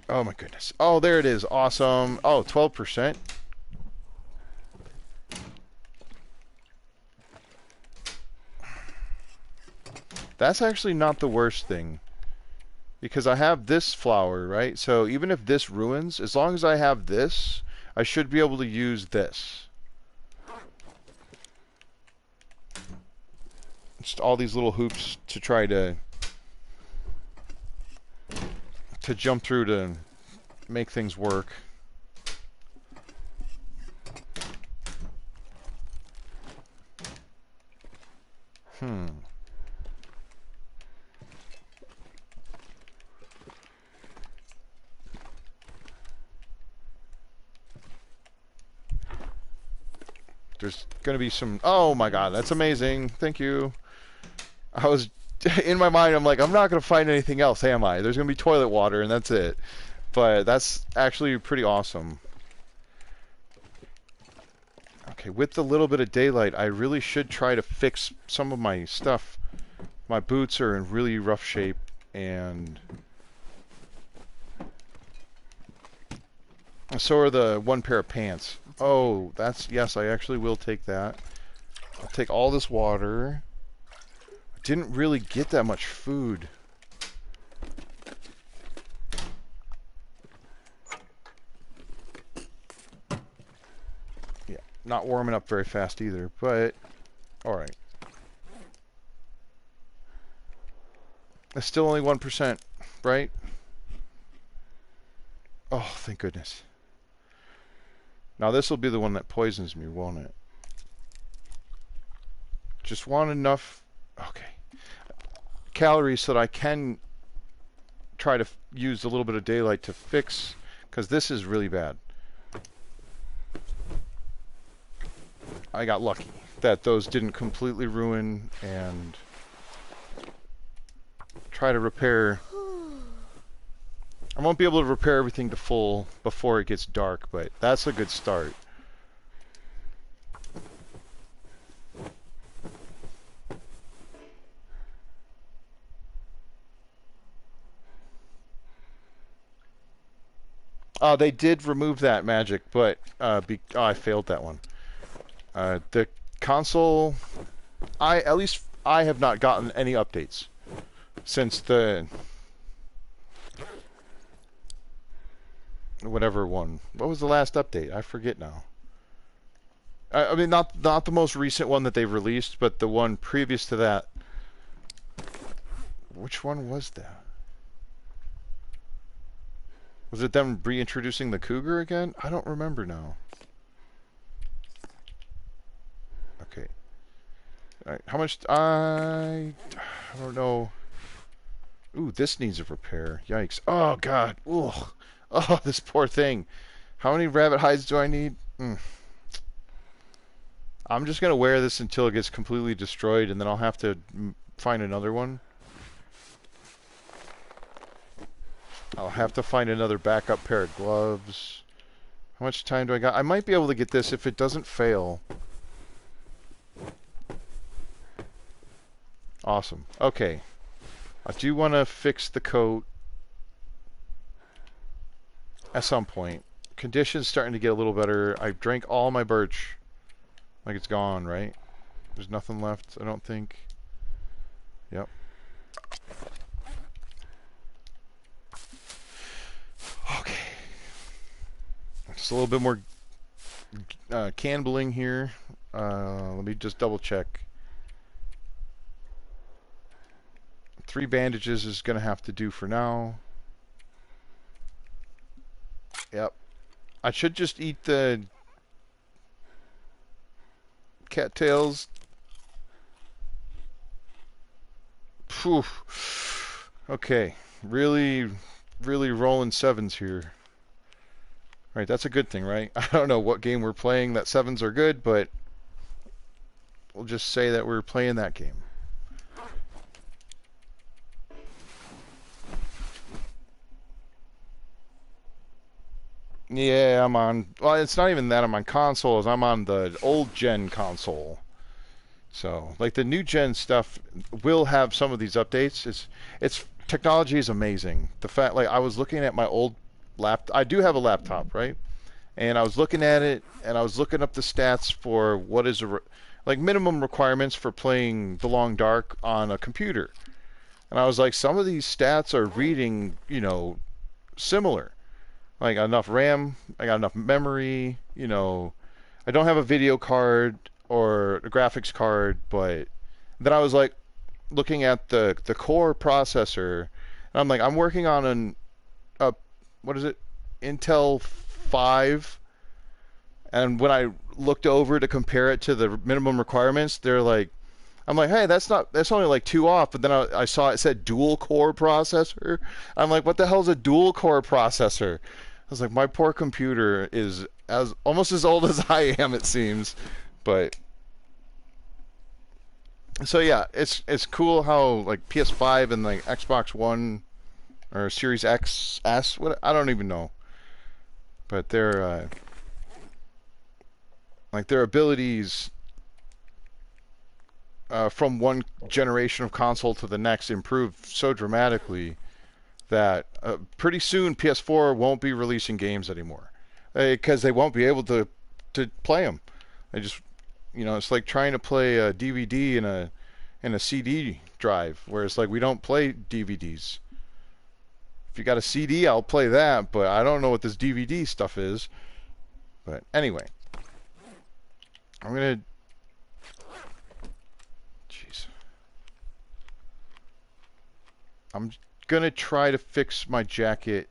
Oh my goodness. Oh, there it is. Awesome. Oh, 12%. That's actually not the worst thing, because I have this flower, right? So even if this ruins, as long as I have this, I should be able to use this. Just all these little hoops to try to jump through to make things work. There's going to be some... Oh my god, that's amazing. Thank you. I was... In my mind, I'm like, I'm not going to find anything else, am I? There's going to be toilet water, and that's it. But that's actually pretty awesome. Okay, with the little bit of daylight, I really should try to fix some of my stuff. My boots are in really rough shape, and... so are the one pair of pants. Oh, that's... Yes, I actually will take that. I'll take all this water. I didn't really get that much food. Yeah, not warming up very fast either, but... Alright. It's still only 1%, right? Oh, thank goodness. Now this will be the one that poisons me, won't it? Just want enough... Okay. Calories so that I can try to use a little bit of daylight to fix, because this is really bad. I got lucky that those didn't completely ruin, and try to repair. I won't be able to repair everything to full before it gets dark, but that's a good start. They did remove that magic, but I failed that one. The console, at least I have not gotten any updates since the whatever one. What was the last update? I forget now. I mean, not the most recent one that they've released, but the one previous to that. Which one was that? Was it them reintroducing the cougar again? I don't remember now. Okay. All right. How much? I don't know. Ooh, this needs a repair. Yikes. Oh, God. Ooh. Oh, this poor thing. How many rabbit hides do I need? I'm just going to wear this until it gets completely destroyed, and then I'll have to find another one. I'll have to find another backup pair of gloves. How much time do I got? I might be able to get this if it doesn't fail. Awesome. Okay. I do want to fix the coat at some point. Conditions starting to get a little better. I drank all my birch. Like it's gone, right? There's nothing left, I don't think. Yep. Okay. Just a little bit more candling here. Let me just double check. 3 bandages is going to have to do for now. Yep. I should just eat the cattails. Phew. Okay. Really rolling 7s here. Right, that's a good thing, right? I don't know what game we're playing that 7s are good, but we'll just say that we're playing that game. Yeah, I'm on... Well, it's not even that I'm on consoles. I'm on the old gen console. So, like, the new gen stuff will have some of these updates. It's technology is amazing. The fact, like, I was looking at my old laptop. I do have a laptop, right? And I was looking at it, and I was looking up the stats for what is like minimum requirements for playing The Long Dark on a computer. And I was like, some of these stats are reading, you know, similar. I got enough RAM, I got enough memory, you know. I don't have a video card or a graphics card, but then I was like looking at the core processor, and I'm like, I'm working on what is it? Intel 5, and when I looked over to compare it to the minimum requirements, they're like, I'm like, hey, that's only like 2 off, but then I saw it said dual core processor. I'm like, what the hell is a dual core processor? I was like, my poor computer is almost as old as I am, it seems. But so yeah, it's cool how like PS5 and like Xbox One or Series X S, what, I don't even know. But their like their abilities from one generation of console to the next improve so dramatically that pretty soon PS4 won't be releasing games anymore because they won't be able to play them. They just, you know, it's like trying to play a DVD in a CD drive, whereas like we don't play DVDs. If you got a CD, I'll play that, but I don't know what this DVD stuff is. But anyway, I'm gonna. Jeez. I'm gonna try to fix my jacket,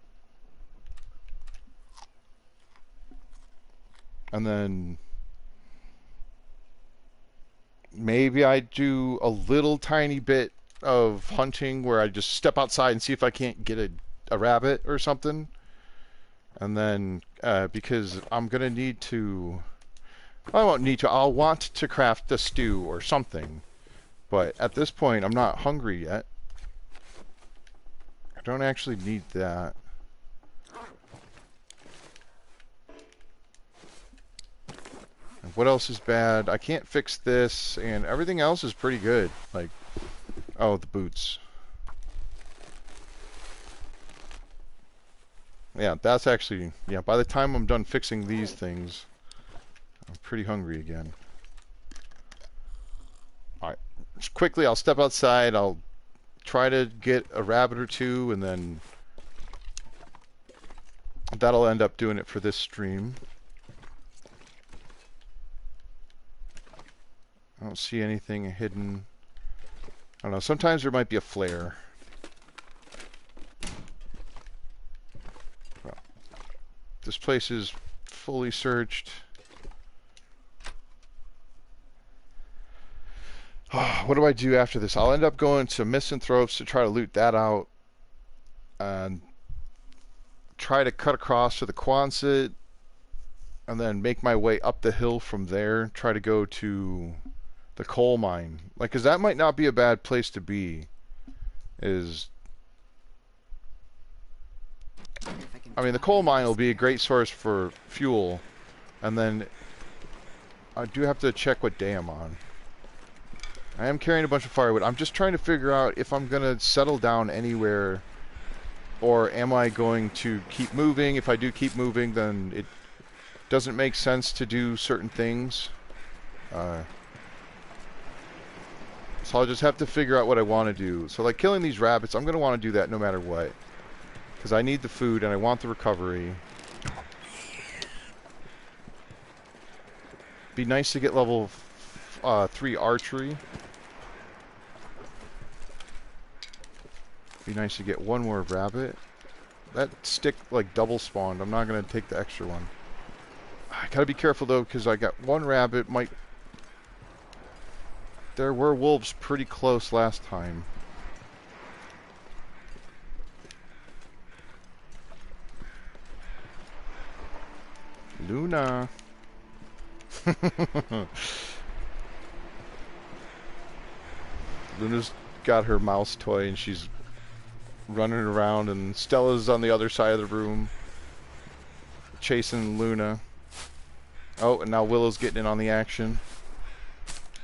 and then maybe I do a little tiny bit of hunting where I just step outside and see if I can't get a rabbit or something. And then because I'm gonna need to, I won't need to, I'll want to craft a stew or something, but at this point I'm not hungry yet. I don't actually need that. And what else is bad? I can't fix this, and everything else is pretty good. Like, oh, the boots. Yeah, that's actually, yeah, by the time I'm done fixing these things, I'm pretty hungry again. Alright, just quickly, I'll step outside, I'll try to get a rabbit or two, and then that'll end up doing it for this stream. I don't see anything hidden. I don't know, sometimes there might be a flare. Well, This place is fully searched. What do I do after this? I'll end up going to Misanthropes to try to loot that out. And try to cut across to the Quonset. And then make my way up the hill from there. Try to go to the coal mine. Like, because that might not be a bad place to be. I mean, the coal mine will be a great source for fuel. And then I do have to check what day I'm on. I am carrying a bunch of firewood. I'm just trying to figure out if I'm going to settle down anywhere, or am I going to keep moving. If I do keep moving, then it doesn't make sense to do certain things. So I'll just have to figure out what I want to do. So like killing these rabbits, I'm going to want to do that no matter what. Because I need the food and I want the recovery. Be nice to get level 3 archery. Be nice to get one more rabbit. That stick like double spawned. I'm not going to take the extra one. I gotta be careful though, because I got one rabbit. There were wolves pretty close last time. Luna. Luna's got her mouse toy and she's running around, and Stella's on the other side of the room chasing Luna. Oh, and now Willow's getting in on the action.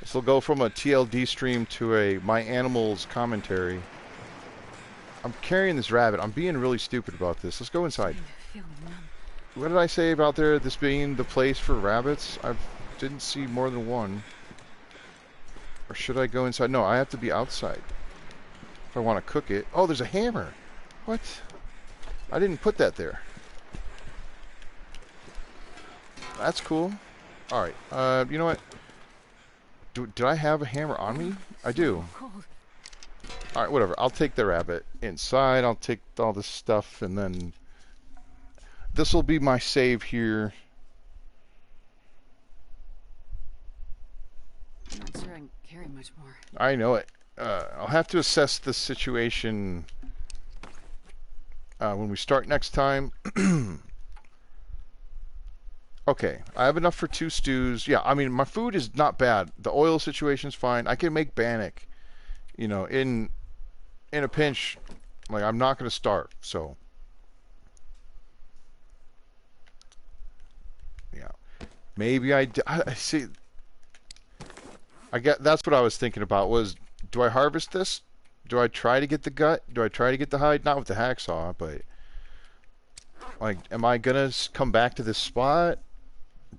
This will go from a TLD stream to a My Animals commentary. I'm carrying this rabbit. I'm being really stupid about this. Let's go inside. What did I say about this being the place for rabbits? I didn't see more than one. Or should I go inside? No, I have to be outside if I want to cook it. Oh, there's a hammer. What? I didn't put that there. That's cool. Alright, you know what? Did I have a hammer on me? I do. Alright, whatever. I'll take the rabbit inside. I'll take all this stuff, and then this will be my save here. I'm not sure I can carry much more. I know it. I'll have to assess the situation when we start next time. Okay, I have enough for 2 stews. Yeah, I mean, my food is not bad. The oil situation's fine. I can make bannock. You know, in a pinch, like, I'm not going to starve, so. Yeah. Maybe I see. That's what I was thinking about was, do I harvest this? Do I try to get the gut? Do I try to get the hide? Not with the hacksaw, but like, am I going to come back to this spot?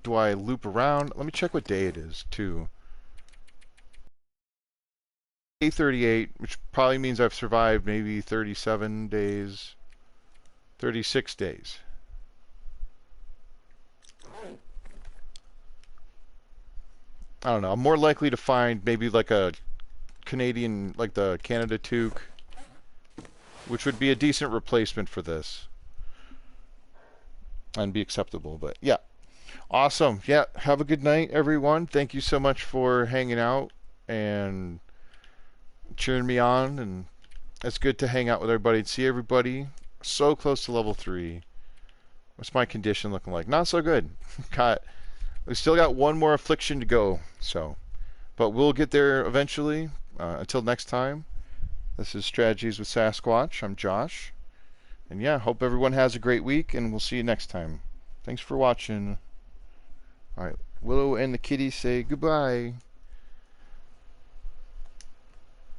Do I loop around? Let me check what day it is, too. Day 38, which probably means I've survived maybe 37 days. 36 days. I don't know. I'm more likely to find maybe like a Canadian, like the Canada toque, which would be a decent replacement for this. And be acceptable, but yeah. Awesome. Yeah, have a good night, everyone. Thank you so much for hanging out and cheering me on, and it's good to hang out with everybody and see everybody. So close to level 3. What's my condition looking like? Not so good. We still got one more affliction to go, so, but we'll get there eventually. Until next time, this is Strategies with Sasquatch. I'm Josh, and yeah, hope everyone has a great week, and we'll see you next time. Thanks for watching. Alright, Willow and the kitty say goodbye.